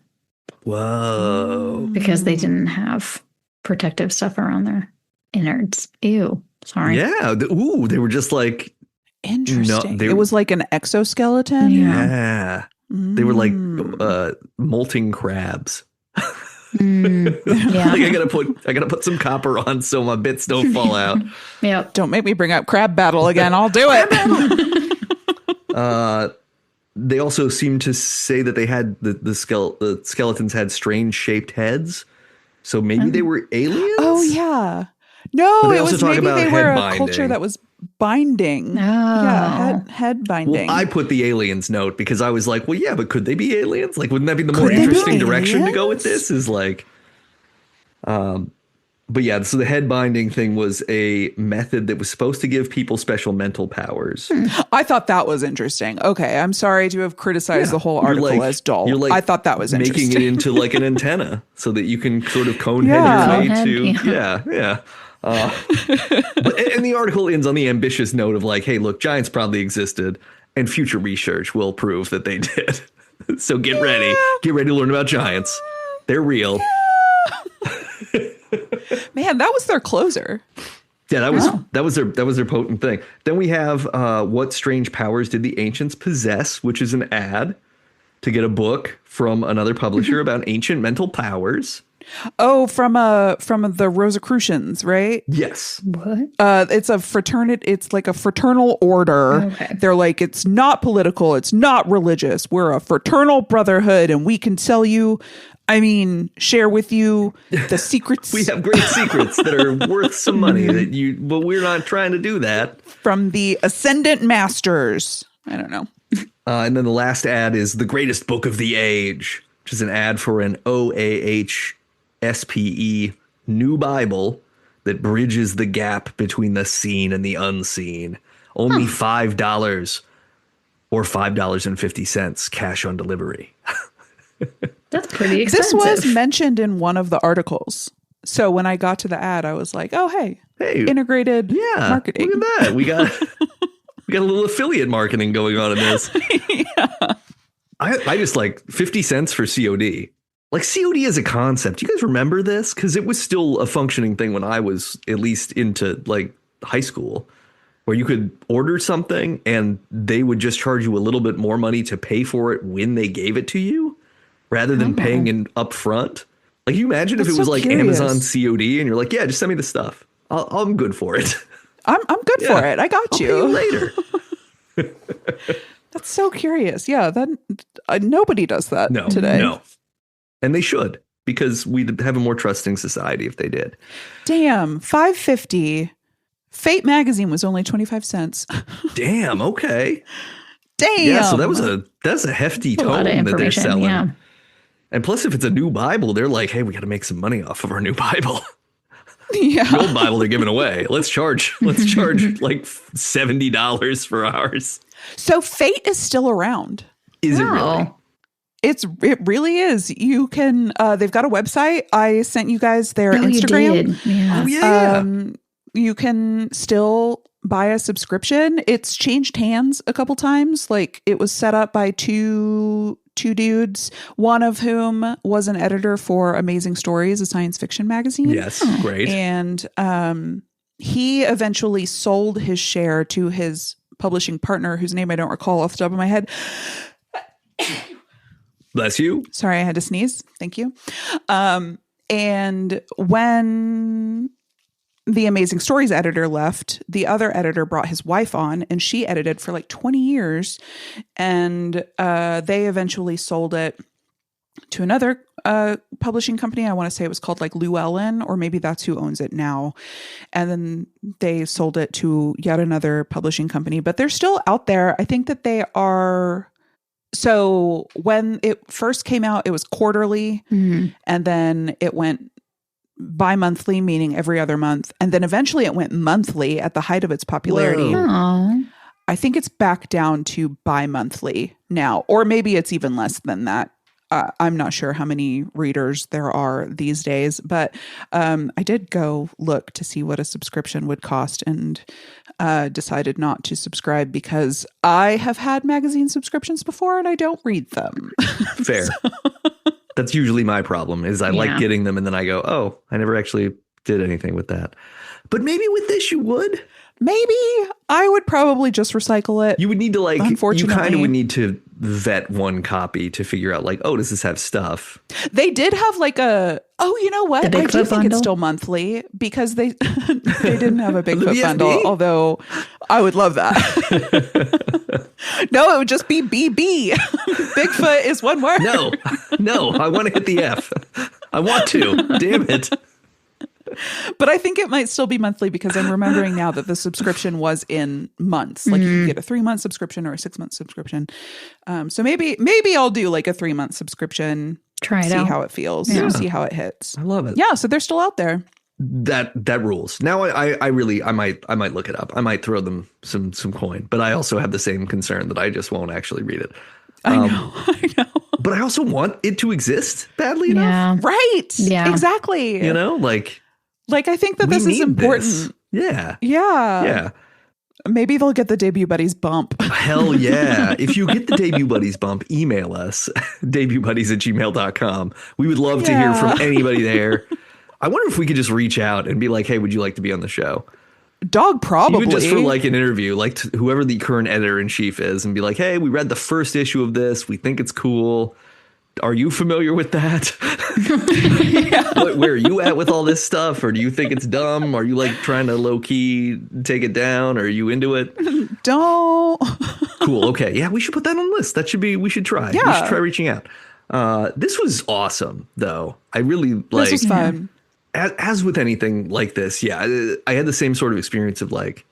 Whoa. Because they didn't have protective stuff around their innards. Ew. Sorry. Yeah. They were just like. Interesting. It was like an exoskeleton. Yeah. They were like molting crabs. Yeah. Like I gotta put some copper on so my bits don't fall out. Yep. Don't make me bring up crab battle again. I'll do it. They also seem to say that they had the skeletons had strange shaped heads. So maybe they were aliens? Oh, yeah. No, But they it also was talk maybe about they head were a binding. culture that was binding. Oh. Yeah, head binding. Well, I put the aliens note because I was like, well, yeah, but could they be aliens? Like, wouldn't that be the more Could they be interesting direction to go with aliens? this? Is like, but yeah, so the head binding thing was a method that was supposed to give people special mental powers. I thought that was interesting. Okay, I'm sorry to have criticized the whole You're article as dull. You're like I thought that was making interesting. it into like an antenna so that you can sort of cone Yeah. head your way Conehead, to yeah. And the article ends on the ambitious note of like, hey, look, giants probably existed, and future research will prove that they did. So get ready to learn about giants. They're real. Man, that was their closer. Yeah, that was their potent thing. Then we have what strange powers did the ancients possess, which is an ad to get a book from another publisher about ancient mental powers. Oh, from the Rosicrucians, right? Yes. What? It's a fraternity. It's like a fraternal order. Okay. They're like, it's not political. It's not religious. We're a fraternal brotherhood, and we can tell you. I mean, share with you the secrets. We have great secrets that are worth some money but we're not trying to do that. From the Ascendant Masters. I don't know. And then the last ad is the greatest book of the age, which is an ad for an OAHSPE new Bible that bridges the gap between the seen and the unseen. Only $5 or $5.50 cash on delivery. That's pretty expensive. This was mentioned in one of the articles. So when I got to the ad, I was like, oh, hey, integrated marketing. Look at that. We got a little affiliate marketing going on in this. Yeah. I just like 50 cents for COD. Like COD as a concept. Do you guys remember this? Because it was still a functioning thing when I was at least into like high school, where you could order something and they would just charge you a little bit more money to pay for it when they gave it to you, rather than paying in upfront. Like, you imagine if it was like curious. Amazon COD and you're like, yeah, just send me the stuff. I'm good for it. I'm good for it. I got I'll you. pay you later. That's so curious. Yeah, that nobody does that today. No. And they should, because we'd have a more trusting society if they did. Damn, $5.50. Fate magazine was only 25 cents. Damn, okay. Damn. Yeah, so that's a hefty tome that they're selling. Yeah. And plus, if it's a new Bible, they're like, hey, we got to make some money off of our new Bible. Yeah. The old Bible they're giving away. Let's charge like $70 for ours. So Fate is still around. Is it really? It really is. You can they've got a website. I sent you guys their Instagram. You did. Yeah. Oh yeah. You can still buy a subscription. It's changed hands a couple times. Like, it was set up by two dudes, one of whom was an editor for Amazing Stories, a science fiction magazine. Yes, great. And he eventually sold his share to his publishing partner, whose name I don't recall off the top of my head. Bless you. Sorry, I had to sneeze. Thank you. And when the Amazing Stories editor left, the other editor brought his wife on, and she edited for like 20 years. And they eventually sold it to another publishing company. I want to say it was called like Llewellyn, or maybe that's who owns it now. And then they sold it to yet another publishing company, but they're still out there. I think that they are. So when it first came out, it was quarterly, and then it went bi-monthly, meaning every other month. And then eventually it went monthly at the height of its popularity. Aww. I think it's back down to bi-monthly now, or maybe it's even less than that. I'm not sure how many readers there are these days, but I did go look to see what a subscription would cost, and decided not to subscribe because I have had magazine subscriptions before and I don't read them. Fair. That's usually my problem, is I like getting them and then I go, oh, I never actually did anything with that. But maybe with this you would. Maybe I would probably just recycle it. You would need to, like, you kind of would need to vet one copy to figure out like, oh, does this have stuff? They did have like you know what? The I do Bigfoot think bundle? it's still monthly because they they didn't have a Bigfoot VSB? bundle, although I would love that. No, it would just be BB. Bigfoot is one word. No, I want to hit the F. I want to. Damn it. But I think it might still be monthly because I'm remembering now that the subscription was in months. Like you can get a 3-month subscription or a 6-month subscription. So maybe I'll do like a 3-month subscription. Try it see out. how it feels. Yeah. See how it hits. I love it. Yeah, so they're still out there. That rules. Now I might look it up. I might throw them some coin, but I also have the same concern that I just won't actually read it. I know. But I also want it to exist badly enough. Yeah. Right. Yeah. Exactly. You know, like I think that we this is need important. this. Yeah. Yeah. Maybe they'll get the debut buddies bump. Hell yeah. If you get the debut buddies bump, email us debutbuddies@gmail.com. We would love to hear from anybody there. I wonder if we could just reach out and be like, hey, would you like to be on the show? Dog, probably. Even just for like an interview, like whoever the current editor in chief is, and be like, hey, we read the first issue of this. We think it's cool. Are you familiar with that? Where are you at with all this stuff? Or do you think it's dumb? Are you like trying to low key take it down? Are you into it? Don't. Cool. Okay. Yeah, we should put that on the list. We should try. Yeah. We should try reaching out. This was awesome, though. I really like. This was fun. As with anything like this, yeah, I had the same sort of experience of like,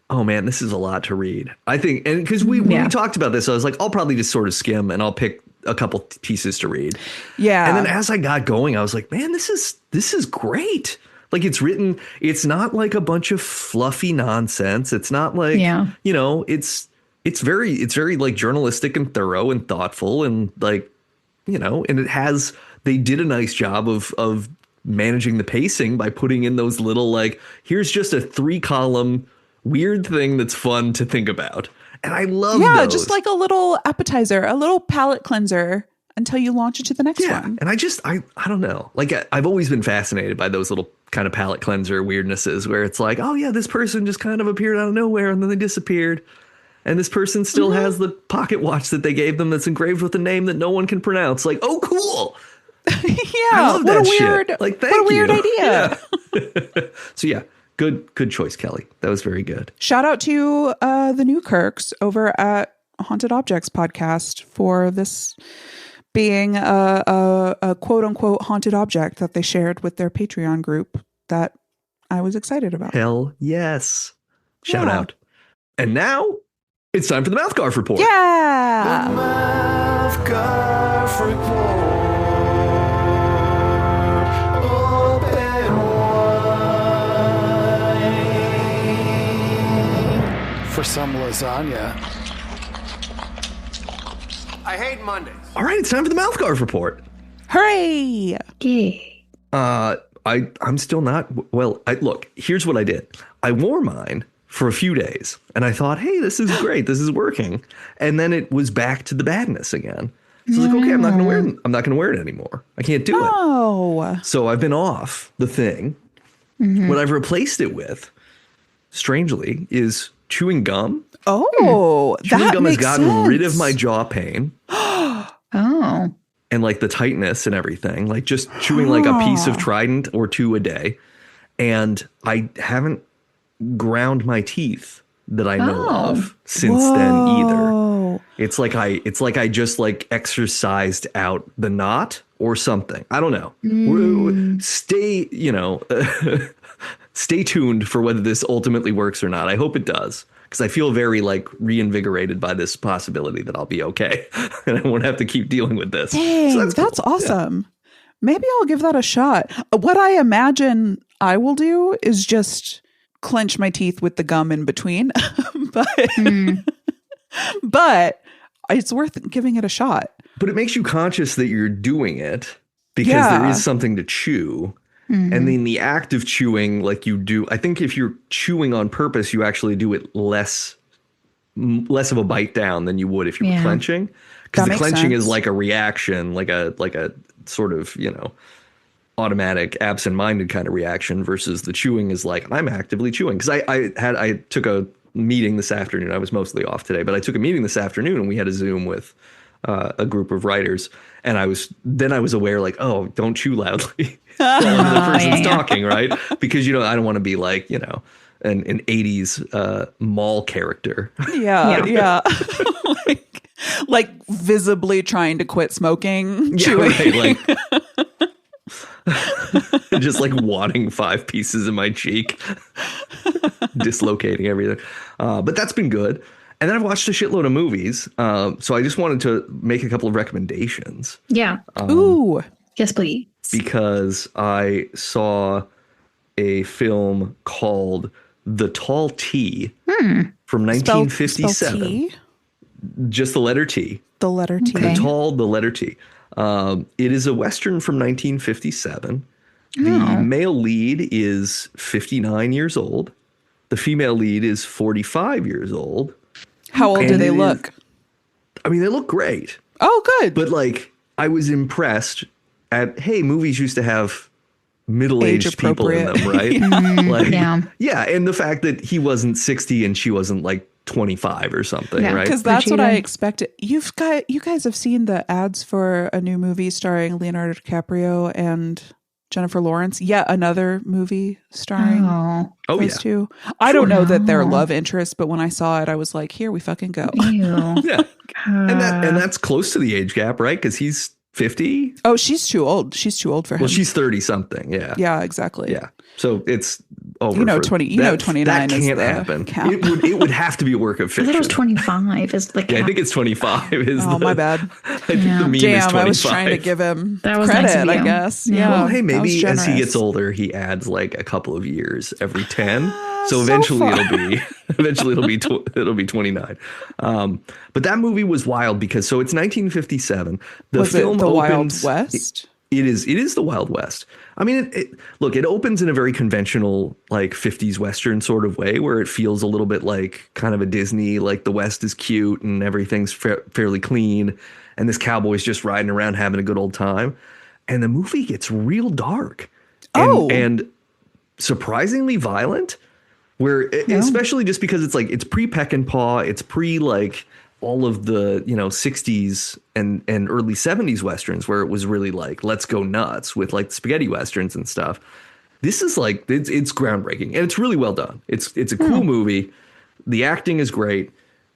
oh man, this is a lot to read. I think, and because when we talked about this, I was like, I'll probably just sort of skim and I'll pick a couple pieces to read. Yeah. And then as I got going, I was like, man, this is great. Like it's written, it's not like a bunch of fluffy nonsense. It's not like, you know, it's very like journalistic and thorough and thoughtful and like, you know, and they did a nice job of managing the pacing by putting in those little like, here's just a 3-column weird thing that's fun to think about. And I love those. Just like a little appetizer, a little palate cleanser until you launch into the next one. And I don't know. Like I've always been fascinated by those little kind of palate cleanser weirdnesses where it's like, oh yeah, this person just kind of appeared out of nowhere and then they disappeared. And this person still has the pocket watch that they gave them that's engraved with a name that no one can pronounce. Like, oh, cool. I love that shit. Like, thank you. What a weird idea. Yeah. So yeah. Good choice, Kelly. That was very good. Shout out to the Newkirks over at Haunted Objects podcast for this being a quote unquote haunted object that they shared with their Patreon group that I was excited about. Hell yes. Shout out. And now it's time for the Mouthgarf Report. Yeah. The Mouthgarf Report. For some lasagna. I hate Mondays. All right, it's time for the Mouthgarf Report. Hooray! Yeah. I'm still not look, here's what I did. I wore mine for a few days and I thought, hey, this is great. This is working. And then it was back to the badness again. So I was like, okay, I'm not gonna wear it anymore. I can't do it. So I've been off the thing. What I've replaced it with, strangely, is chewing gum. Oh, chewing that gum has makes gotten sense. rid of my jaw pain. Oh. And like the tightness and everything, like just chewing like a piece of Trident or 2 a day. And I haven't ground my teeth that I know of since then either. It's like I just like exercised out the knot or something. I don't know. Stay tuned for whether this ultimately works or not. I hope it does. Because I feel very like reinvigorated by this possibility that I'll be okay and I won't have to keep dealing with this. Dang, So that's cool. awesome. Maybe I'll give that a shot. What I imagine I will do is just clench my teeth with the gum in between. But it's worth giving it a shot. But it makes you conscious that you're doing it because there is something to chew. And then the act of chewing, like you do, I think if you're chewing on purpose, you actually do it less of a bite down than you would if you were clenching. Because the clenching is like a reaction, like a sort of, automatic absent-minded kind of reaction versus the chewing is like, I'm actively chewing. Because I took a meeting this afternoon. I was mostly off today, but I took a meeting this afternoon and we had a Zoom with a group of writers. And I was aware, like, oh, don't chew loudly while the person's talking, right? Because, I don't want to be like, an 80s mall character. Yeah. like visibly trying to quit smoking, chewing. Right, just like wadding 5 pieces in my cheek, dislocating everything. But that's been good. And then I've watched a shitload of movies. So I just wanted to make a couple of recommendations. Yeah. Ooh. Yes, please. Because I saw a film called The Tall T from 1957. Spell T? Just the letter T. The letter T. Okay. The letter T. It is a Western from 1957. The male lead is 59 years old. The female lead is 45 years old. How old do they look? They look great. Oh, good. But I was impressed at, hey, movies used to have middle-aged people in them, right? Yeah. And the fact that he wasn't 60 and she wasn't 25 or something, right? Because that's what I expected. You guys have seen the ads for a new movie starring Leonardo DiCaprio and Jennifer Lawrence. Yet another movie starring those two. I don't know that they're love interests, but when I saw it, I was like, here we fucking go. Yeah. And that's close to the age gap, right? Because he's 50. Oh, she's too old. She's too old for him. Well, she's 30 something. Yeah. Yeah, exactly. Yeah. So it's over. 29 that is can't the happen. cap. It would have to be a work of fiction. I thought it was 25. Is the cap. Yeah, I think it's 25. My bad. I think the meme is 25. I was trying to give him credit, nice of you. I guess. Yeah. Well, hey, maybe as he gets older, he adds a couple of years every 10. So eventually it'll be 29. But that movie was wild because it's 1957. The film the opens, Wild West? It is the Wild West. It opens in a very conventional 50s Western sort of way where it feels a little bit like kind of a Disney, the West is cute and everything's fairly clean. And this cowboy's just riding around having a good old time. And the movie gets real dark and surprisingly violent. Especially just because it's pre Peck and Paw, it's pre all of the 60s and early 70s Westerns where it was really let's go nuts with spaghetti Westerns and stuff. This is it's groundbreaking and it's really well done. It's a cool movie. The acting is great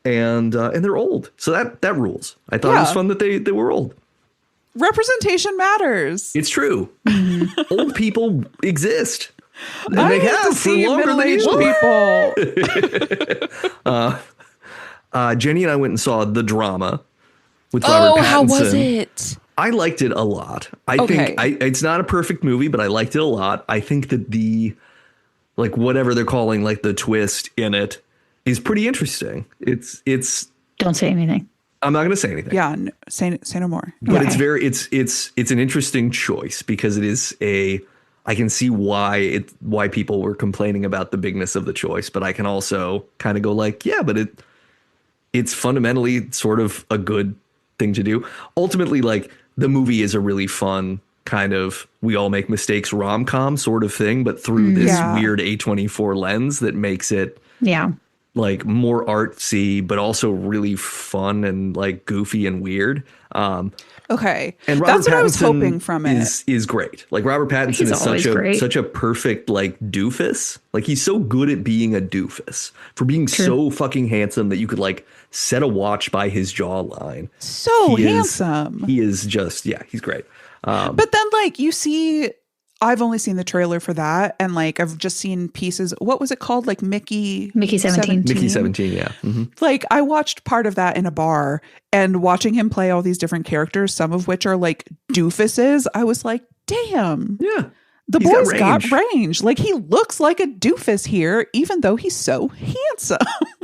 and they're old. So that rules. I thought it was fun that they were old. Representation matters. It's true. Old people exist. And I they need have to for see longer than middle-aged people. Jenny and I went and saw The Drama with Robert Pattinson. How was it? I liked it a lot. I think it's not a perfect movie, but I liked it a lot. I think that the whatever they're calling the twist in it is pretty interesting. It's Don't say anything. I'm not going to say anything. Yeah, say no more. But it's an interesting choice because it is I can see why people were complaining about the bigness of the choice, but I can also kind of go but it's fundamentally sort of a good thing to do. Ultimately, the movie is a really fun kind of we all make mistakes rom-com sort of thing, but through this weird A24 lens that makes it more artsy, but also really fun and goofy and weird. Okay. And that's what Pattinson I was hoping from it. Is great. Robert Pattinson is such a perfect doofus. He's so good at being a doofus for being so fucking handsome that you could set a watch by his jawline. So handsome. He is just he's great. But then you see, I've only seen the trailer for that, and I've just seen pieces. What was it called? Mickey 17. Mickey 17, yeah. Mm-hmm. I watched part of that in a bar, and watching him play all these different characters, some of which are doofuses. I was like, damn. Yeah. The boy's got range. He looks like a doofus here, even though he's so handsome.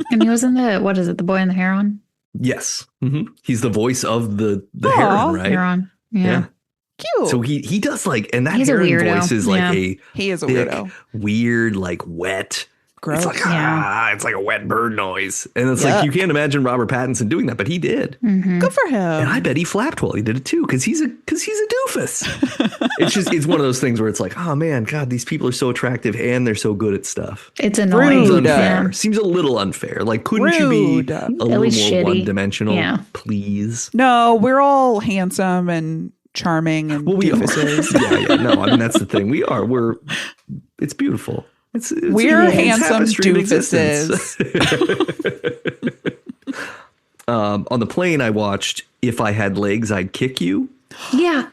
And he was in The Boy and the Heron? Yes. Mm-hmm. He's the voice of the heron, right? Heron. Yeah. Cute. So he does and that He's heron he voice is he is a thick, weirdo. weird, wet, gross. It's like, it's like a wet bird noise. And it's like, you can't imagine Robert Pattinson doing that, but he did. Good for him. And I bet he flapped while he did it too, because he's a doofus. It's one of those things where it's like, oh man, God, these people are so attractive and they're so good at stuff. It's annoying. Rude. Unfair. Seems a little unfair. Like, couldn't you be a little more shitty. one-dimensional, please? No, we're all handsome and charming and doofuses. Yeah. No, I mean, that's the thing. It's beautiful. We're handsome doofuses. On the plane, I watched If I Had Legs, I'd Kick You. Yeah.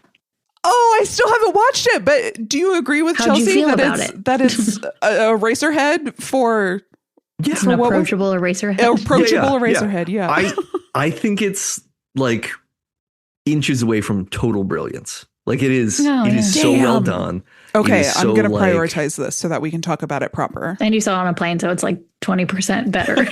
Oh, I still haven't watched it, but do you agree with How'd you Chelsea feel that about it's it? that it's a Eraserhead for An approachable Eraserhead. Eraserhead? Yeah. I think it's like inches away from total brilliance. Like it is so well done. Okay, so I'm going to prioritize this so that we can talk about it proper. And you saw it on a plane, so it's like 20% better.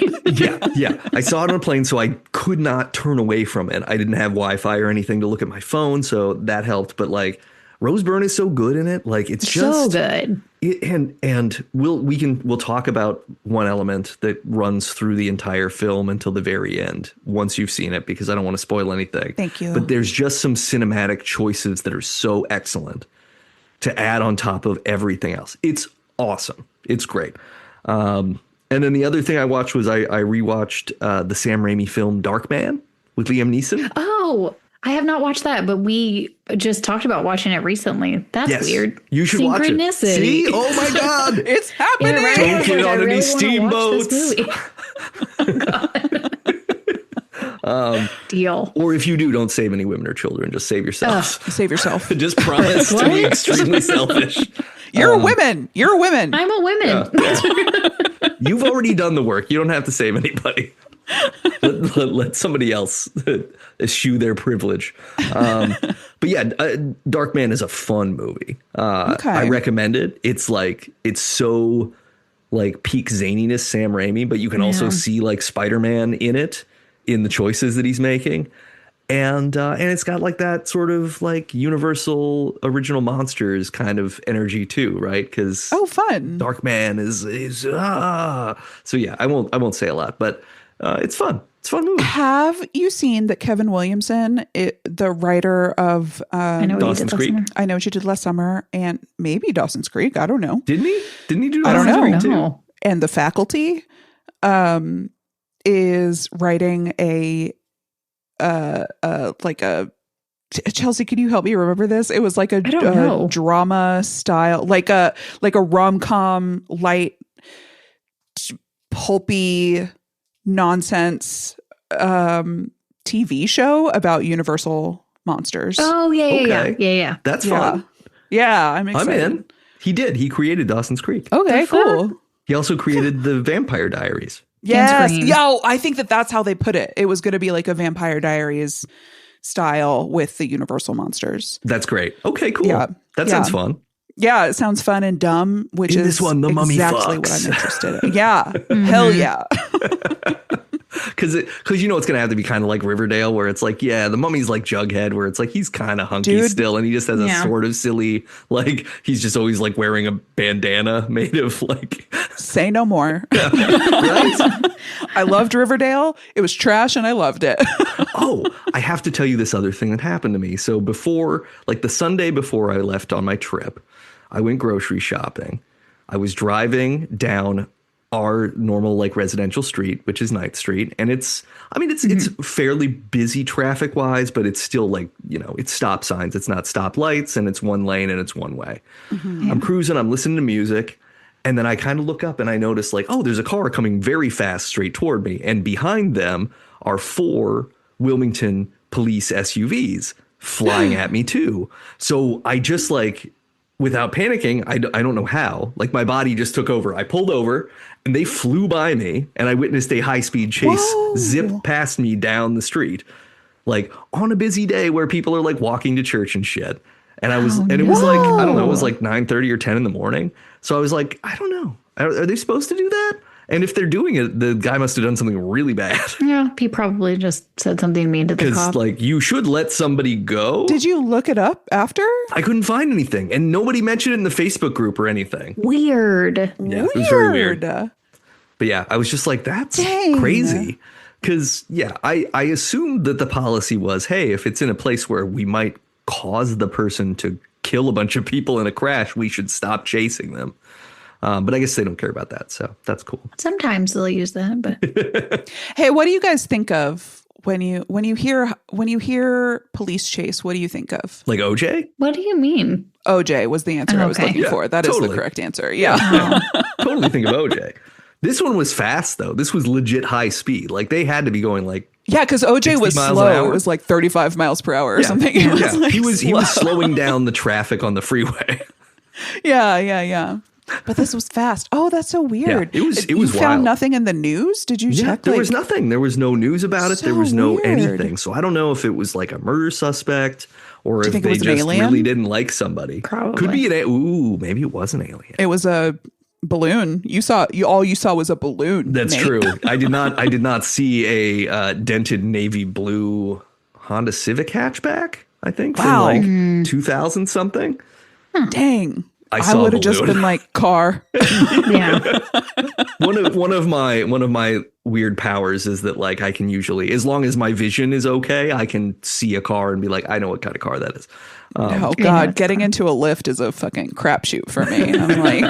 Yeah. I saw it on a plane, so I could not turn away from it. I didn't have Wi-Fi or anything to look at my phone, so that helped. But like, Rose Byrne is so good in it. Like, it's just so good. And we'll talk about one element that runs through the entire film until the very end once you've seen it, because I don't want to spoil anything. Thank you. But there's just some cinematic choices that are so excellent to add on top of everything else. It's awesome. It's great. And then the other thing I watched was I rewatched the Sam Raimi film Darkman with Liam Neeson. Oh, I have not watched that, but we just talked about watching it recently. That's weird. You should watch it. See? Oh my God. It's happening. Yeah, right? Don't get on any really steamboats. Deal. Or if you do, don't save any women or children. Just save yourself. Save yourself. Just promise to be extremely selfish. You're a woman. You're a woman. I'm a woman. Yeah. You've already done the work. You don't have to save anybody. Let somebody else eschew their privilege. But yeah, Darkman is a fun movie. I recommend it. It's so like peak zaniness Sam Raimi, but you can also see like Spider-Man in it, in the choices that he's making. And it's got like that sort of like Universal Original Monsters kind of energy too, right? Because fun. Darkman is so yeah. I won't say a lot, but it's fun. It's a fun movie. Have you seen that Kevin Williamson, the writer of Dawson's Creek? I Know What You Did Last Summer, and maybe Dawson's Creek. I don't know. Didn't he? Didn't he do I don't Dawson's know. Creek too? And The Faculty is writing a Chelsea, can you help me remember this? It was like a drama style, like a rom-com, light, pulpy nonsense TV show about Universal monsters. Oh yeah. That's fun. Yeah, I'm excited. I'm in. He created Dawson's Creek. Okay, cool. He also created the Vampire Diaries. Yes. Yo, I think that's how they put it. It was going to be like a Vampire Diaries style with the Universal monsters. That's great. Okay, cool. Yeah. That sounds fun. Yeah, it sounds fun and dumb, which is this one, the mummy exactly what I'm interested in. Yeah. Hell yeah. Because it's going to have to be kind of like Riverdale, where it's like, yeah, the mummy's like Jughead, where it's like he's kind of hunky still, and he just has a sort of silly, like, he's just always like wearing a bandana made of like. Say no more. Right? I loved Riverdale. It was trash, and I loved it. Oh, I have to tell you this other thing that happened to me. So before, like the Sunday before I left on my trip, I went grocery shopping. I was driving down our normal like residential street, which is 9th Street. And it's fairly busy traffic wise, but it's still like, it's stop signs. It's not stop lights, and it's one lane and it's one way. Mm-hmm. I'm cruising, I'm listening to music. And then I kind of look up and I notice like, oh, there's a car coming very fast straight toward me. And behind them are 4 Wilmington police SUVs flying at me too. So I just like, without panicking, I don't know how, like my body just took over. I pulled over and they flew by me, and I witnessed a high-speed chase zip past me down the street, like on a busy day where people are like walking to church and shit. And it was like, I don't know, it was like 9:30 or 10 in the morning. So I was like, I don't know. Are they supposed to do that? And if they're doing it, the guy must have done something really bad. Yeah, he probably just said something mean to the cop. Because, like, you should let somebody go. Did you look it up after? I couldn't find anything. And nobody mentioned it in the Facebook group or anything. Weird. Yeah, it was very weird. But yeah, I was just like, that's Dang. crazy. Because, yeah, I assumed that the policy was, hey, if it's in a place where we might cause the person to kill a bunch of people in a crash, we should stop chasing them. But I guess they don't care about that. So that's cool. Sometimes they'll use that, but Hey, what do you guys think of when you hear police chase? What do you think of? Like OJ? what do you mean? OJ was the answer I was Okay. looking Yeah, for. That is totally. the correct answer. Yeah. Totally think of OJ. This one was fast, though. This was legit high speed. Like they had to be going like, Yeah, because OJ 60 was miles an slow. hour? It was like 35 miles per hour or something. It was, yeah. like, he was slow. slowing down the traffic on the freeway. Yeah. But this was fast. Oh, that's so weird. it was You found wild. nothing in the news? Did you Yeah, check? there was nothing. There was no news about it. So There was no weird. anything. So I don't know if it was like a murder suspect or if think it they was an just alien? really didn't like somebody. Probably. Could be maybe it was an alien. It was a balloon. All you saw was a balloon. That's Nate. true. I did not see a dented navy blue Honda Civic hatchback, I think, Wow. from like 2000 something. Dang. I I saw a would have just balloon. been like, car. Yeah. One of my weird powers is that like I can usually, as long as my vision is okay, I can see a car and be like, I know what kind of car that is. Oh Yeah, God, it's getting into a lift is a fucking crapshoot for me. I'm like,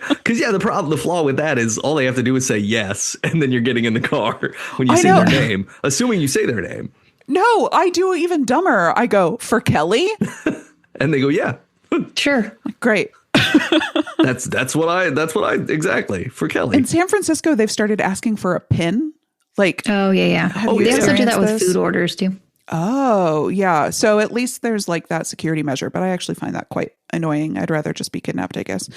Because yeah, the flaw with that is all they have to do is say yes, and then you're getting in the car when you I say know. their name, assuming you say their name, no, I do even dumber. I go, for Kelly? and they go, yeah, Sure. Great. that's what I exactly for Kelly. In San Francisco, they've started asking for a PIN. Like, Oh, yeah. Oh, They yeah. also do that with Experience this? food orders too. oh, yeah. So at least there's like that security measure, but I actually find that quite annoying. I'd rather just be kidnapped, I guess.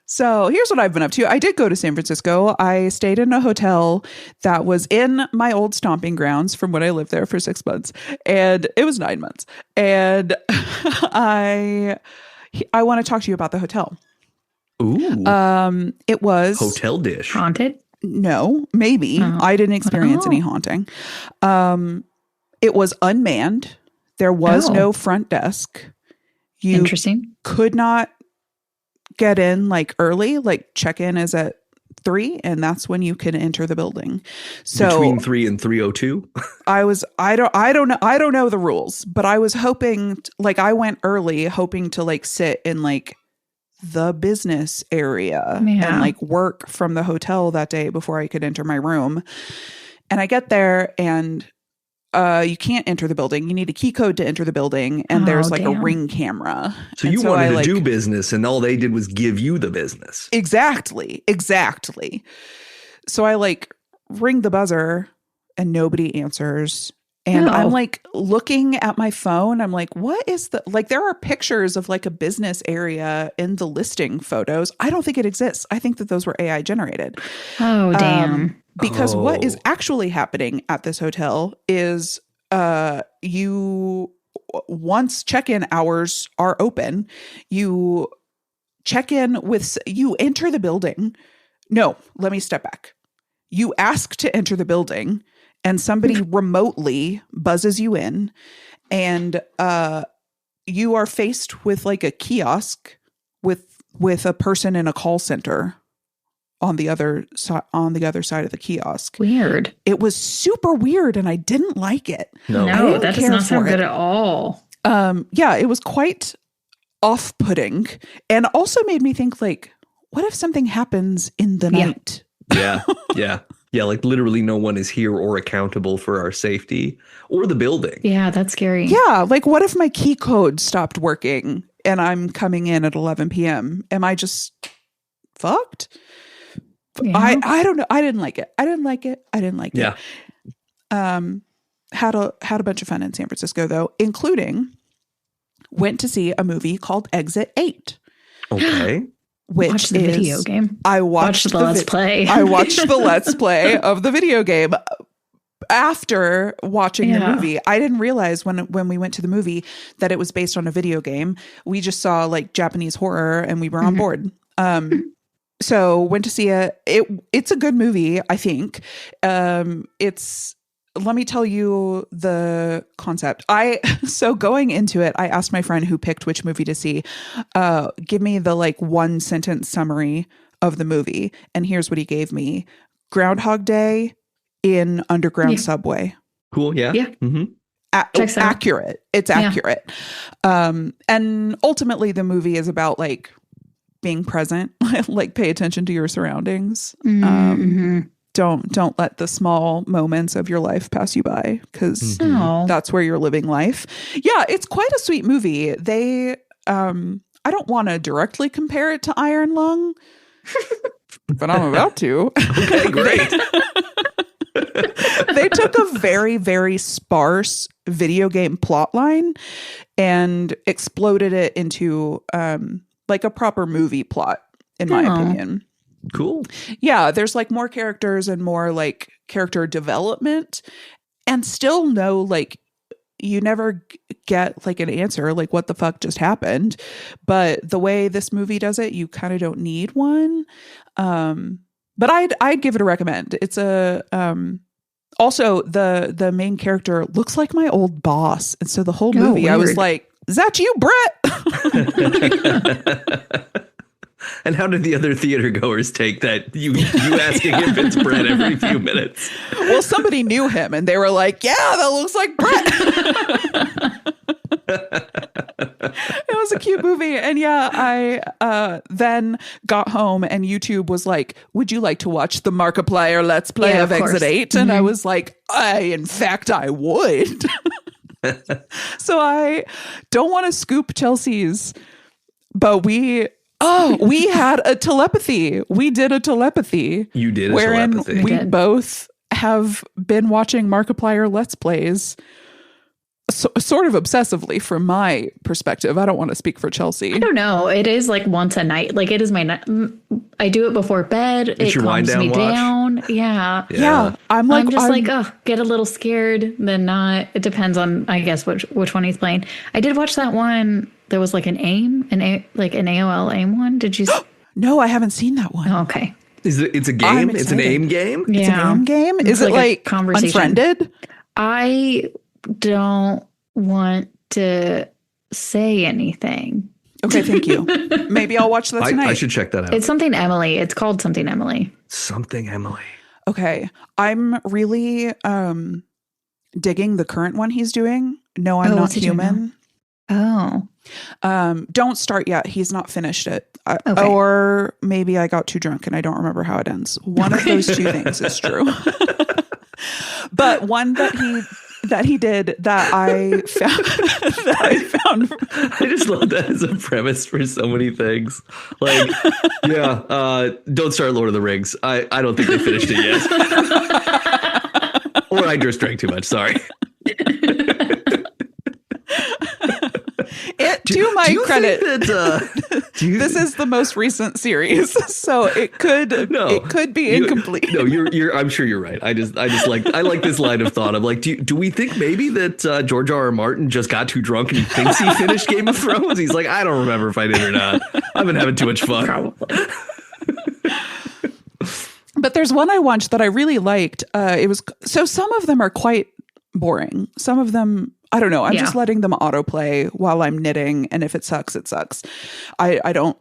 So here's what I've been up to. I did go to San Francisco. I stayed in a hotel that was in my old stomping grounds from when I lived there for 6 months. And it was 9 months. And I want to talk to you about the hotel. Ooh, It was hotel dish. Haunted? no, maybe. I didn't experience any haunting. It was unmanned. There was Oh. no front desk. You Interesting. could not get in like early, like check-in is at 3 and that's when you can enter the building. So Between 3 and 3:02. I don't know the rules, but I was hoping like I went early hoping to like sit in like the business area Yeah. and like work from the hotel that day before I could enter my room. And I get there and you can't enter the building. You need a key code to enter the building, and there's like a damn. Ring camera. So And you wanted I, to like, do business, and all they did was give you the business. Exactly. So I like ring the buzzer and nobody answers. And No. I'm like looking at my phone. I'm like, what is the, like, there are pictures of like a business area in the listing photos. I don't think it exists. I think that those were AI generated. Oh, damn. Because what is Oh. actually happening at this hotel is you, once check-in hours are open, you check in with, you enter the building. No, let me step back. You ask to enter the building and somebody remotely buzzes you in, and you are faced with like a kiosk with a person in a call center on the other side of the kiosk. Weird. It was super weird and I didn't like it. No. No, didn't that does care not sound for good it. at all. Yeah, it was quite off-putting and also made me think like, what if something happens in the Yeah. night? Yeah. Like literally no one is here or accountable for our safety or the building. Yeah, that's scary. Yeah, like what if my key code stopped working and I'm coming in at 11 p.m.? Am I just fucked? Yeah. I don't know. I didn't like it. Yeah. Had a bunch of fun in San Francisco though, including went to see a movie called Exit 8, Okay. which Watch the is video game. I watched the Let's Play. I watched the Let's Play of the video game after watching the Yeah. movie. I didn't realize when we went to the movie that it was based on a video game. We just saw like Japanese horror and we were on board. So went to see it. It's a good movie, I think. It's let me tell you the concept. So going into it, I asked my friend who picked which movie to see, give me the like 1-sentence summary of the movie. And here's what he gave me. Groundhog Day in underground subway. Cool. Yeah. Yeah. Mm-hmm. Accurate. It's accurate. And ultimately the movie is about like being present, like pay attention to your surroundings. Don't let the small moments of your life pass you by, because that's where you're living life. Yeah, it's quite a sweet movie. They I don't want to directly compare it to Iron Lung, but I'm about to. Okay, great. They took a very, very sparse video game plot line and exploded it into like a proper movie plot, in my opinion. Cool. Yeah, there's like more characters and more like character development, and still no like you never get like an answer like what the fuck just happened. But the way this movie does it, you kind of don't need one. But I'd give it a recommend. It's a also the main character looks like my old boss, and so the whole movie I was like, is that you, Brett? And how did the other theater goers take that? You asking if it's Brett every few minutes? Well, somebody knew him, and they were like, "Yeah, that looks like Brett." It was a cute movie, and yeah, I then got home, and YouTube was like, "Would you like to watch the Markiplier Let's Play of Exit 8?" And I was like, in fact, I would." So I don't want to scoop Chelsea's, but we had a telepathy. We did a telepathy. You did a wherein telepathy. We both have been watching Markiplier Let's Plays sort of obsessively from my perspective. I don't want to speak for Chelsea. I don't know. It is like once a night. Like it is my night. I do it before bed. It's it calms me down. Yeah. I'm like, get a little scared, then not. It depends on, I guess, which one he's playing. I did watch that one. There was like an AOL AIM one. Did you? No, I haven't seen that one. Oh, okay. It's a game? It's an AIM game? It's an AIM game? Is it like Unfriended? I don't want to say anything. Okay, thank you. Maybe I'll watch that tonight. I should check that out. It's something Emily. It's called something Emily. Something Emily. Okay. I'm really digging the current one he's doing. No, I'm Not Human. Oh. Don't start yet. He's not finished it. Okay. Or maybe I got too drunk and I don't remember how it ends. One of those two things is true. But one that he did that I found. I just love that as a premise for so many things. Like, don't start Lord of the Rings. I don't think they finished it yet. Or I just drank too much. Sorry. To my credit, this is the most recent series, so it could be incomplete. You're. I'm sure you're right. I like this line of thought. I'm like, do we think maybe that George R.R. Martin just got too drunk and he thinks he finished Game of Thrones? He's like, I don't remember if I did or not. I've been having too much fun. Probably. But there's one I watched that I really liked. Some of them are quite boring. Some of them, I don't know. I'm just letting them autoplay while I'm knitting, and if it sucks, it sucks. I don't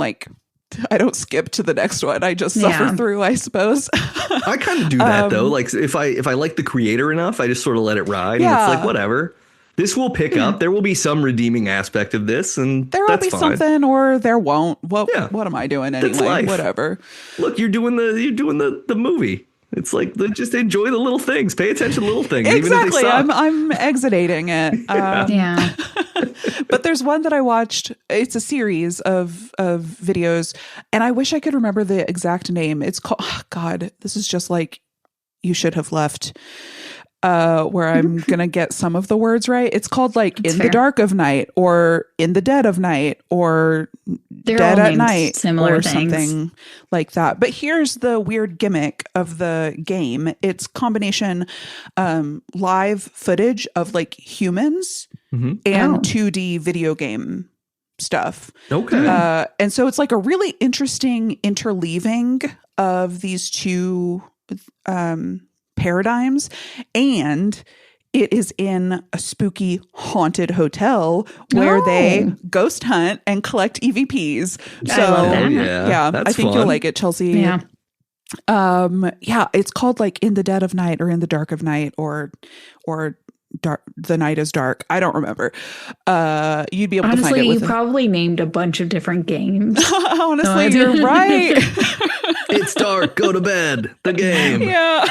skip to the next one. I just suffer through, I suppose. I kind of do that though. Like if I like the creator enough, I just sort of let it ride. Yeah. And it's like, whatever. This will pick up. There will be some redeeming aspect of this, and there will be fine. Something, or there won't. What am I doing anyway? Whatever. Look, you're doing the movie. It's like, just enjoy the little things. Pay attention to little things. Exactly. Even if they suck. I'm exitating it. Yeah. But there's one that I watched. It's a series of videos, and I wish I could remember the exact name. It's called, God, this is just like You Should Have Left, where I'm going to get some of the words right. It's called like That's In the Dark of Night, or In the Dead of Night, or Dead at Night, similar or things. Something like that. But here's the weird gimmick of the game. It's combination live footage of like humans and 2D video game stuff. Okay. And so it's like a really interesting interleaving of these two paradigms, and it is in a spooky haunted hotel where they ghost hunt and collect EVPs. So I love that. yeah, that's I think fun. you'll like it, Chelsea. Yeah. It's called like In the Dead of Night or In the Dark of Night or dark, The Night is Dark. I don't remember. You'd be able to find Honestly, it with you probably named a bunch of different games. Honestly, you're right. It's dark. Go to bed. The game. Yeah.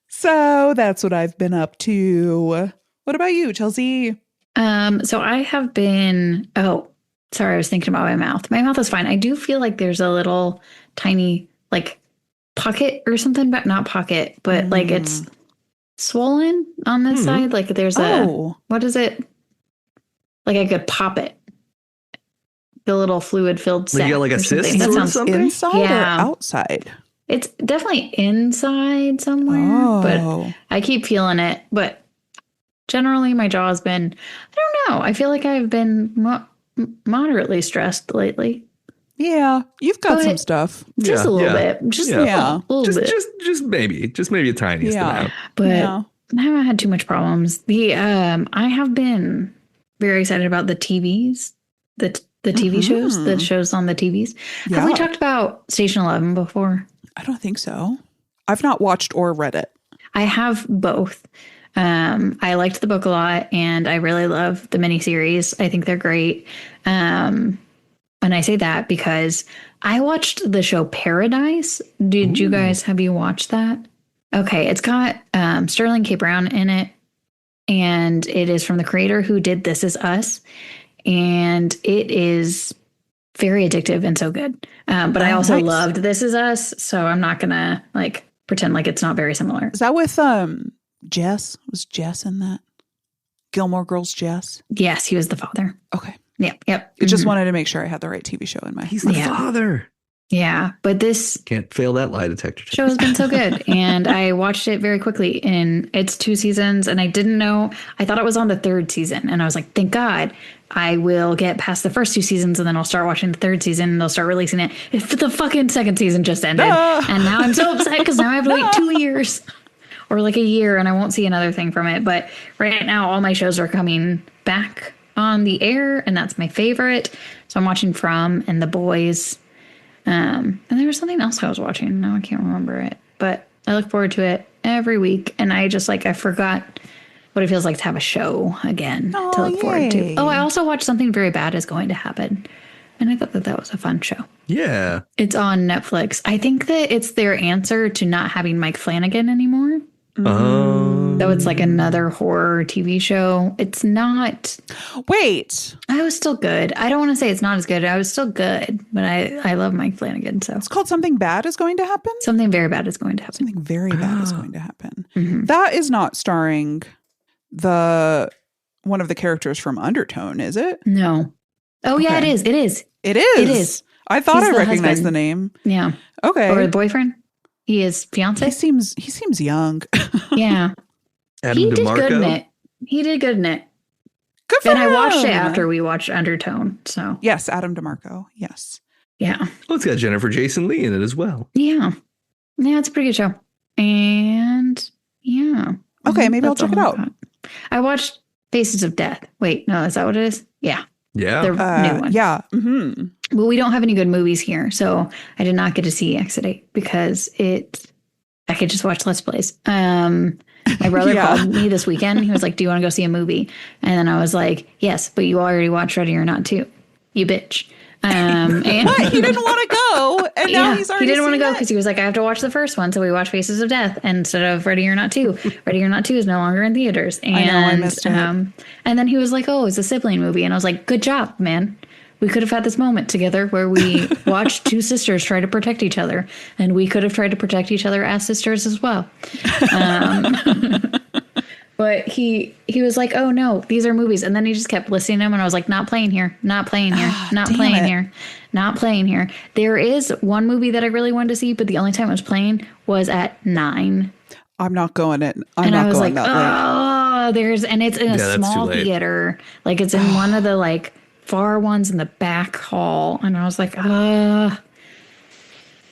So that's what I've been up to. What about you, Chelsea? So I have been, oh, sorry, I was thinking about my mouth. My mouth is fine. I do feel like there's a little tiny like pocket or something, but not pocket, but like it's swollen on this side. Like there's what is it? Like I could pop it. The little fluid filled sac. Like you got like a or something. cyst That or sounds something? Inside Yeah. or outside? It's definitely inside somewhere, but I keep feeling it. But generally, my jaw has been, I don't know. I feel like I've been moderately stressed lately. Yeah, you've got But some stuff. Just Yeah, a little yeah. bit. Just Yeah. a little bit. Just maybe a tiniest amount. But Yeah. I haven't had too much problems. I have been very excited about the TVs, the TV shows, the shows on the TVs. Have we Yeah. talked about Station 11 before? I don't think so. I've not watched or read it. I have both. I liked the book a lot, and I really love the miniseries. I think they're great. And I say that because I watched the show Paradise. Have you watched that? Okay, it's got Sterling K. Brown in it, and it is from the creator who did This Is Us, and it is very addictive and so good. But I also loved This Is Us, so I'm not gonna like pretend like it's not very similar. Is that with Jess? Was Jess in that? Gilmore Girls Jess? Yes, he was the father. Okay. Yep. I just wanted to make sure I had the right TV show in my He's the Yeah. father. Yeah, but this Can't fail that lie detector. show has been so good, and I watched it very quickly. And it's 2 seasons, and I didn't know. I thought it was on the 3rd season, and I was like, "Thank God, I will get past the first 2 seasons, and then I'll start watching the 3rd season, and they'll start releasing it." If the fucking 2nd season just ended, and now I'm so upset because now I have to wait 2 years or like a year, and I won't see another thing from it. But right now, all my shows are coming back on the air, and that's my favorite. So I'm watching From and The Boys. And there was something else I was watching. Now I can't remember it, but I look forward to it every week. And I just I forgot what it feels like to have a show again to look forward to. yay. Oh, I also watched Something Very Bad Is Going to Happen. And I thought that was a fun show. Yeah. It's on Netflix. I think that it's their answer to not having Mike Flanagan anymore. So it's like another horror TV show. It's not. Wait, I was still good. I don't want to say it's not as good. I was still good, but I love Mike Flanagan. So it's called Something Bad Is Going to Happen? Something Very Bad Is Going to Happen. Something very bad is going to happen. That is not starring one of the characters from Undertone, is it? No. Oh, yeah, Okay. it is. It is. It is. It is. I thought He's I the recognized husband. the name. Yeah. Okay. Or the boyfriend. He is fiance. he seems young. Yeah. Adam He did good in DeMarco. it. He did good in it. Good for And him. I watched it after we watched Undertone. So, Yes, Adam DeMarco. Yes. yeah. Oh, it's got Jennifer Jason Leigh in it as well. Yeah. Yeah, it's a pretty good show. And yeah. Okay, maybe I'll That's check it all out. I've got. I watched Faces of Death. Wait, no, is that what it is? Yeah. Yeah. The new one. Yeah. Mm-hmm. Well, we don't have any good movies here, so I did not get to see Exodate because I could just watch Let's Plays. My brother Yeah. called me this weekend. He was like, "Do you want to go see a movie?" And then I was like, "Yes, but you already watched Ready or Not 2. You bitch." And What? He didn't want to go, and now he's already he didn't want to seen go it? because he was like, "I have to watch the first one," so we watched Faces of Death instead of Ready or Not 2. Ready or Not 2 is no longer in theaters, and I know, I missed it. and then he was like, "Oh, it's a sibling movie," and I was like, "Good job, man." We could have had this moment together where we watched 2 sisters try to protect each other, and we could have tried to protect each other as sisters as well. But he was like, "Oh no, these are movies," and then he just kept listing them, and I was like, "Not playing here, not playing here, not damn playing it. here, not playing here." There is one movie that I really wanted to see, but the only time it was playing was at 9, I'm not going it. I'm and not I was going like, that late. and it's in a Yeah, that's too small late. theater, like it's in one of the like far ones in the back hall, and I was like,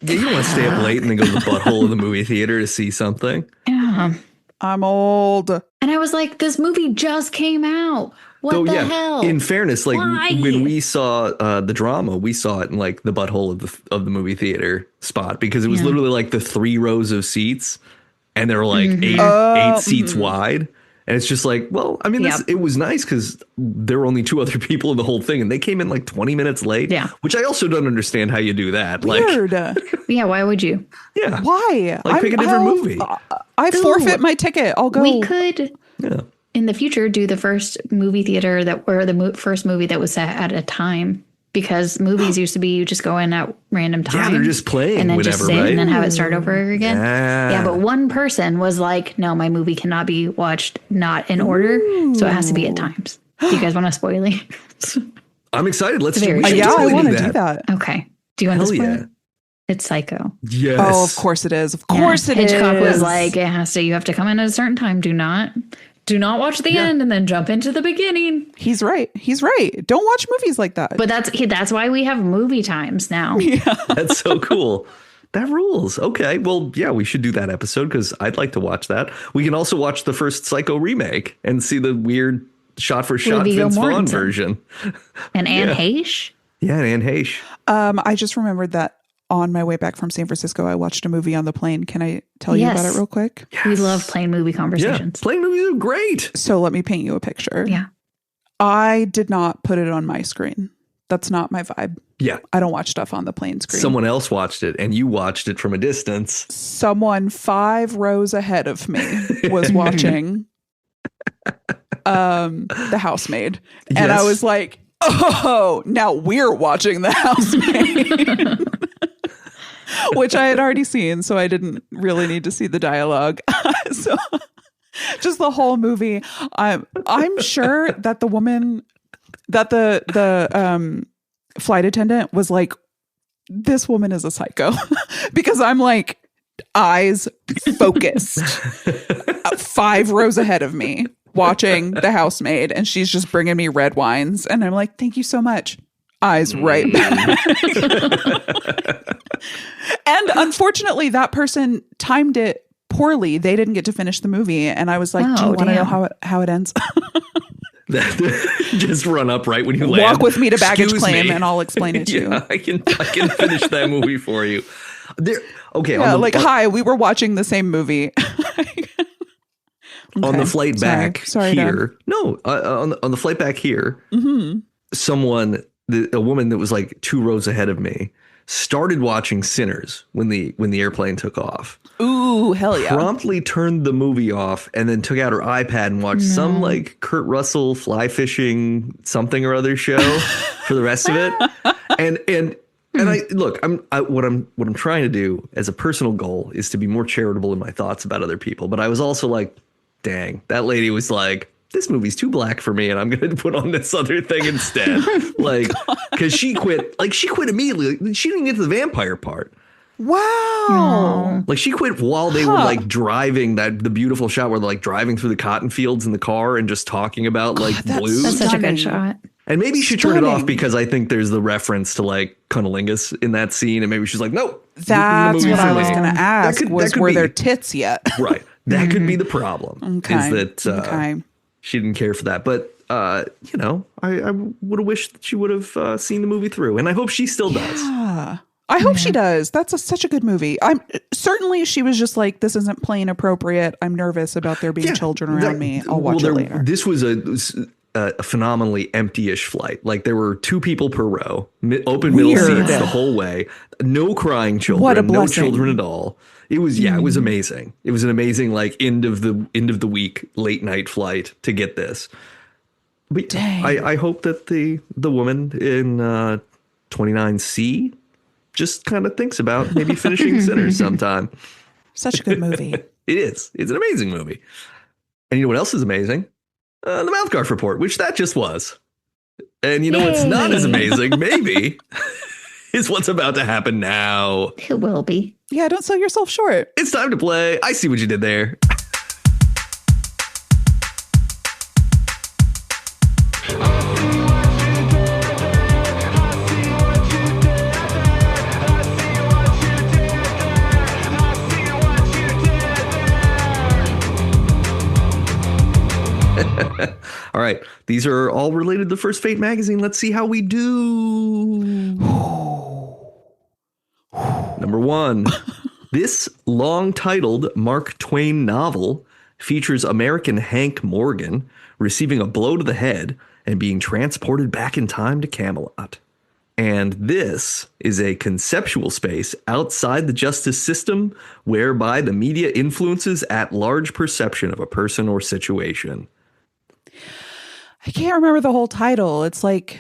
Yeah, you don't want to stay up late and then go to the butthole of the movie theater to see something. Yeah. I'm old. And I was like, this movie just came out. What the hell? In fairness, like Why? when we saw the drama, we saw it in like the butthole of the movie theater spot because it was literally like the 3 rows of seats and they were like eight seats wide. And it's just like, well, I mean, it was nice because there were only 2 other people in the whole thing and they came in like 20 minutes late. Yeah. Which I also don't understand how you do that. Weird. Yeah, why would you? Yeah. Why? Like pick a different movie. I forfeit my ticket. I'll go. We could, in the future, do the first movie theater or the first movie that was set at a time. Because movies used to be you just go in at random times. Yeah, they're just playing and then whenever, just sit right? and then have it start over again. Yeah. But one person was like, no, my movie cannot be watched not in order. So it has to be at times. Do you guys want to spoil it? I'm excited. Let's very we should Yeah, I totally want to do that. Okay. Do you want to Hell spoil yeah. it? It's Psycho. Yes. Oh, of course it is. Of course it is. Hitchcock was like, you have to come in at a certain time. Do not watch the end and then jump into the beginning. He's right. He's right. Don't watch movies like that. But that's why we have movie times now. That's so cool. That rules. Okay. Well, yeah, we should do that episode because I'd like to watch that. We can also watch the first Psycho remake and see the weird shot for shot Viggo Vince Vaughn Mortensen. version. And Anne Heche. Yeah, and Anne Heche. I just remembered that on my way back from San Francisco, I watched a movie on the plane. Can I tell you about it real quick? Yes. We love playing movie Yeah, conversations. playing movies are great. So let me paint you a picture. Yeah. I did not put it on my screen. That's not my vibe. Yeah. I don't watch stuff on the plane screen. Someone else watched it and you watched it from a distance. Someone 5 rows ahead of me was watching The Housemaid. And I Yes. was like, oh, now we're watching The Housemaid. Which I had already seen, so I didn't really need to see the dialogue. So just the whole movie. I'm sure that the woman, that the flight attendant was like, this woman is a psycho. Because I'm like, eyes focused 5 rows ahead of me watching The Housemaid, and she's just bringing me red wines, and I'm like, thank you so much. Eyes right back. And unfortunately, that person timed it poorly. They didn't get to finish the movie, and I was like, do you want to know how it ends? Just run up right when you land. Walk with me to baggage Excuse claim me. and I'll explain it to you. I can finish that movie for you. Okay. Yeah, hi, we were watching the same movie. On the flight back Sorry, here. Dan. No, on the flight back here, a woman that was like 2 rows ahead of me started watching Sinners when the airplane took off. Ooh, hell yeah. Promptly turned the movie off and then took out her iPad and watched some like Kurt Russell fly fishing something or other show for the rest of it. And I look, what I'm trying to do as a personal goal is to be more charitable in my thoughts about other people. But I was also like, dang, that lady was like, this movie's too black for me and I'm going to put on this other thing instead. Like, because she quit immediately. She didn't get to the vampire part. Wow. Like she quit while they were like driving the beautiful shot where they're like driving through the cotton fields in the car and just talking about like blues. That's such a Stunning. good shot. And maybe she turned it off Stunning. because I think there's the reference to like cunnilingus in that scene. And maybe she's like, nope. That's what I was going going to ask were there tits yet? Right. That could be the problem. Okay. Is that she didn't care for that. But, I would have wished that she would have seen the movie through. And I hope she still does. Yeah. I hope she does. That's such a good movie. Certainly she was just like, this isn't plane appropriate. I'm nervous about there being children around me. I'll watch it later. This was a phenomenally empty-ish flight. Like there were 2 people per row, open middle seats the whole way. No crying children. What a no blessing. children at all. It was it was amazing. It was an amazing like end of the week late night flight to get this. But Dang. I hope that the woman in 29C just kind of thinks about maybe finishing Sinners sometime. Such a good movie. It is. It's an amazing movie. And you know what else is amazing? The Mouthgarf Report, which that just was. And you know what's not as amazing, maybe, is what's about to happen now. It will be. Yeah, don't sell yourself short. It's time to play. I see what you did there. All right. These are all related to First Fate magazine. Let's see how we do. Number 1. This long-titled Mark Twain novel features American Hank Morgan receiving a blow to the head and being transported back in time to Camelot. And this is a conceptual space outside the justice system whereby the media influences at-large perception of a person or situation. I can't remember the whole title. It's like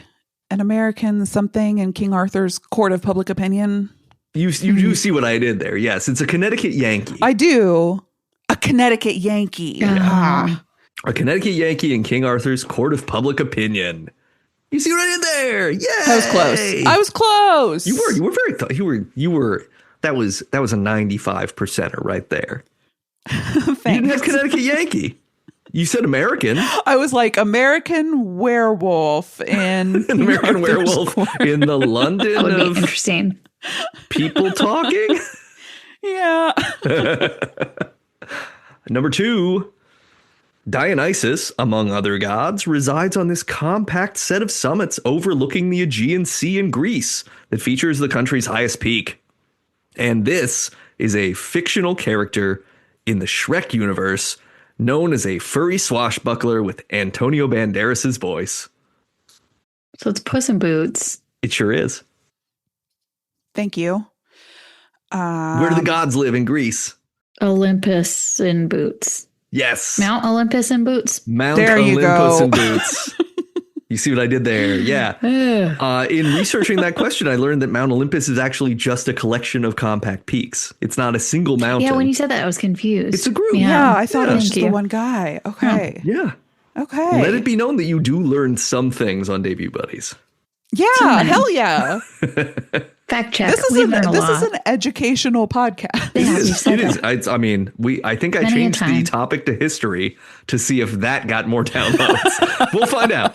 an American something in King Arthur's Court of Public Opinion. You do see what I did there. Yes, it's a Connecticut Yankee. I do. A Connecticut Yankee. Ah. A Connecticut Yankee in King Arthur's Court of Public Opinion. You see what I did there? Yeah, I was close. I was close. You were very you were that was a 95%er right there. You didn't have Connecticut Yankee. You said American. I was like American werewolf in An American werewolf in the London That would be of interesting. people talking. Yeah. Number 2. Dionysus, among other gods, resides on this compact set of summits overlooking the Aegean Sea in Greece that features the country's highest peak. And this is a fictional character in the Shrek universe known as a furry swashbuckler with Antonio Banderas' voice. So it's Puss in Boots. It sure is. Thank you. Where do the gods live in Greece? Olympus in Boots. Yes. Mount Olympus in Boots. Mount There you Olympus go. and Boots. You see what I did there? Yeah. In researching that question, I learned that Mount Olympus is actually just a collection of compact peaks. It's not a single mountain. Yeah, when you said that, I was confused. It's a group. Yeah, I thought it was Thank just the you. one guy. Okay. Yeah. Okay. Let it be known that you do learn some things on Debut Buddies. Yeah, hell yeah. Fact check. This is We learn a this lot. is an educational podcast. Yeah, you said It that. is. I mean, I think I Many a changed the time. topic to history to see if that got more downloads. We'll find out.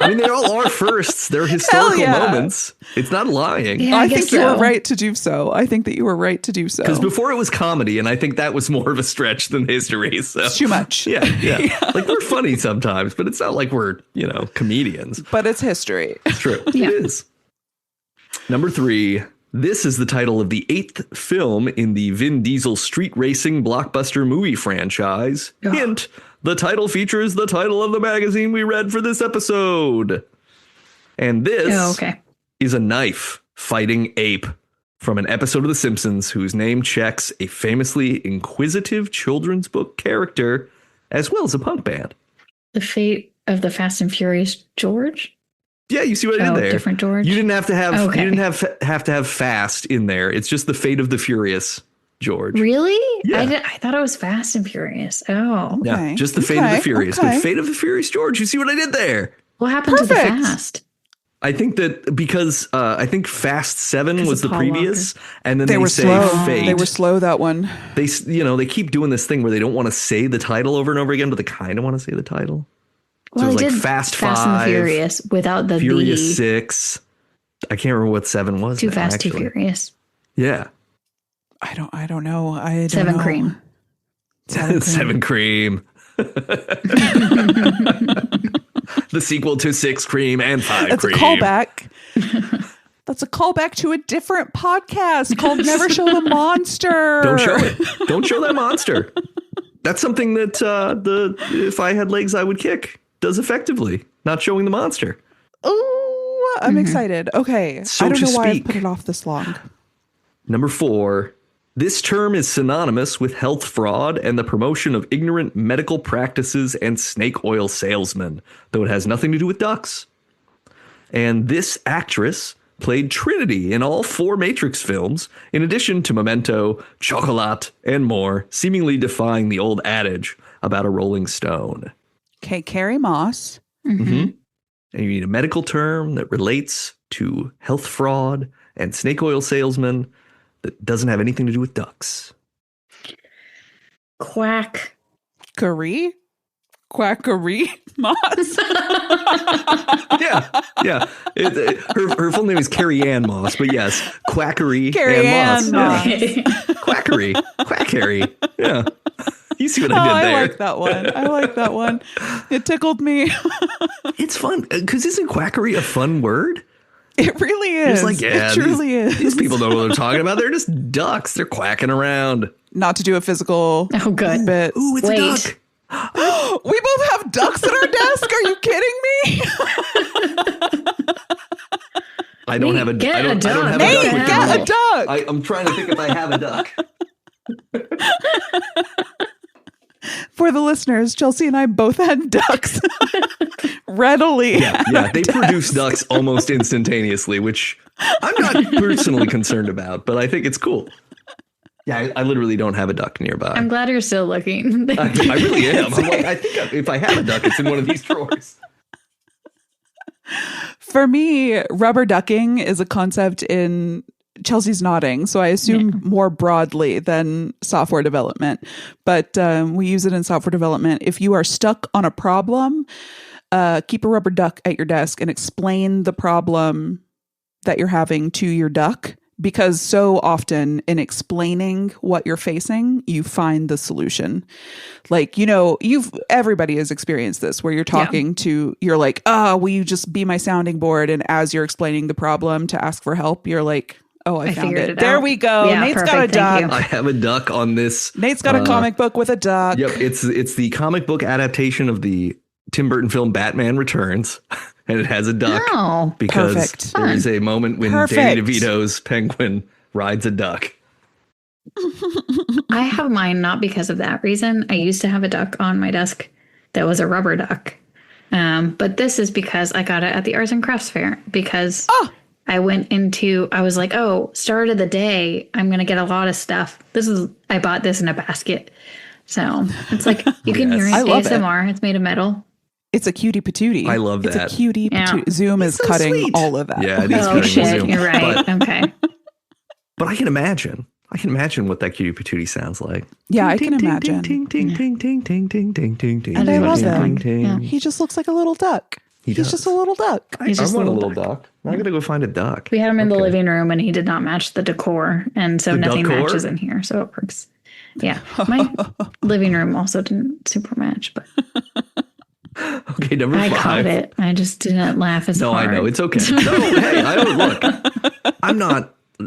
I mean, they all are firsts. They're historical yeah. moments. It's not lying. Yeah, I guess think you were so. right to do so. I think that you were right to do so. Because before it was comedy, and I think that was more of a stretch than history. So It's too much. Yeah. Like we're funny sometimes, but it's not like we're, comedians. But it's history. It's true. Yeah. It is. Number 3. This is the title of the 8th film in the Vin Diesel street racing blockbuster movie franchise. Ugh. Hint, the title features the title of the magazine we read for this episode. And this Oh, okay. is a knife fighting ape from an episode of The Simpsons whose name checks a famously inquisitive children's book character as well as a punk band. The fate of the Fast and Furious George? Yeah, you see what I did there. Different George. You didn't have to have Okay. you didn't have to have fast in there. It's just the fate of the furious, George. Really? Yeah. I thought it was Fast and Furious. Oh. Yeah, Okay, just the fate of the okay, furious. okay. But fate of the furious, George. You see what I did there? What happened to the Perfect. Fast? I think that because I think Fast 7 'Cause was of the Paul previous, and then They they were say slow. fate. They were slow, that one. They keep doing this thing where they don't want to say the title over and over again, but they kind of want to say the title. So Well, it was they like did Fast and 5, Furious without the Furious B. 6. I can't remember what 7 was. Too now, Fast, Too actually. Furious. Yeah. I don't know. I don't Seven know. Cream. Seven Cream. The sequel to 6 Cream and 5 That's Cream. a callback. That's a callback to a different podcast called Never Show the Monster. Don't show it. Don't show that monster. That's something that If I Had Legs, I Would Kick does effectively. Not showing the monster. Ooh, I'm excited. Okay. So I don't to know why I speak. put it off this long. Number 4. This term is synonymous with health fraud and the promotion of ignorant medical practices and snake oil salesmen, though it has nothing to do with ducks. And this actress played Trinity in all 4 Matrix films, in addition to Memento, Chocolat, and more, seemingly defying the old adage about a rolling stone. Okay, Carrie Moss. And you need a medical term that relates to health fraud and snake oil salesmen that doesn't have anything to do with ducks. Quack. Quackery Moss. Yeah. Her full name is Carrie Ann Moss, but yes, Quackery Carrie Ann Ann Moss. Moss. Yeah. Quackery. Yeah. You see what I did there? I like that one. I like that one. It tickled me. It's fun because isn't quackery a fun word? It really is. It's like, yeah, it truly is. These people know what they're talking about. They're just ducks. They're quacking around. Not to do a physical bit. Ooh, it's a duck. We both have ducks at our desk. Are you kidding me? I don't have a duck. I don't have a Nate, duck. get a duck. I'm trying to think if I have a duck. For the listeners, Chelsea and I both had ducks readily. Yeah, they produce ducks almost instantaneously, which I'm not personally concerned about, but I think it's cool. Yeah, I literally don't have a duck nearby. I'm glad you're still looking. I really am. I'm like, I think if I have a duck, it's in one of these drawers. For me, rubber ducking is a concept in Chelsea's nodding, so I assume more broadly than software development. But we use it in software development. If you are stuck on a problem, keep a rubber duck at your desk and explain the problem that you're having to your duck. Because so often in explaining what you're facing, you find the solution. Like, everybody has experienced this where you're talking to, you're like, will you just be my sounding board? And as you're explaining the problem to ask for help, you're like, oh, I found it. There we go. Yeah, Nate's perfect, got a duck. I have a duck on this. Nate's got a comic book with a duck. Yep, it's the comic book adaptation of the Tim Burton film Batman Returns. And it has a duck because there is a moment when Danny DeVito's penguin rides a duck. I have mine not because of that reason. I used to have a duck on my desk that was a rubber duck. But this is because I got it at the Arts and Crafts Fair because I was like, start of the day, I'm going to get a lot of stuff. I bought this in a basket. So it's like, you can hear it. ASMR. It's made of metal. It's a cutie patootie. I love that. It's a cutie patootie. Zoom is so cutting sweet. All of that. Yeah, it is cutting Zoom. You're right. Okay. But I can imagine what that cutie patootie sounds like. Yeah, I can imagine. And I love that. He just looks like a little duck. He's just a little duck. I want a little duck. I'm going to go find a duck. We had him in the living room and he did not match the decor. And so nothing matches in here. So it works. Yeah. My living room also didn't super match, but... Okay, number 5. I caught it. I just didn't laugh as hard. No, I know. It's okay. No, hey,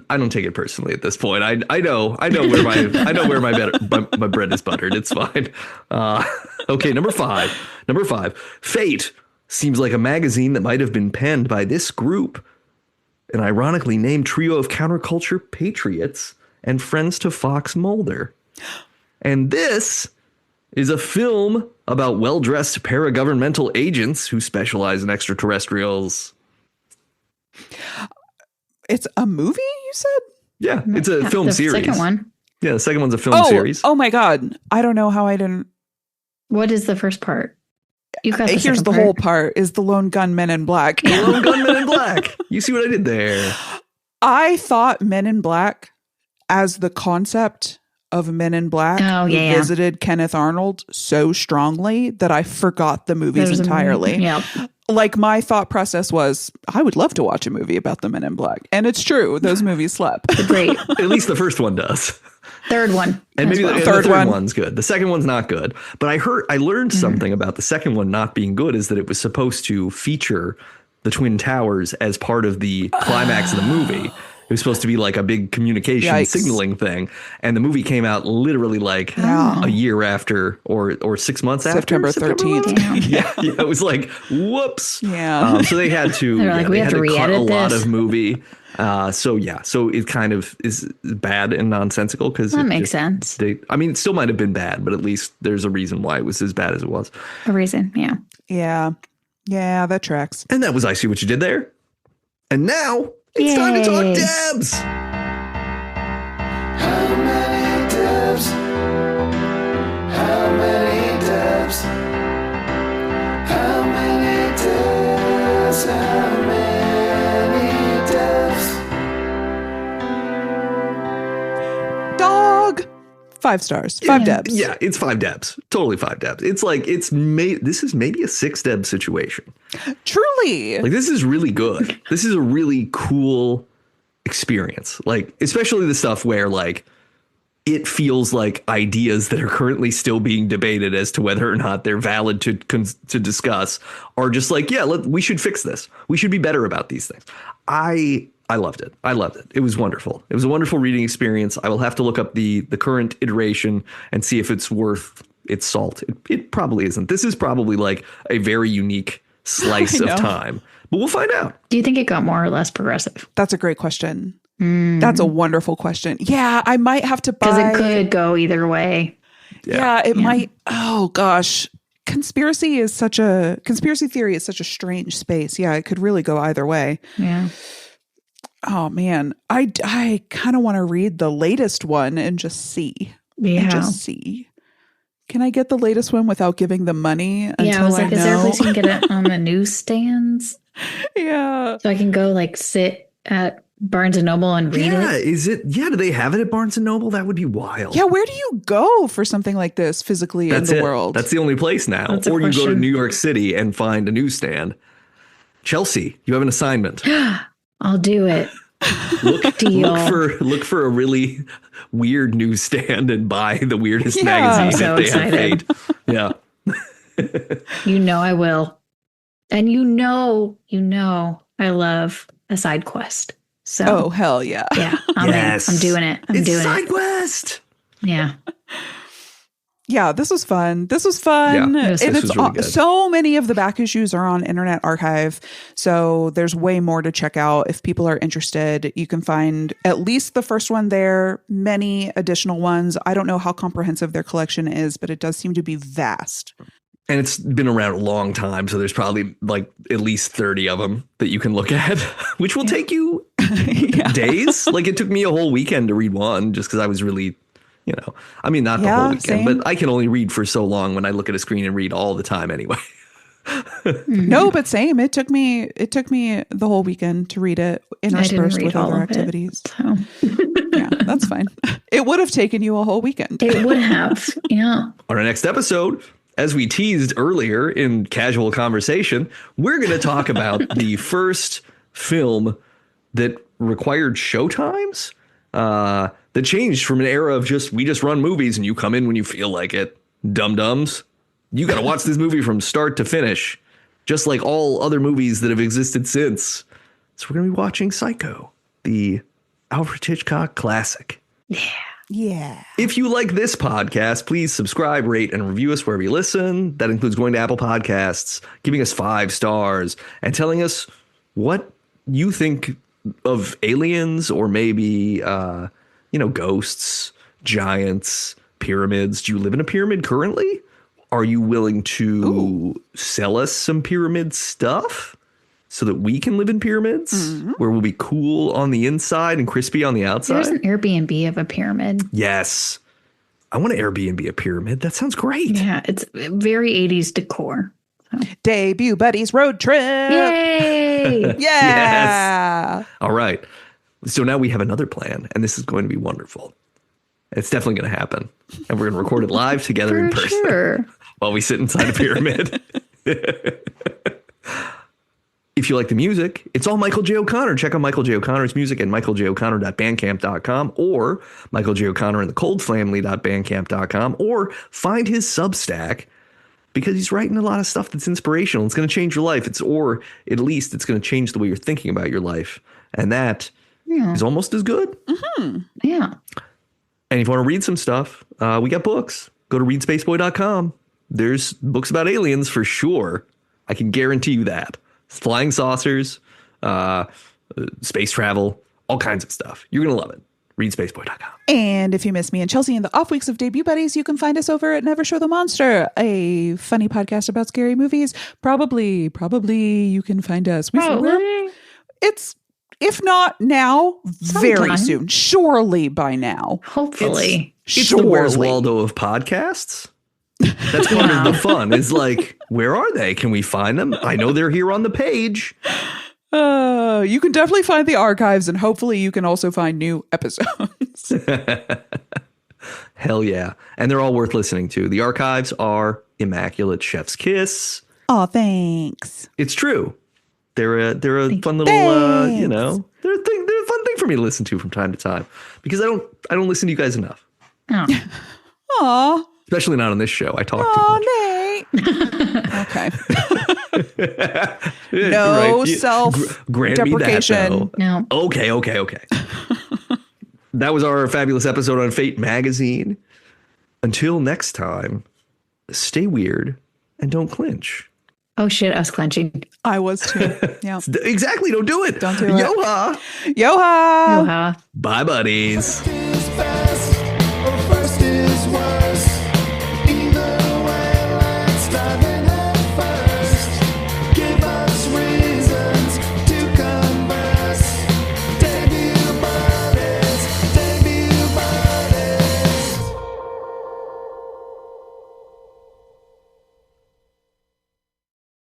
I don't take it personally at this point. I know where my bread is buttered. It's fine. Okay, number 5. Fate seems like a magazine that might have been penned by this group, an ironically named trio of counterculture patriots and friends to Fox Mulder. And this is a film about well-dressed paragovernmental agents who specialize in extraterrestrials. It's a movie, you said? Yeah, it's a film series. The second one. Yeah, the second one's a film series. Oh my God. I don't know how I didn't... What is the first part? Here's the whole part, is the lone gunmen in black. The lone gunmen in black. You see what I did there? I thought Men in Black as the concept of Men in Black visited Kenneth Arnold so strongly that I forgot the movies entirely. Like my thought process was, I would love to watch a movie about the Men in Black. And it's true. Those movies slept. Great. At least the first one does. Third one. And maybe the third one's good. The second one's not good. But I learned something about the second one not being good is that it was supposed to feature the Twin Towers as part of the climax of the movie. It was supposed to be like a big communication signaling thing. And the movie came out literally like a year after or 6 months after. September 13th. Yeah, it was like, whoops. Yeah. So they had to, we had to cut a this. lot of movie. So it kind of is bad and nonsensical because that makes sense. It still might have been bad, but at least there's a reason why it was as bad as it was. A reason, yeah. Yeah, that tracks. And that was I See What You Did There. And now it's time to talk Debs. How many Debs? How many Debs? How many Debs? How many Debs? Dog. 5 stars. 5 Debs. Yeah, it's 5 Debs. Totally 5 Debs. It's like this is maybe a 6 Deb situation. Truly. Like this is really good. This is a really cool experience. Like especially the stuff where like it feels like ideas that are currently still being debated as to whether or not they're valid to discuss are just like, yeah, we should fix this. We should be better about these things. I loved it. I loved it. It was wonderful. It was a wonderful reading experience. I will have to look up the current iteration and see if it's worth its salt. It probably isn't. This is probably like a very unique slice of time, but we'll find out. Do you think it got more or less progressive? That's a great question. That's a wonderful question. Yeah, I might have to buy. Because it could go either way. Yeah, it might. Oh, gosh. Conspiracy theory is such a strange space. Yeah, it could really go either way. Yeah. Oh, man. I kind of want to read the latest one and just see. Yeah. Can I get the latest one without giving them money? Yeah, I was like, is there a place you can get it on the newsstands? Yeah. So I can go like sit at Barnes and Noble and read it? Do they have it at Barnes and Noble? That would be wild. Yeah, where do you go for something like this physically in the world? That's the only place now. Or you go to New York City and find a newsstand. Chelsea, you have an assignment. I'll do it. Look for a really weird newsstand and buy the weirdest magazine so that they have made. Yeah. I will. And I love a side quest. So hell yeah. Yeah. I'm doing it. It's side quest. Yeah. Yeah, this was fun. Yeah, this was really good. So many of the back issues are on Internet Archive, so there's way more to check out. If people are interested, you can find at least the first one there, many additional ones. I don't know how comprehensive their collection is, but it does seem to be vast. And it's been around a long time, so there's probably like at least 30 of them that you can look at, which will take you days. Like it took me a whole weekend to read one just because I was really... not the whole weekend, but I can only read for so long when I look at a screen and read all the time anyway. No, but same. It took me the whole weekend to read it interspersed with other activities. Yeah, that's fine. It would have taken you a whole weekend. It would have. Yeah. On our next episode, as we teased earlier in casual conversation, we're going to talk about the first film that required showtimes. That changed from an era of we just run movies and you come in when you feel like it. Dum-dums. You got to watch this movie from start to finish, just like all other movies that have existed since. So we're going to be watching Psycho, the Alfred Hitchcock classic. Yeah. If you like this podcast, please subscribe, rate, and review us wherever you listen. That includes going to Apple Podcasts, giving us 5 stars, and telling us what you think of aliens or maybe, ghosts, giants, pyramids. Do you live in a pyramid currently? Are you willing to sell us some pyramid stuff so that we can live in pyramids where we'll be cool on the inside and crispy on the outside? There's an Airbnb of a pyramid. Yes. I want to Airbnb a pyramid. That sounds great. Yeah, it's very 80s decor. So. Debut Buddies road trip. Yay! Yeah. Yes. All right. So now we have another plan, and this is going to be wonderful. It's definitely going to happen. And we're going to record it live together in person while we sit inside a pyramid. If you like the music, it's all Michael J. O'Connor. Check out Michael J. O'Connor's music at michaeljoconnor.bandcamp.com or Michael J. O'Connor and the coldfamily.bandcamp.com or find his Substack because he's writing a lot of stuff that's inspirational. It's going to change your life. Or at least it's going to change the way you're thinking about your life. And that is almost as good. Mm-hmm. Yeah. And if you want to read some stuff, we got books. Go to readspaceboy.com. There's books about aliens for sure. I can guarantee you that. Flying saucers, space travel, all kinds of stuff. You're going to love it. Readspaceboy.com. And if you miss me and Chelsea in the off weeks of Debut Buddies, you can find us over at Never Show the Monster, a funny podcast about scary movies. Probably you can find us. It's, if not now, very soon. Surely by now. Hopefully. It's the Where's Waldo of podcasts. That's part of the fun. Is like, where are they? Can we find them? I know they're here on the page. You can definitely find the archives, and hopefully you can also find new episodes. Hell yeah. And they're all worth listening to. The archives are immaculate. Chef's kiss. Aw, thanks. It's true. They're a fun little, they're a fun thing for me to listen to from time to time because I don't listen to you guys enough. Oh. Aw. Especially not on this show. I talk too Oh, much. Nate. Okay. Yeah, No right. self-deprecation. Grant me that, No. though. Okay. That was our fabulous episode on Fate Magazine. Until next time, stay weird and don't clinch. Oh shit, I was clenching. I was too. Yeah. Exactly. Don't do it. Don't do it. Yo-ha. Yo-ha. Yo-ha. Bye, buddies. First is best, or first is worst.